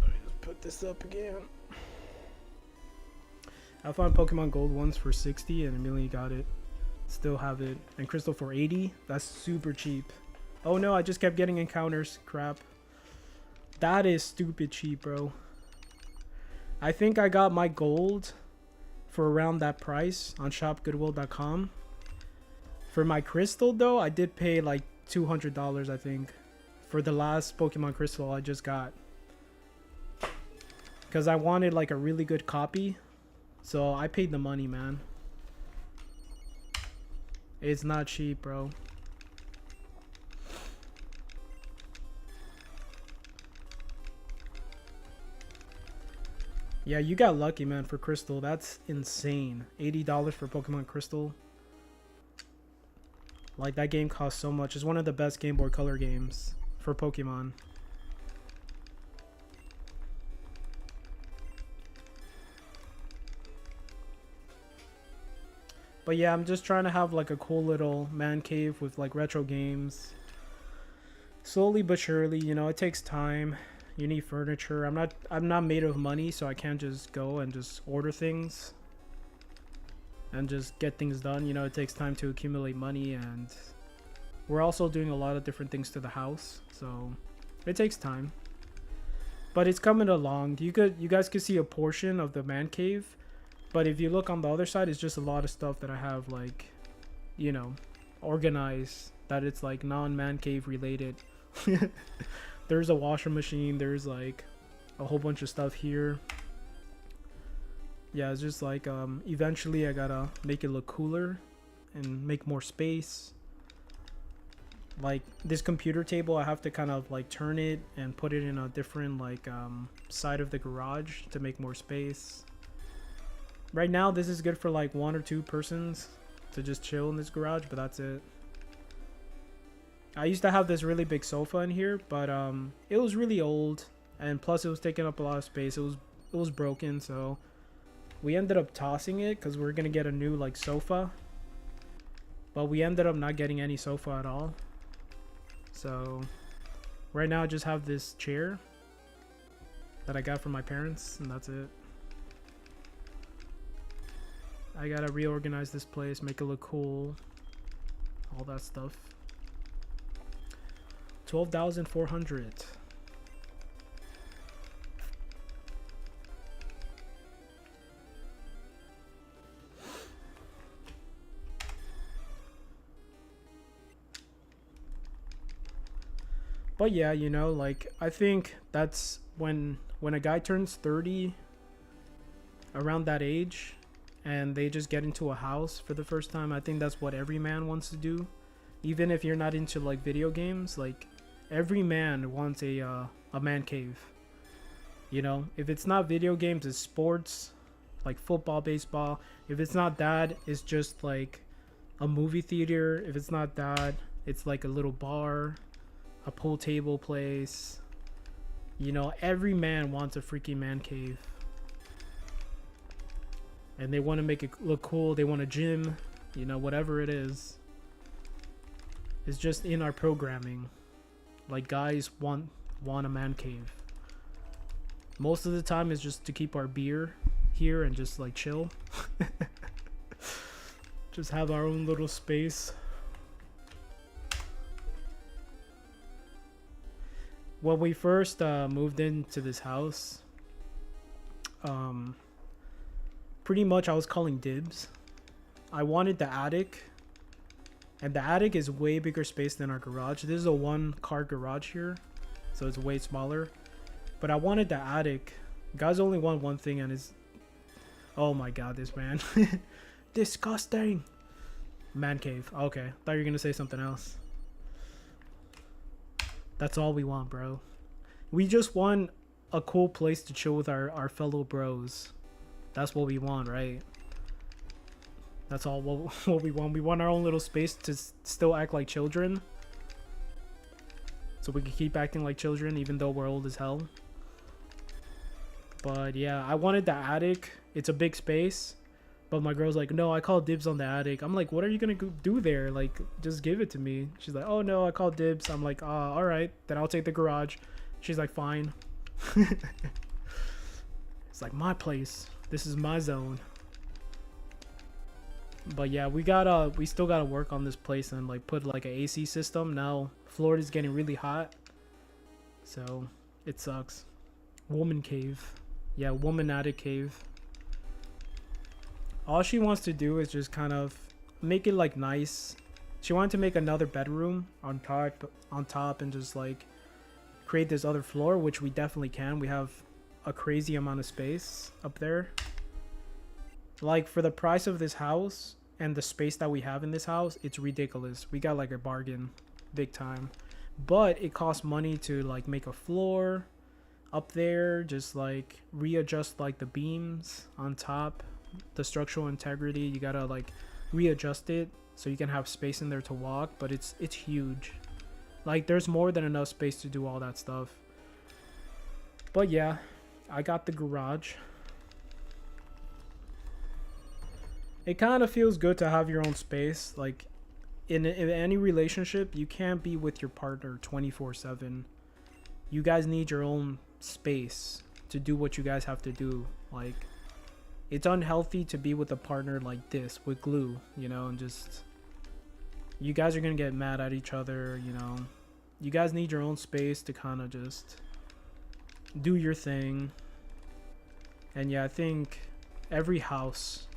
Let me just put this up again. I found Pokemon Gold once for 60 and immediately got it. Still have it. And Crystal for 80. That's super cheap. Oh no, I just kept getting encounters. Crap. That is stupid cheap, bro. I think I got my gold for around that price on shopgoodwill.com. For my crystal though, I did pay like $200, I think, for the last Pokemon crystal I just got, because I wanted like a really good copy, so I paid the money, man. It's not cheap, bro. Yeah, you got lucky, man, for crystal. That's insane. $80 for Pokemon crystal. Like, that game costs so much. It's one of the best Game Boy Color games for Pokemon. But yeah, I'm just trying to have like a cool little man cave with like retro games. Slowly but surely, you know, it takes time. You need furniture. I'm not made of money, so I can't just go and just order things and just get things done. You know, it takes time to accumulate money, and we're also doing a lot of different things to the house, so it takes time. But it's coming along. You guys could see a portion of the man cave, but if you look on the other side, it's just a lot of stuff that I have, like, you know, organized, that it's like non-man cave related. There's a washer machine, there's like a whole bunch of stuff here. Yeah, it's just like eventually I gotta make it look cooler and make more space. Like this computer table, I have to kind of like turn it and put it in a different like side of the garage to make more space. Right now this is good for like 1 or 2 persons to just chill in this garage, but that's it. I used to have this really big sofa in here, but it was really old, and plus it was taking up a lot of space. It was broken, so we ended up tossing it because we are gonna get a new like sofa, but we ended up not getting any sofa at all. So right now I just have this chair that I got from my parents, and that's it. I gotta reorganize this place, make it look cool, all that stuff. 12,400. But yeah, you know, like I think that's when a guy turns 30, around that age, and they just get into a house for the first time. I think that's what every man wants to do, even if you're not into like video games. Like every man wants a man cave. You know, if it's not video games, it's sports, like football, baseball. If it's not that, it's just like a movie theater. If it's not that, it's like a little bar, a pool table place. You know, every man wants a freaking man cave, and they want to make it look cool. They want a gym, you know, whatever it is. It's just in our programming. Like guys want a man cave. Most of the time it's just to keep our beer here and just like chill. Just have our own little space. When we first moved into this house, pretty much I was calling dibs. I wanted the attic, and the attic is way bigger space than our garage. This is a 1-car garage here, so it's way smaller. But I wanted the attic. Guys only want one thing, and it's, oh my god, this man. Disgusting. Man cave. Okay, thought you were gonna say something else. That's all we want, bro. We just want a cool place to chill with our fellow bros. That's what we want, right? That's all what we want. We want our own little space to still act like children, so we can keep acting like children even though we're old as hell. But yeah, I wanted the attic. It's a big space, but my girl's like, no, I call dibs on the attic. I'm like, what are you gonna do there? Like, just give it to me. She's like, oh no, I call dibs. I'm like, all right, then I'll take the garage. She's like, fine. It's like my place. This is my zone. But yeah, we still gotta work on this place and like put like an AC system. Now Florida's getting really hot, so it sucks. Woman cave. Yeah, woman attic cave. All she wants to do is just kind of make it like nice. She wanted to make another bedroom on top and just like create this other floor, which we definitely can. We have a crazy amount of space up there. Like for the price of this house and the space that we have in this house, it's ridiculous. We got like a bargain, big time. But it costs money to like make a floor up there, just like readjust like the beams on top, the structural integrity. You gotta like readjust it so you can have space in there to walk. But it's huge. Like there's more than enough space to do all that stuff. But yeah, I got the garage. it kind of feels good to have your own space. Like in any relationship, you can't be with your partner 24/7. You guys need your own space to do what you guys have to do. Like, it's unhealthy to be with a partner like this with glue, you know, and just, you guys are gonna get mad at each other, you know. You guys need your own space to kind of just do your thing. And yeah, I think every house,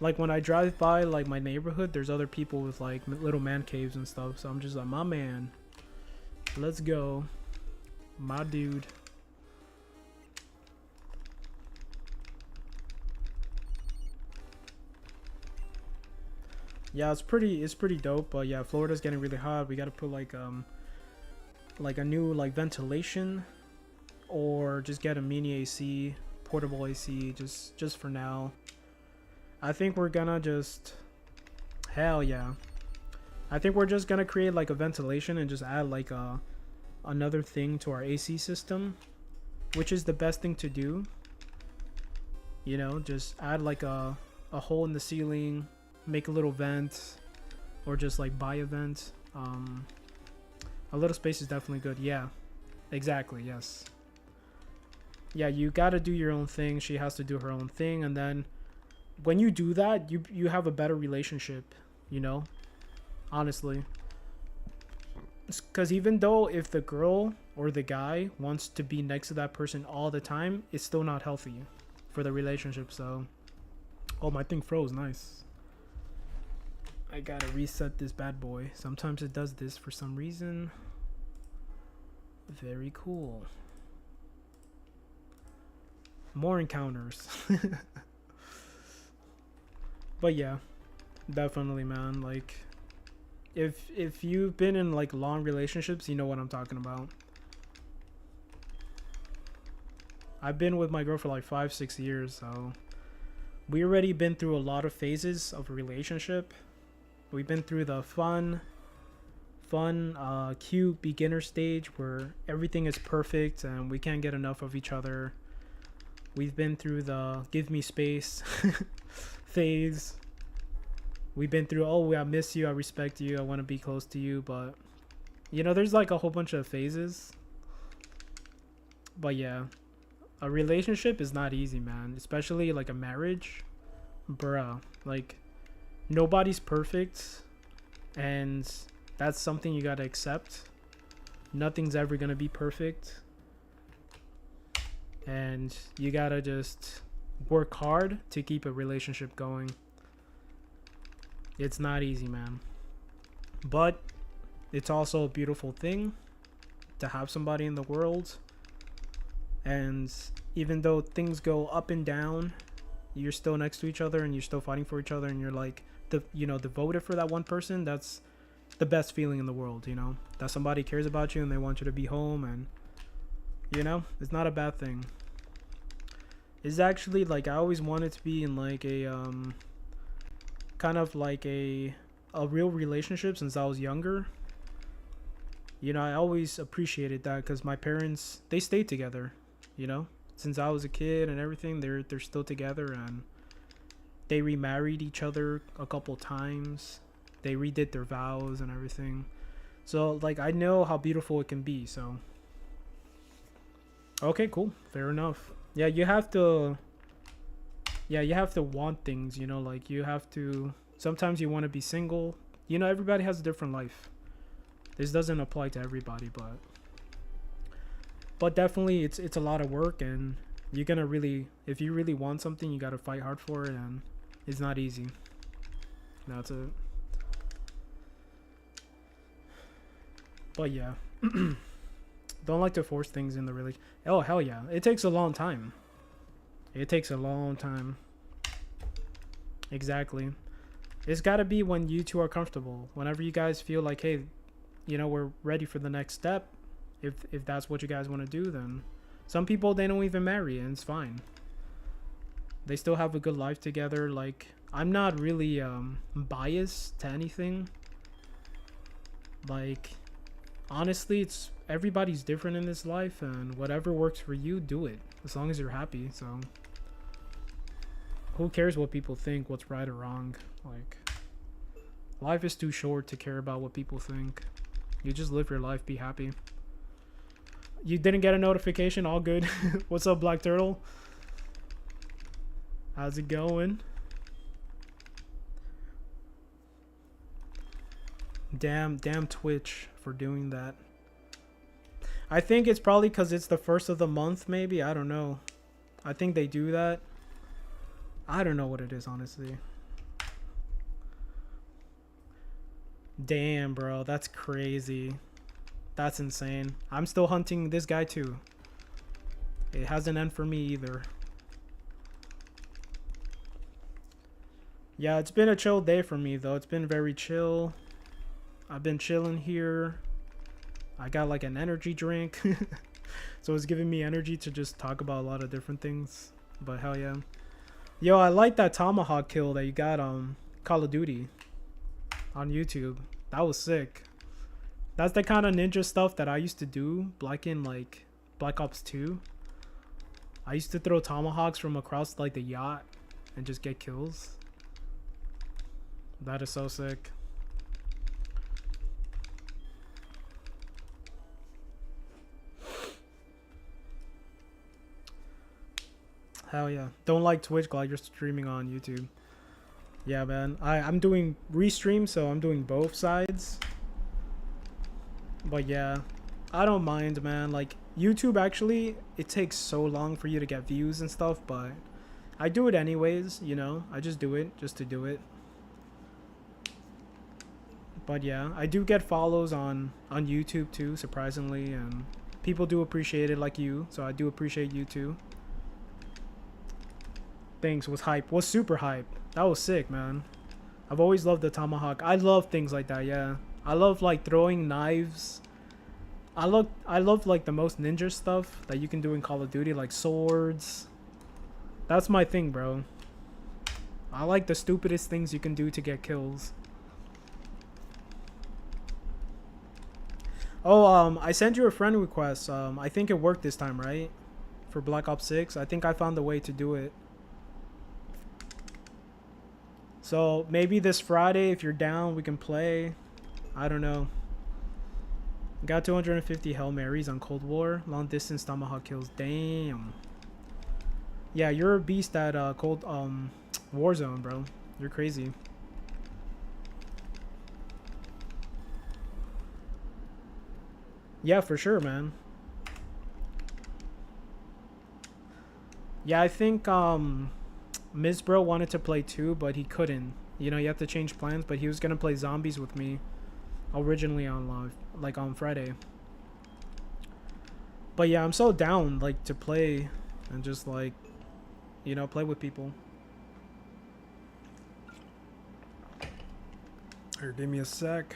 like when I drive by like my neighborhood, there's other people with like little man caves and stuff, so I'm just like, my man, let's go, my dude. Yeah, it's pretty dope. But yeah, Florida's getting really hot. We gotta put like a new like ventilation, or just get a mini AC, portable AC, just for now. I think we're gonna just, hell yeah, I think we're just gonna create like a ventilation and just add like another thing to our AC system, which is the best thing to do. You know, just add like a hole in the ceiling, make a little vent, or just like buy a vent. A little space is definitely good. Yeah, exactly. Yes. Yeah, you gotta do your own thing. She has to do her own thing, and then when you do that, you have a better relationship, you know, honestly. Because even though if the girl or the guy wants to be next to that person all the time, it's still not healthy for the relationship. So, oh, my thing froze. Nice. I gotta reset this bad boy. Sometimes it does this for some reason. Very cool. More encounters. But yeah, definitely, man. Like, if you've been in like long relationships, you know what I'm talking about. I've been with my girl for like 5-6 years, so we already been through a lot of phases of a relationship. We've been through the fun, cute beginner stage where everything is perfect and we can't get enough of each other. We've been through the give me space phase. We've been through, oh, I miss you, I respect you, I want to be close to you. But, you know, there's like a whole bunch of phases. But yeah, a relationship is not easy, man. Especially like a marriage. Bruh, like, nobody's perfect. And that's something you gotta accept. Nothing's ever gonna be perfect. And you gotta just work hard to keep a relationship going. It's not easy, man. But it's also a beautiful thing to have somebody in the world. And even though things go up and down, you're still next to each other and you're still fighting for each other, and you're like, devoted for that one person. That's the best feeling in the world, you know, that somebody cares about you and they want you to be home. And, you know, it's not a bad thing. It's actually like, I always wanted to be in like a kind of like a real relationship since I was younger. You know, I always appreciated that because my parents, they stayed together, you know, since I was a kid and everything. They're still together, and they remarried each other a couple times. They redid their vows and everything. So like, I know how beautiful it can be. So okay, cool, fair enough. Yeah, you have to want things, you know, like you have to, sometimes you want to be single. You know, everybody has a different life. This doesn't apply to everybody, but definitely it's a lot of work, and you're gonna really, if you really want something, you gotta fight hard for it, and it's not easy. That's it. But yeah. Don't like to force things in the relationship. Oh, hell yeah. It takes a long time. It takes a long time. Exactly. It's got to be when you two are comfortable. Whenever you guys feel like, hey, you know, we're ready for the next step. If that's what you guys want to do, then some people, they don't even marry, and it's fine. They still have a good life together. Like, I'm not really biased to anything. Like, honestly, it's everybody's different in this life, and whatever works for you, do it, as long as you're happy. So Who cares what people think? What's right or wrong? Like, life is too short to care about what people think. You just live your life, be happy. You didn't get a notification? All good. What's up, Black Turtle? How's it going? Damn Twitch for doing that. I think it's probably because it's the first of the month, maybe. I don't know. I think they do that. I don't know what it is, honestly. Damn, bro. That's crazy. That's insane. I'm still hunting this guy, too. It hasn't ended for me, either. Yeah, it's been a chill day for me, though. It's been very chill. I've been chilling here. I got, like, an energy drink. So it's giving me energy to just talk about a lot of different things. But hell yeah. Yo, I like that tomahawk kill that you got on Call of Duty on YouTube. That was sick. That's the kind of ninja stuff that I used to do back in like Black Ops 2. I used to throw tomahawks from across like the yacht and just get kills. That is so sick. Hell yeah. Don't like Twitch, glad you're streaming on YouTube. Yeah, man. I'm doing restream, so I'm doing both sides. But yeah, I don't mind, man. Like, YouTube, actually, it takes so long for you to get views and stuff, but I do it anyways, you know? I just do it, just to do it. But yeah, I do get follows on YouTube, too, surprisingly, and people do appreciate it like you, so I do appreciate you, too. Things was hype. Was super hype. That was sick, man. I've always loved the tomahawk. I love things like that, yeah. I love like throwing knives. I love like the most ninja stuff that you can do in Call of Duty, like swords. That's my thing, bro. I like the stupidest things you can do to get kills. Oh, I sent you a friend request. I think it worked this time, right? For Black Ops 6. I think I found a way to do it. So maybe this Friday, if you're down, we can play. I don't know. Got 250 Hail Marys on Cold War. Long distance tomahawk kills. Damn. Yeah, you're a beast at Warzone, bro. You're crazy. Yeah, for sure, man. Yeah, I think Ms. Bro wanted to play too, but he couldn't. You know, you have to change plans, but he was gonna play zombies with me originally on live, like on Friday. But yeah, I'm so down like to play and just like, you know, play with people. Here, give me a sec.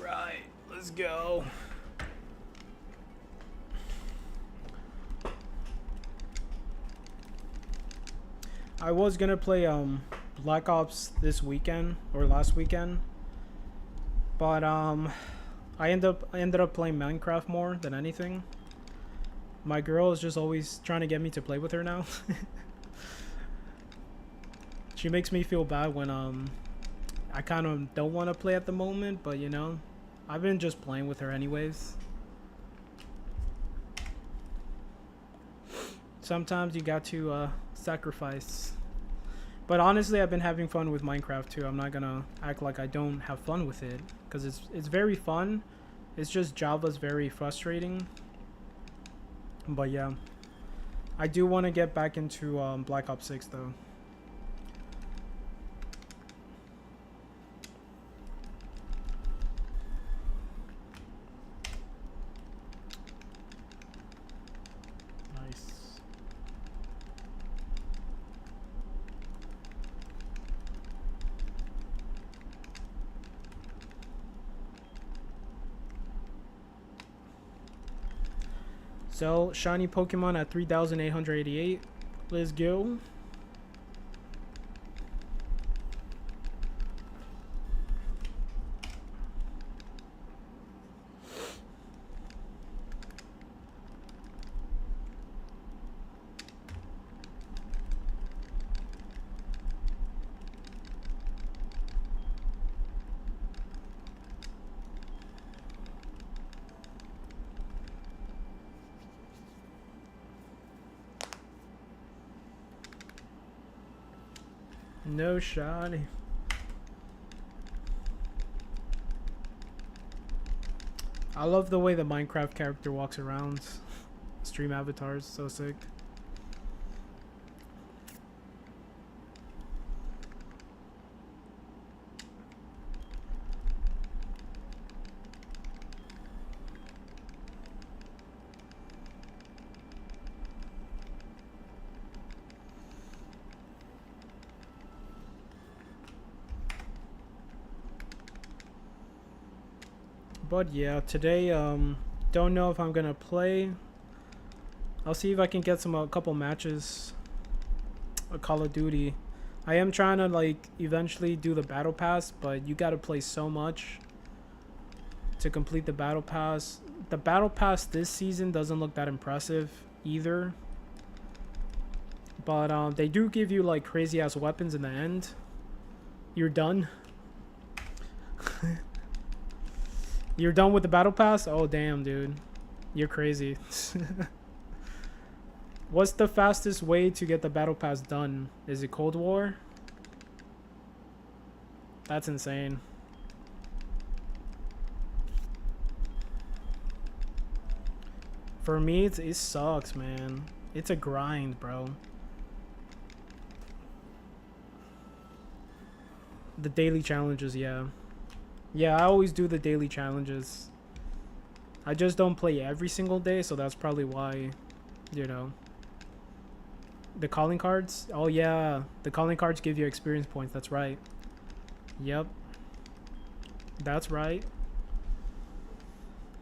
Alright, let's go. I was gonna play Black Ops this weekend or last weekend, but I ended up playing Minecraft more than anything. My girl is just always trying to get me to play with her now. She makes me feel bad when I kind of don't want to play at the moment, but you know, I've been just playing with her anyways. Sometimes you got to sacrifice. But honestly, I've been having fun with Minecraft too. I'm not gonna act like I don't have fun with it, because it's very fun. It's just Java's very frustrating. But yeah, I do want to get back into Black Ops 6 though. Nice. So, shiny Pokemon at 3,888. Let's go. No shiny. I love the way the Minecraft character walks around. Stream avatars, so sick. But yeah, today don't know if I'm gonna play. I'll see if I can get a couple matches of Call of Duty. I am trying to like eventually do the battle pass, but you gotta play so much to complete the battle pass. The battle pass this season doesn't look that impressive either, but they do give you like crazy ass weapons in the end. You're done. You're done with the battle pass? Oh damn, dude, you're crazy. What's the fastest way to get the battle pass done? Is it Cold War? That's insane. For me, it sucks, man. It's a grind, bro. The daily challenges, yeah. Yeah, I always do the daily challenges. I just don't play every single day, so that's probably why, you know. The calling cards? Oh yeah, the calling cards give you experience points, that's right. Yep. That's right.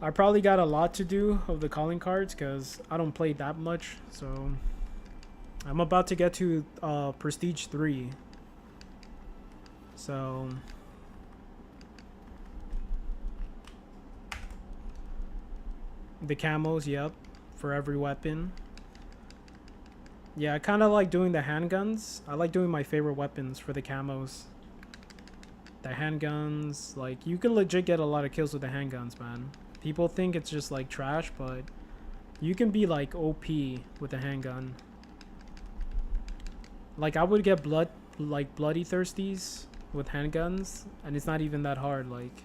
I probably got a lot to do of the calling cards because I don't play that much, so I'm about to get to Prestige 3. So the camos, yep, for every weapon. Yeah, I kind of like doing the handguns. I like doing my favorite weapons for the camos. The handguns, like, you can legit get a lot of kills with the handguns, man. People think it's just like trash, but you can be like OP with a handgun. Like, I would get bloody thirsties with handguns, and it's not even that hard. Like,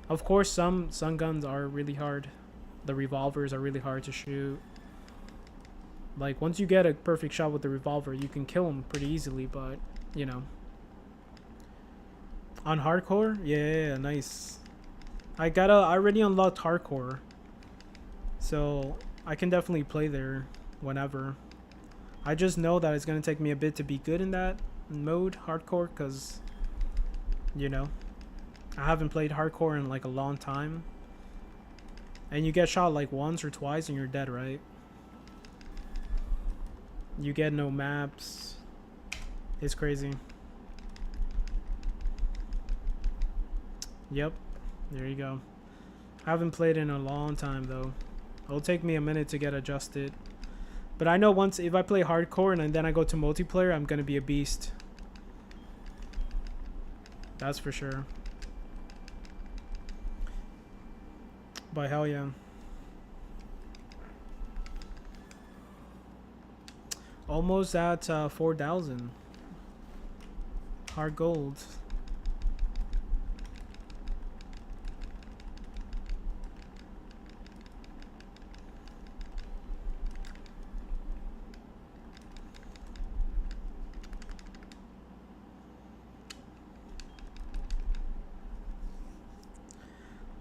of course some guns are really hard. The revolvers are really hard to shoot. Like, once you get a perfect shot with the revolver, you can kill them pretty easily, but you know. On hardcore? Yeah, nice. I already unlocked hardcore, so I can definitely play there whenever. I just know that it's gonna take me a bit to be good in that mode, hardcore, because, you know, I haven't played hardcore in like a long time. And you get shot like once or twice and you're dead, right? You get no maps. It's crazy. Yep. There you go. I haven't played in a long time though. It'll take me a minute to get adjusted. But I know once, if I play hardcore and then I go to multiplayer, I'm gonna be a beast. That's for sure. But hell yeah. Almost at 4,000. Hard gold.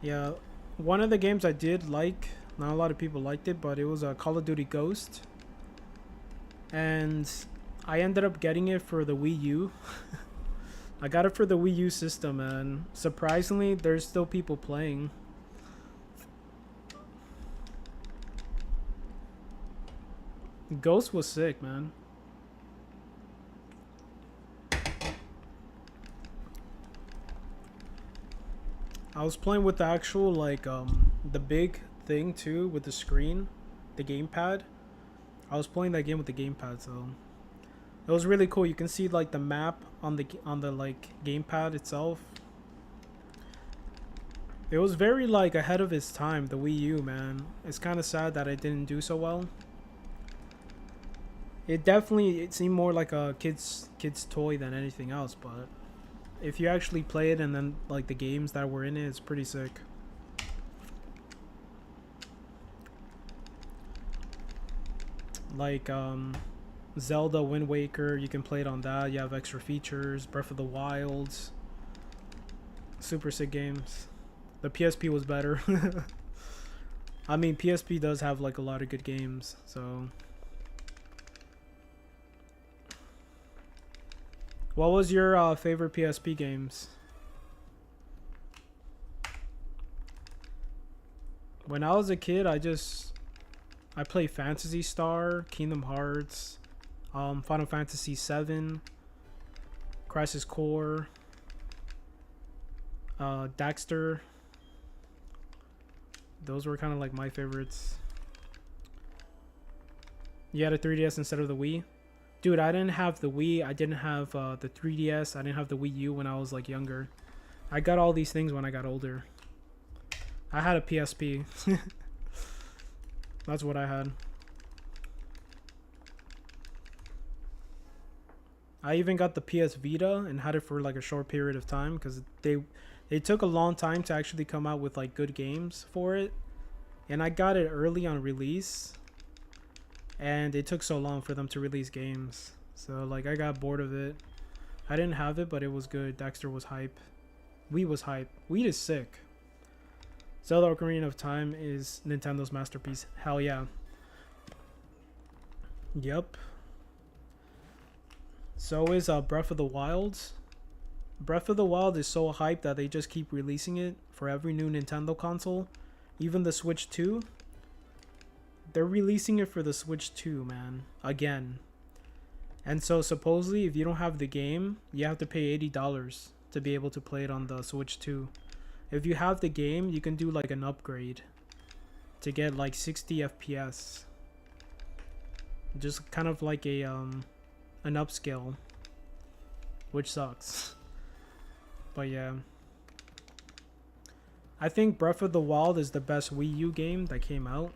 Yeah, one of the games I did like, not a lot of people liked it, but it was a Call of Duty Ghost. And I ended up getting it for the Wii U. I got it for the Wii U system, and surprisingly, there's still people playing. Ghost was sick, man. I was playing with the actual, like, the big thing too, with the screen, the gamepad. I was playing that game with the gamepad, so it was really cool. You can see like the map on the like gamepad itself. It was very like ahead of its time, the Wii U, man. It's kind of sad that it didn't do so well. It seemed more like a kid's toy than anything else, but if you actually play it and then like the games that were in it, it's pretty sick. Like Zelda Wind Waker, you can play it on that. You have extra features. Breath of the Wilds, super sick games. The PSP was better. I mean, PSP does have like a lot of good games, so. What was your favorite PSP games? When I was a kid, I played Phantasy Star, Kingdom Hearts, Final Fantasy VII, Crisis Core, Daxter. Those were kind of like my favorites. You had a 3DS instead of the Wii? Dude, I didn't have the Wii. I didn't have the 3DS. I didn't have the Wii U when I was like younger. I got all these things when I got older. I had a PSP. That's what I had. I even got the PS Vita and had it for like a short period of time because they took a long time to actually come out with like good games for it. And I got it early on release. And it took so long for them to release games. So like I got bored of it. I didn't have it, but it was good. Daxter was hype. Wii was hype. Wii is sick. Zelda Ocarina of Time is Nintendo's masterpiece. Hell yeah. Yep. So is Breath of the Wild. Breath of the Wild is so hyped that they just keep releasing it for every new Nintendo console. Even the Switch 2. They're releasing it for the Switch 2, man. Again. And so supposedly if you don't have the game, you have to pay $80 to be able to play it on the Switch 2. If you have the game, you can do like an upgrade to get like 60 FPS. Just kind of like a an upscale, which sucks. But yeah, I think Breath of the Wild is the best Wii U game that came out.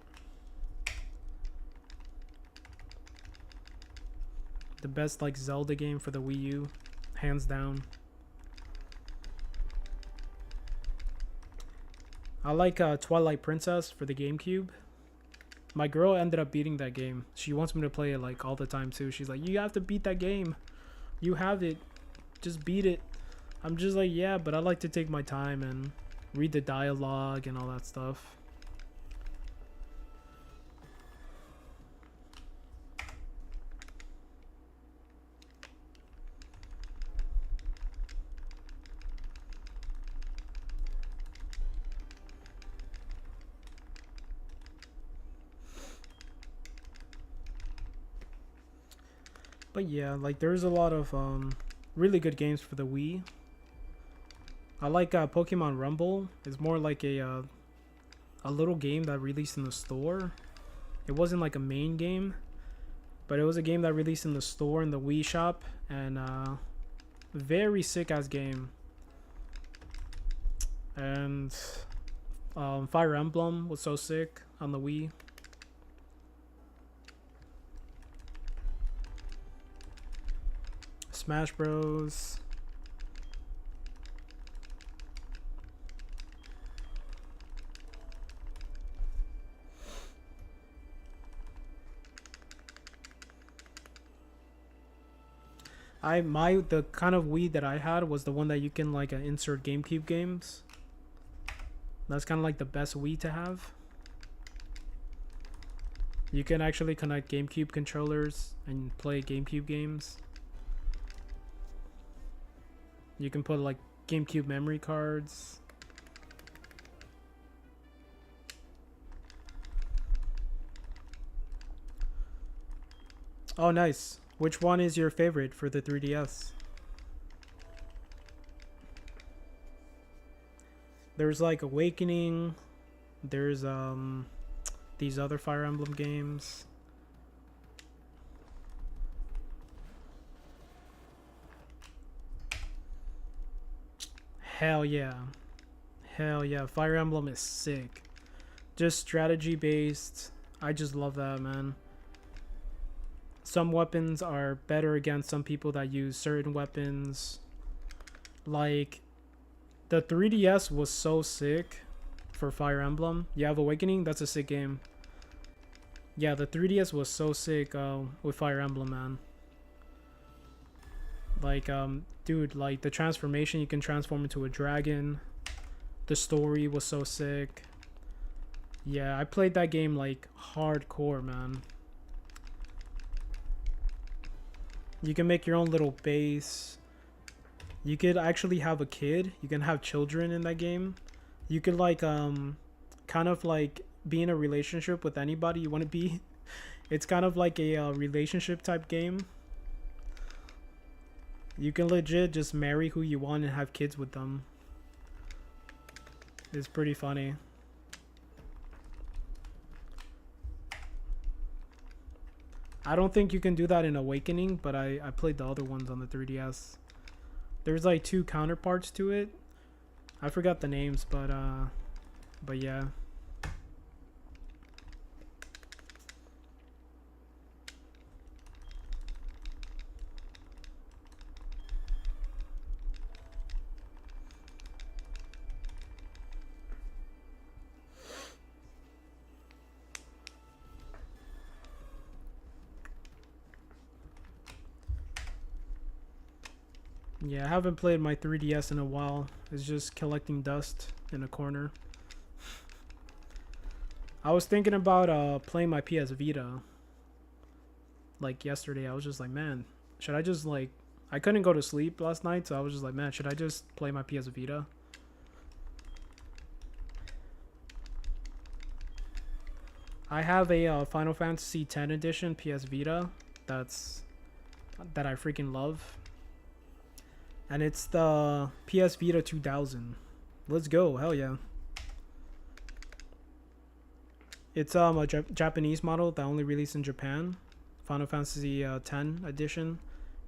The best like Zelda game for the Wii U, hands down. I like Twilight Princess for the GameCube. My girl ended up beating that game. She wants me to play it like all the time too. She's like, you have to beat that game. You have it. Just beat it. I'm just like, yeah, but I like to take my time and read the dialogue and all that stuff. But yeah, like there's a lot of really good games for the Wii. I like Pokemon Rumble. It's more like a little game that released in the store. It wasn't like a main game, but it was a game that released in the store in the Wii shop, and very sick ass game. And Fire Emblem was so sick on the Wii. Smash Bros. The kind of Wii that I had was the one that you can like insert GameCube games. That's kind of like the best Wii to have. You can actually connect GameCube controllers and play GameCube games. You can put like GameCube memory cards. Oh, nice. Which one is your favorite for the 3DS? There's like Awakening. There's these other Fire Emblem games. Hell yeah. Hell yeah. Fire Emblem is sick. Just strategy based. I just love that, man. Some weapons are better against some people that use certain weapons. Like, the 3DS was so sick for Fire Emblem. You have Awakening, that's a sick game. Yeah, the 3DS was so sick with Fire Emblem, man. Like, dude, like the transformation, you can transform into a dragon. The story was so sick. Yeah, I played that game like hardcore, man. You can make your own little base. You could actually have a kid. You can have children in that game. You could like kind of like be in a relationship with anybody you want to be. It's kind of like a relationship type game. You can legit just marry who you want and have kids with them. It's pretty funny. I don't think you can do that in Awakening, but I played the other ones on the 3DS. There's like two counterparts to it. I forgot the names, but yeah. Yeah, I haven't played my 3DS in a while. It's just collecting dust in a corner. I was thinking about playing my PS Vita. Like yesterday, I was just like, man, should I just like... I couldn't go to sleep last night, so I was just like, man, should I just play my PS Vita? I have a Final Fantasy X edition PS Vita that I freaking love. And it's the PS Vita 2000. Let's go, hell yeah. It's a Japanese model that only released in Japan. Final Fantasy X edition.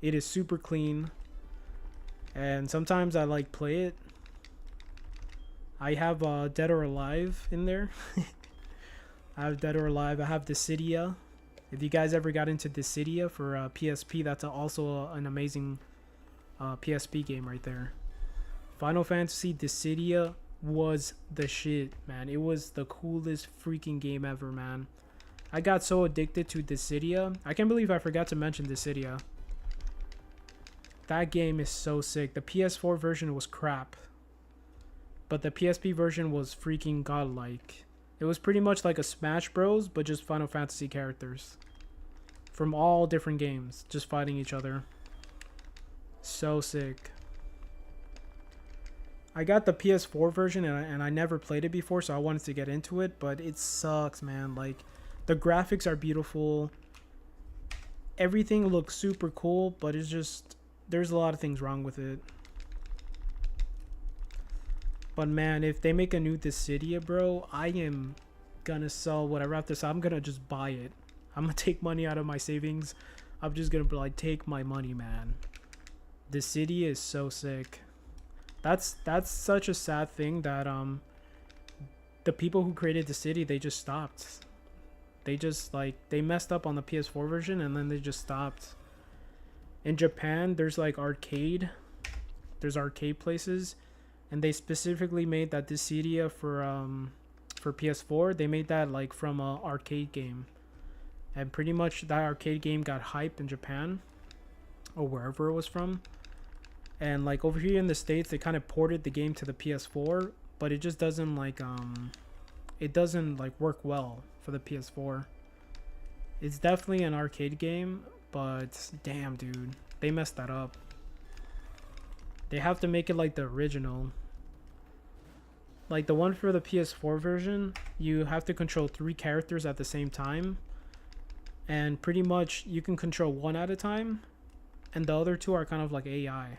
It is super clean. And sometimes I like play it. I have Dead or Alive in there. I have Dead or Alive. I have Dissidia. If you guys ever got into Dissidia for PSP, that's also an amazing PSP game right there. Final Fantasy Dissidia was the shit, man. It was the coolest freaking game ever, man. I got so addicted to Dissidia. I can't believe I forgot to mention Dissidia. That game is so sick. The PS4 version was crap, but the PSP version was freaking godlike. It was pretty much like a Smash Bros, but just Final Fantasy characters from all different games just fighting each other. So sick. I got the PS4 version and I never played it before, so I wanted to get into it, but it sucks, man. Like, the graphics are beautiful. Everything looks super cool, but it's just, there's a lot of things wrong with it. But man, if they make a new Dissidia, bro, I am gonna sell whatever after this. I'm gonna just buy it. I'm gonna take money out of my savings. I'm just gonna like take my money, man. Dissidia is so sick. That's such a sad thing that the people who created Dissidia, they just stopped. They just like they messed up on the PS4 version and then they just stopped. In Japan, there's like arcade places, and they specifically made that Dissidia for PS4. They made that like from a arcade game, and pretty much that arcade game got hyped in Japan or wherever it was from. And like over here in the States, they kind of ported the game to the PS4, but it just doesn't like it doesn't like work well for the PS4. It's definitely an arcade game, but damn, dude, they messed that up. They have to make it like the original. Like the one for the PS4 version, you have to control 3 characters at the same time. And pretty much you can control one at a time. And the other 2 are kind of like AI.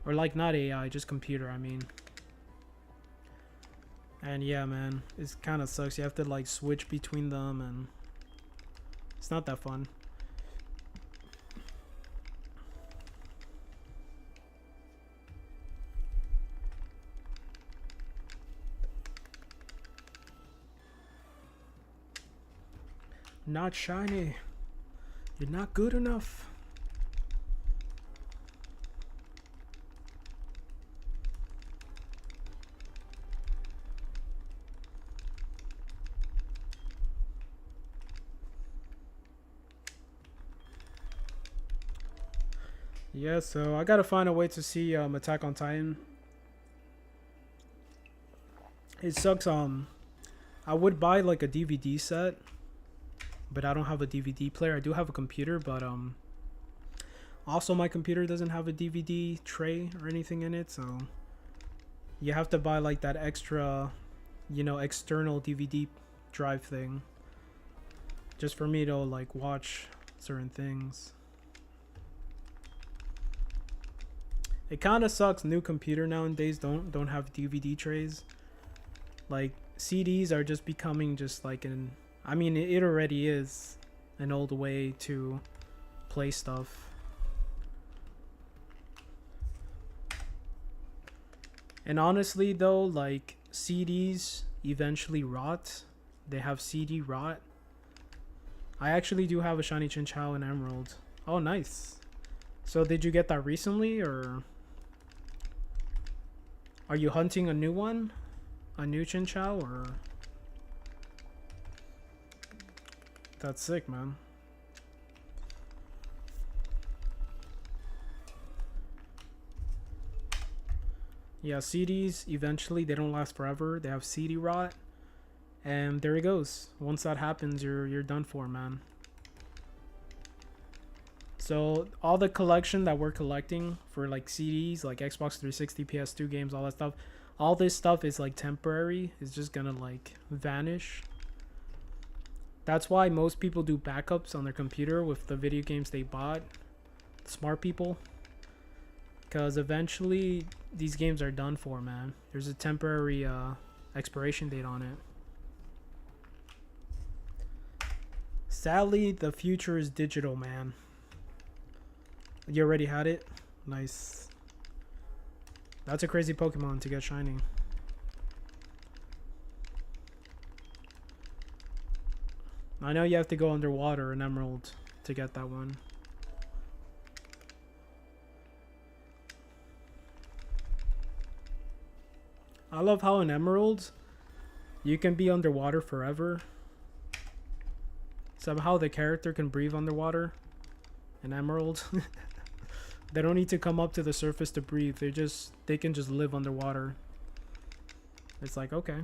Or like not AI, just computer, I mean. And yeah, man, it kind of sucks. You have to like switch between them and it's not that fun. Not shiny. You're not good enough. Yeah, so I gotta find a way to see Attack on Titan. It sucks. I would buy like a DVD set, but I don't have a DVD player. I do have a computer, but also my computer doesn't have a DVD tray or anything in it, so you have to buy like that extra, you know, external DVD drive thing just for me to like watch certain things. It kind of sucks. New computer nowadays don't have DVD trays. Like CDs are just becoming just like an, I mean it already is an old way to play stuff. And honestly though, like CDs eventually rot. They have CD rot. I actually do have a shiny Chinchou and Emerald. Oh, nice. So did you get that recently, or are you hunting a new one? A new Chinchou, or? That's sick, man. Yeah, CDs eventually they don't last forever. They have CD rot. And there it goes. Once that happens, you're done for, man. So all the collection that we're collecting for like CDs, like Xbox 360, PS2 games, all that stuff, all this stuff is like temporary. It's just gonna like vanish. That's why most people do backups on their computer with the video games they bought. Smart people. Because eventually these games are done for, man. There's a temporary expiration date on it. Sadly, the future is digital, man. You already had it? Nice. That's a crazy Pokemon to get shiny. I know you have to go underwater in Emerald to get that one. I love how in Emerald you can be underwater forever. Somehow the character can breathe underwater in Emerald. They don't need to come up to the surface to breathe. They can just live underwater. It's like, okay.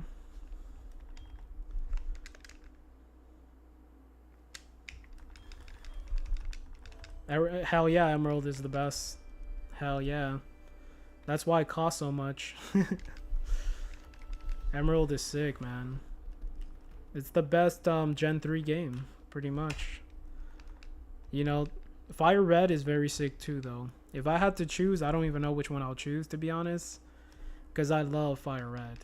Hell yeah, Emerald is the best. Hell yeah. That's why it costs so much. Emerald is sick, man. It's the best Gen 3 game, pretty much. You know, Fire Red is very sick too, though. If I had to choose, I don't even know which one I'll choose, to be honest. Because I love Fire Red.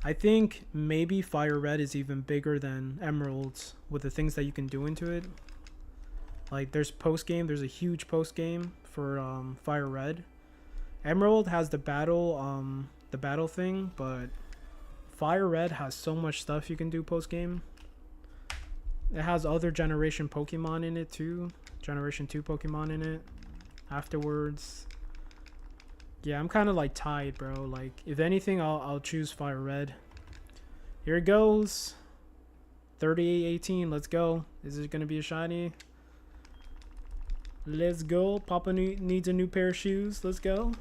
I think maybe Fire Red is even bigger than Emerald with the things that you can do into it. Like, there's post-game. There's a huge post-game for Fire Red. Emerald has the battle thing, but Fire Red has so much stuff you can do post-game. It has other generation Pokemon in it too. Generation 2 Pokemon in it afterwards. Yeah, I'm kind of like tied, bro. Like, if anything, I'll choose Fire Red. Here it goes. 3818, let's go. Is it going to be a shiny? Let's go. Papa needs a new pair of shoes. Let's go.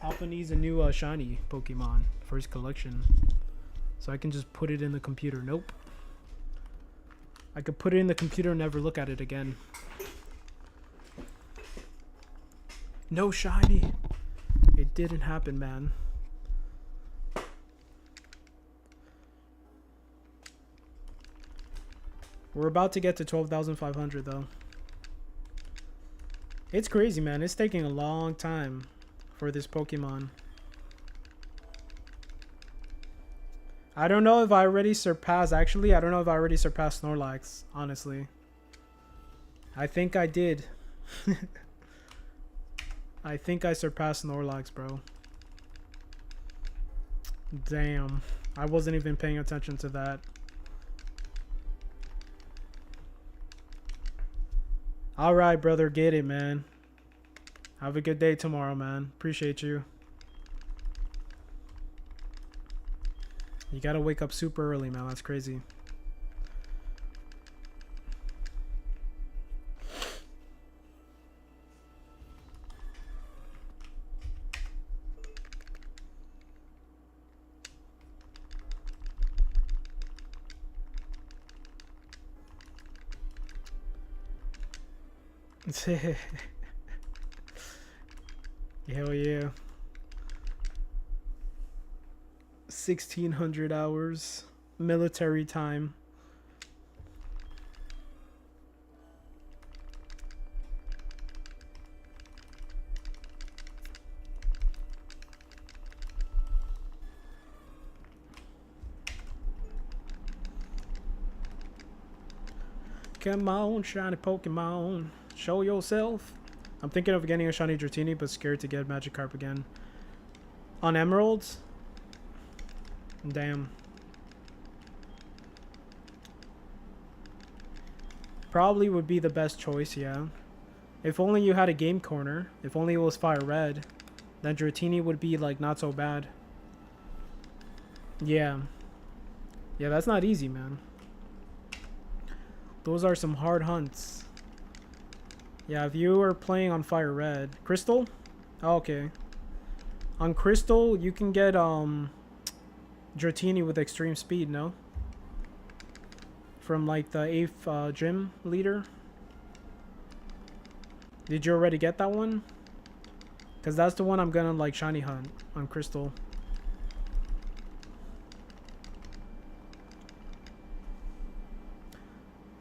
Papa needs a new shiny Pokemon for his collection. So I can just put it in the computer. Nope. I could put it in the computer and never look at it again. No shiny. It didn't happen, man. We're about to get to 12,500 though. It's crazy, man. It's taking a long time for this Pokemon. I don't know if I already surpassed, actually, I don't know if I already surpassed Snorlax, honestly. I think I did. I think I surpassed Snorlax, bro. Damn. I wasn't even paying attention to that. Alright, brother. Get it, man. Have a good day tomorrow, man. Appreciate you. You gotta wake up super early, man. That's crazy. Hell yeah. 1600 hours military time. Come on, shiny Pokemon. Show yourself. I'm thinking of getting a shiny Dratini, but scared to get Magikarp again. On Emeralds? Damn. Probably would be the best choice, yeah. If only you had a game corner. If only it was Fire Red. Then Dratini would be, like, not so bad. Yeah. Yeah, that's not easy, man. Those are some hard hunts. Yeah, if you were playing on Fire Red. Crystal? Oh, okay. On Crystal, you can get, Dratini with extreme speed, no? From like the 8th gym leader. Did you already get that one? Because that's the one I'm gonna like shiny hunt on Crystal.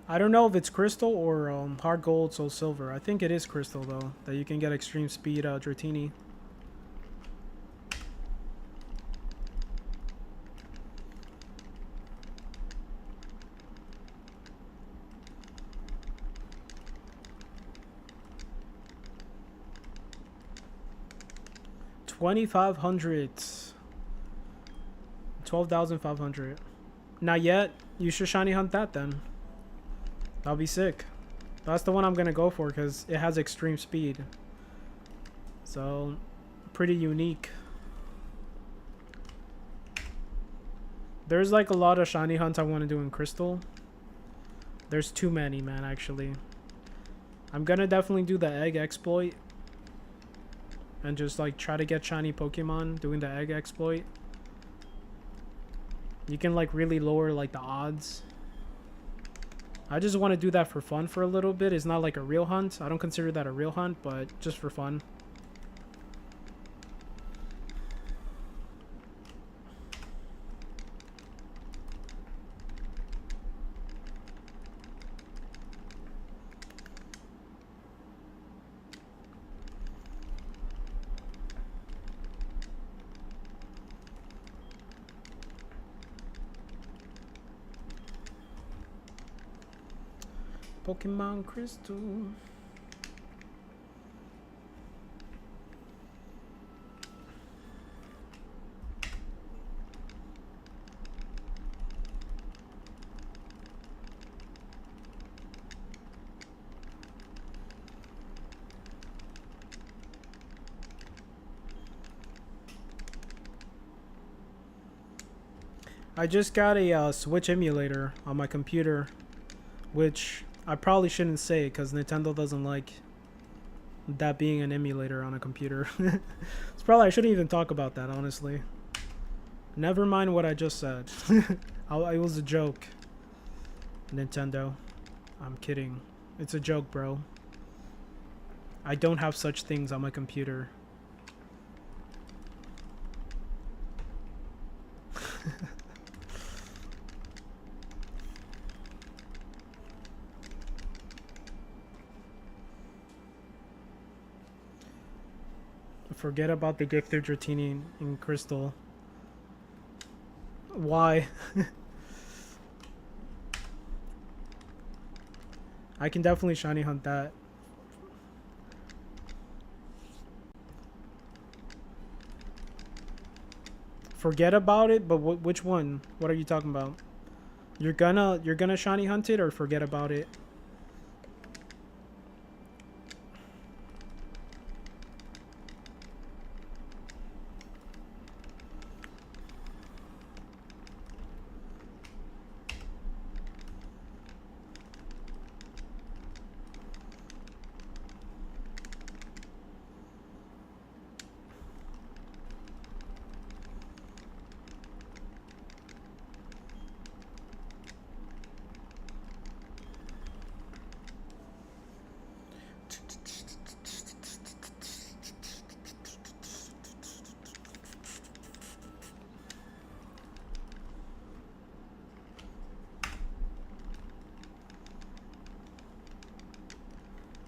I don't know if it's Crystal or Hard Gold, Soul Silver. I think it is Crystal though, that you can get extreme speed Dratini. $2,500. 12,500. Not yet. You should shiny hunt that then. That'll be sick. That's the one I'm gonna go for because it has extreme speed. So, pretty unique. There's like a lot of shiny hunts I want to do in Crystal. There's too many, man, actually. I'm gonna definitely do the egg exploit. And just like try to get shiny Pokemon doing the egg exploit. You can like really lower like the odds. I just want to do that for fun for a little bit. It's not like a real hunt. I don't consider that a real hunt, but just for fun. Pokemon Crystal. I just got a Switch emulator on my computer, which I probably shouldn't say because Nintendo doesn't like that being an emulator on a computer. It's probably I shouldn't even talk about that, honestly. Never mind what I just said. It was a joke. Nintendo. I'm kidding. It's a joke, bro. I don't have such things on my computer. Forget about the gifted Dratini in Crystal. Why? I can definitely shiny hunt that. Forget about it, but which one? What are you talking about? You're gonna shiny hunt it or forget about it?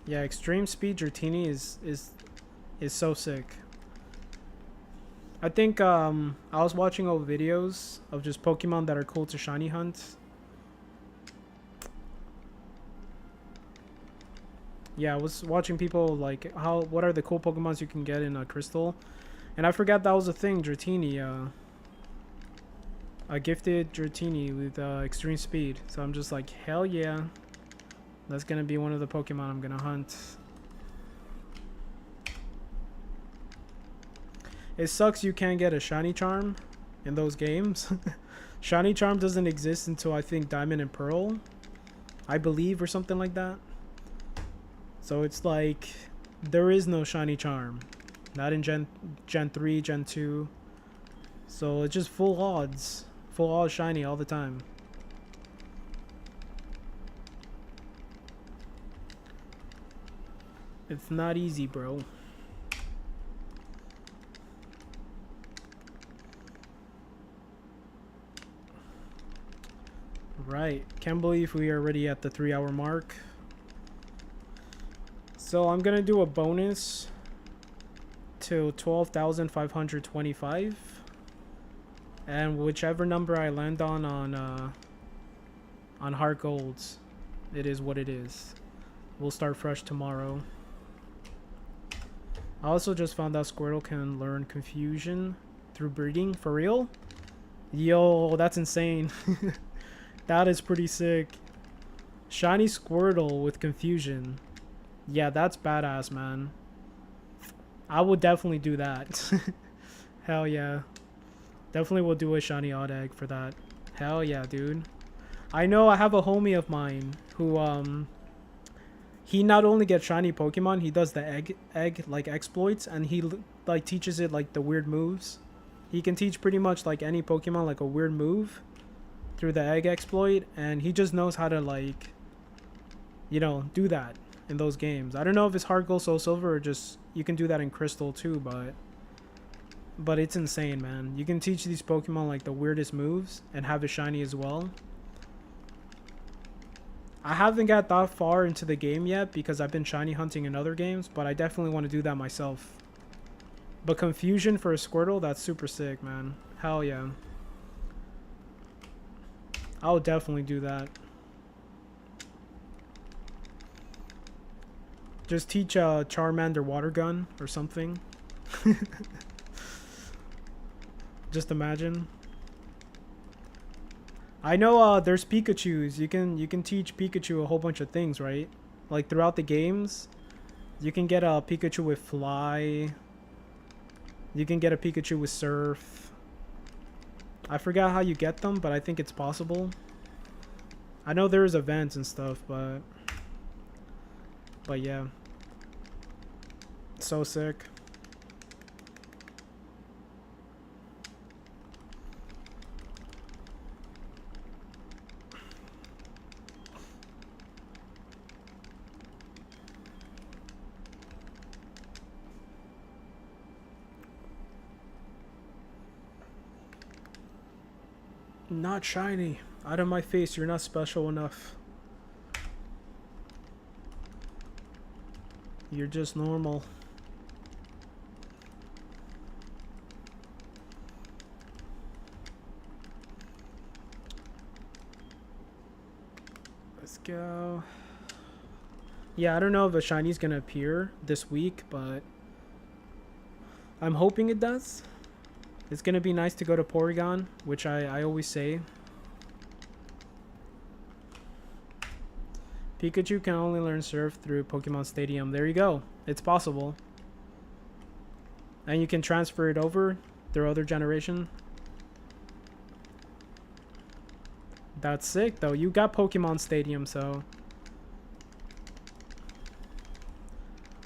Yeah, extreme speed Dratini is so sick. I think I was watching old videos of just Pokemon that are cool to shiny hunt. Yeah, I was watching people like what are the cool Pokemons you can get in a Crystal, and I forgot that was a thing. Dratini, a gifted Dratini with extreme speed. So I'm just like, hell yeah, that's gonna be one of the Pokemon I'm gonna hunt. It sucks you can't get a shiny charm in those games. Shiny charm doesn't exist until I think Diamond and Pearl, I believe, or something like that. So it's like there is no shiny charm, not in Gen 3, Gen 2. So it's just full odds shiny all the time. It's not easy, bro. Right, can't believe we are already at the 3-hour mark. So I'm gonna do a bonus to 12,525, and whichever number I land on Heart Golds, it is what it is. We'll start fresh tomorrow. I also just found out Squirtle can learn Confusion through breeding. For real? Yo, that's insane. That is pretty sick. Shiny Squirtle with Confusion. Yeah, that's badass, man. I would definitely do that. Hell yeah. Definitely will do a shiny odd egg for that. Hell yeah, dude. I know I have a homie of mine who he not only gets shiny Pokemon, he does the egg like exploits, and he like teaches it like the weird moves. He can teach pretty much like any Pokemon like a weird move through the egg exploit, and he just knows how to like, you know, do that in those games. I don't know if it's Heart Gold, Soul Silver, or just you can do that in Crystal too, but it's insane, man. You can teach these Pokemon like the weirdest moves and have it shiny as well. I haven't got that far into the game yet because I've been shiny hunting in other games, but I definitely want to do that myself. But Confusion for a Squirtle, that's super sick, man. Hell yeah. I'll definitely do that. Just teach Charmander Water Gun or something. Just imagine. I know there's Pikachus. You can teach Pikachu a whole bunch of things, right? Like throughout the games, you can get a Pikachu with Fly. You can get a Pikachu with Surf. I forgot how you get them, but I think it's possible. I know there's events and stuff, but yeah. So sick. Not shiny. Out of my face, you're not special enough. You're just normal. Let's go. Yeah, I don't know if a shiny's gonna appear this week, but I'm hoping it does. It's gonna be nice to go to Porygon, which I always say. Pikachu can only learn Surf through Pokemon Stadium. There you go. It's possible. And you can transfer it over through other generation. That's sick, though. You got Pokemon Stadium, so...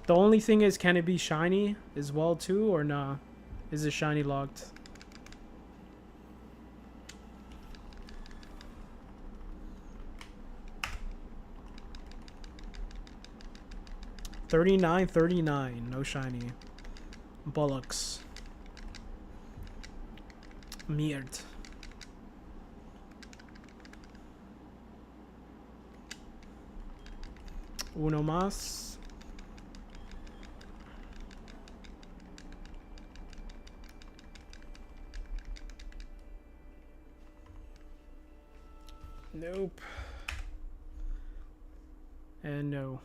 The only thing is, can it be shiny as well, too, or nah? Is it shiny locked? $39.39. No shiny. Bollocks. Merde. Uno más. Nope. And no.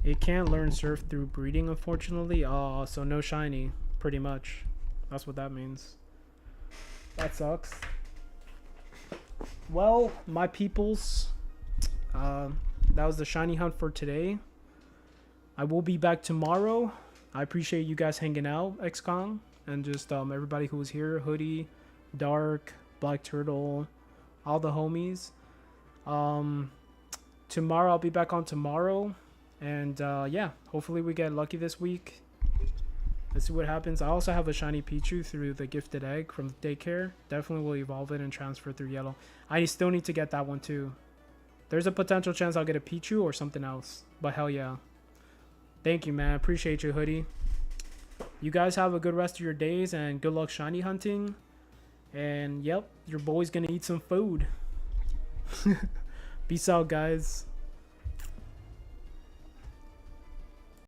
It can't learn Surf through breeding, unfortunately. Oh, so no shiny, pretty much. That's what that means. That sucks. Well, my peoples, that was the shiny hunt for today. I will be back tomorrow. I appreciate you guys hanging out, XCOM, and just everybody who was here. Hoodie, Dark, Black Turtle, all the homies. Tomorrow, I'll be back on tomorrow. And yeah, hopefully we get lucky this week. Let's see what happens. I also have a shiny Pichu through the gifted egg from daycare. Definitely will evolve it and transfer through yellow. I still need to get that one too. There's a potential chance I'll get a Pichu or something else. But hell yeah. Thank you, man. Appreciate you, Hoodie. You guys have a good rest of your days and good luck shiny hunting. And yep, your boy's gonna eat some food. Peace out, guys.